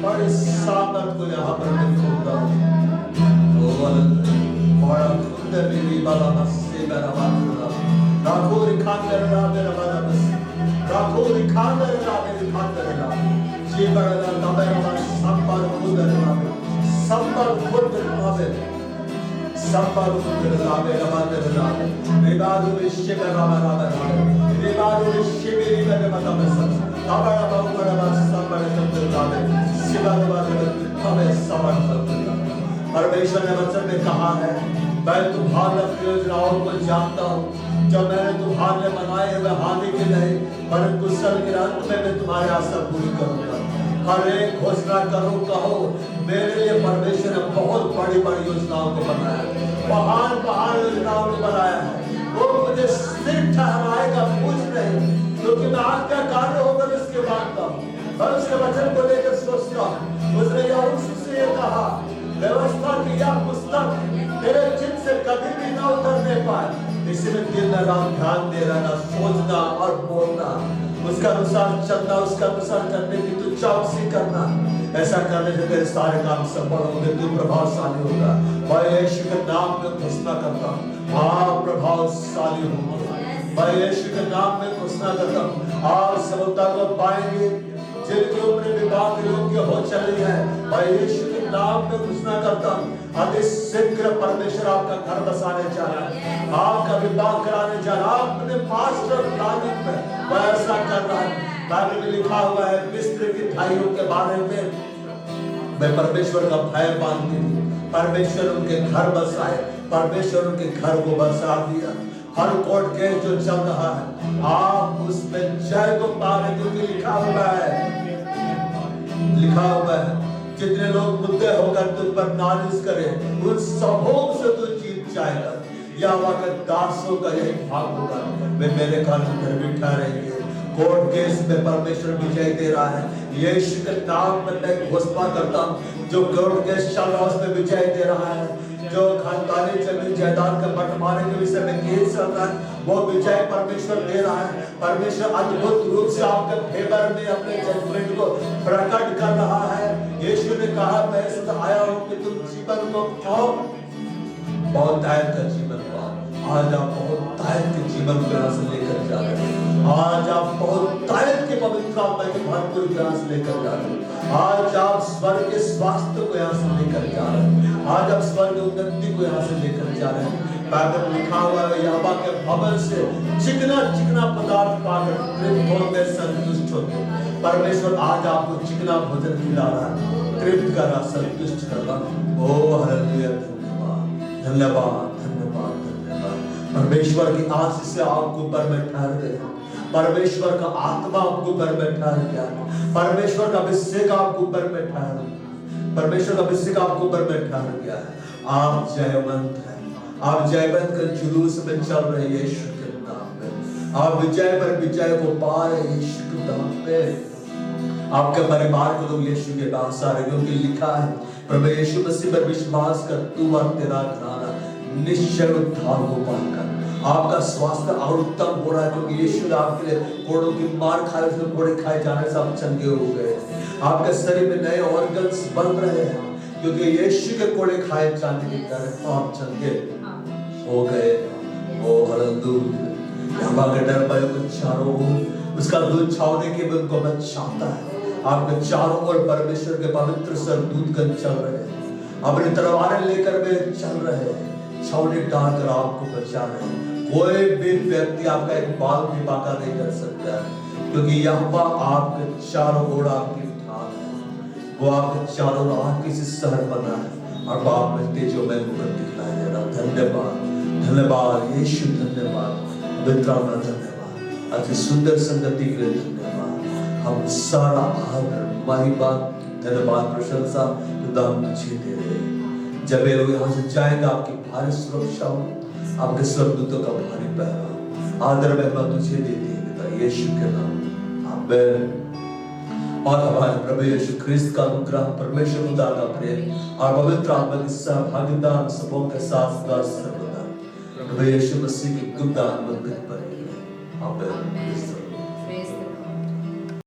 बड़े सामर्थ को यहाँ पर मैं खोलता हूँ। बड़ा खुद मेरी बाला मस्से मेरा बाला राखो रिखांदर रा मेरा बाला मस्से राखो रिखांदर रा मेरी खांदर रा जी बड़ा ना मेरा संपर खुद रा संपर खुद रा संपर खुद रा मेरा बाला रा रिबादु विश्व का रा रा रिबादु विश्व मेरी मेरे बाला मस्से काबड़ा बाबू बड़ा बाला संपर खुद रा शिवाला बाला हमें समर्थ। परमेश्वर ने वचन में कहा है, मैं तुम्हारे योजनाओं को जानता हूँ जो मैंने तुम्हारे बनाए हुए हानि के नहीं पर कुशल के अंत में मैं तुम्हारे आशा पूरी करूंगा। हर एक घोषणा करो, कहो मेरे लिए परमेश्वर ने बहुत बड़ी बड़ी योजनाओं को बनाया, महान महान योजनाओं को बनाया है। वो मुझे सिर ठहराएगा, पूछ नहीं, क्योंकि मैं आज्ञा कार्य होकर इसके मानता हूँ। मैं उसके वचन को लेकर सोचता हूँ। उसने यहोशू से ये कहा, व्यवस्था की यह पुस्तक तेरे चित्त से कभी भी न उतरने पाए, इसमें दिन रात ध्यान दे रहना, सोचना और बोलना, उसका अनुसार चलना, उसका अनुसार चलने की तू चौकसी करना। ऐसा करने से तेरे सारे काम सफल होंगे, तू प्रभावशाली होगा। मैं यीशु के नाम में घोषणा करता हूँ, आप प्रभावशाली होंगे। मैं यीशु के नाम में घोषणा करता हूँ, आप सफलता को पाएंगे। जिनकी उम्र विवाह के योग्य हो चली है, मैं यीशु के नाम में घोषणा करता हूँ, अति शीघ्र परमेश्वर आपका घर बसाने जा रहा है, आपका विवाह कराने जा रहा है। आपने मास्टर प्लानिंग में वह ऐसा कर रहा है। बाइबल में लिखा हुआ है, मिस्र की भाइयों के बारे में मैं परमेश्वर का भय मानती थी, परमेश्वर उनके घर बसाए, परमेश्वर उनके घर को बसा दिया। हर कोर्ट केस जो चल रहा है, आप उसमें जय को पाने, क्योंकि लिखा हुआ है, लिखा हुआ है, जितने लोग मुद्दे होकर तुझ पर नालिश करें, उन सबों से तू जीत जाएगा। यहोवा के दासों का यही भाग होगा, वे मेरे कारण धर्मी ठहरेंगे। कोर्ट केस में परमेश्वर विजय दे रहा है। यीशु के नाम में मैं घोषणा करता हूँ, जो कोर्ट केस चल रहा है उसमें विजय दे रहा है। जो खानदानी जमीन जायदाद का बंटवारे के विषय में केस चल रहा है, वो विजय परमेश्वर दे रहा है। परमेश्वर अद्भुत रूप से आपके फेवर में अपने जजमेंट को प्रकट कर रहा है। यीशु ने कहा, मैं इसलिए आया हूँ कि तुम जीवन को पाओ, बहुत दायित्व का जीवन पाओ। आज आप बहुत दायित्व के जीवन को यहाँ से लेकर जा रहे हैं। आज आप बहुत दायित्व के पवित्र आत्मा के भरपूर यहाँ से लेकर जा रहे हैं। आज आप स्वर्ग के स्वास्थ्य को यहाँ से लेकर जा रहे हैं। आज आप स्वर्ग उन्नति को यहाँ से लेकर जा रहे हैं। बाइबल में लिखा हुआ है, यहोवा के भवन से चिकना चिकना पदार्थ पाकर तृप्त होंगे, संतुष्ट होंगे। परमेश्वर आज आपको चिकना भोजन खिला रहा है, तृप्त कर रहा, संतुष्ट कर रहा। ओ हालेलुया, धन्यवाद धन्यवाद धन्यवाद धन्यवाद। परमेश्वर की आशीष से आपको ऊपर में ठहर गए। परमेश्वर का आत्मा आपको ऊपर में ठहर गया। परमेश्वर का अभिषेक आपको ऊपर में ठहर, परमेश्वर का अभिषेक आपको ऊपर में ठहर गया है। आप जयवंत हैं। आप जयवंत के जुलूस में चल रहे यीशु के नाम में। आप विजय पर विजय को पा रहे यीशु के नाम में। आपके परिवार को लोग यीशु के दास आ रहे, क्योंकि लिखा है, प्रभु यीशु मसीह पर विश्वास कर तू और तेरा घराना निश्चय उद्धार हो पाएगा। आपका स्वास्थ्य और उत्तम हो रहा है, क्योंकि यीशु ने आपके लिए कोड़ों की मार खाए, उसमें कोड़े खाए जाने से आप चंगे हो गए। आपके शरीर में नए ऑर्गन्स बन रहे हैं, क्योंकि यीशु के कोड़े खाए जाने के कारण आप चंगे हो गए। ओ हालेलुया। यहोवा के डर पर चारों ओर उसका दूध छावने के लिए उनको बचाता है। आपके चारों ओर परमेश्वर के पवित्र सरदूतगण चल रहे हैं, अपनी तलवारें लेकर वे चल रहे हैं, छावनी डालकर आपको बचा रहे हैं। कोई भी व्यक्ति आपका एक बाल भी बांका नहीं कर सकता है, क्योंकि यहोवा आपके चारों ओर आपकी ढाल है। वो आपके चारों ओर आपकी से शहर बना है, और बाप में तेजो में मुकुट दिखाई दे रहा। धन्यवाद धन्यवाद यीशु, धन्यवाद विद्रामा, धन्यवाद अति सुंदर संगति के लिए धन्यवाद। हम सारा आदर महिमा धन्यवाद प्रशंसा दान तुझे दे रहे हैं। जब ये लोग यहाँ से जाएंगे, आपकी भारी सुरक्षा हो, आपके स्वर्गदूतों का भारी पहरा, आदर महिमा तुझे देते हैं पिता यीशु के नाम, आमीन। और हमारे प्रभु यीशु ख्रिस्त का अनुग्रह, परमेश्वर खुदा का प्रेम और पवित्र आत्मा की सहभागिता हम सबों के साथ सदा सर्वदा प्रभु यीशु मसीह की गुप्त आत्मा पर है। आमीन।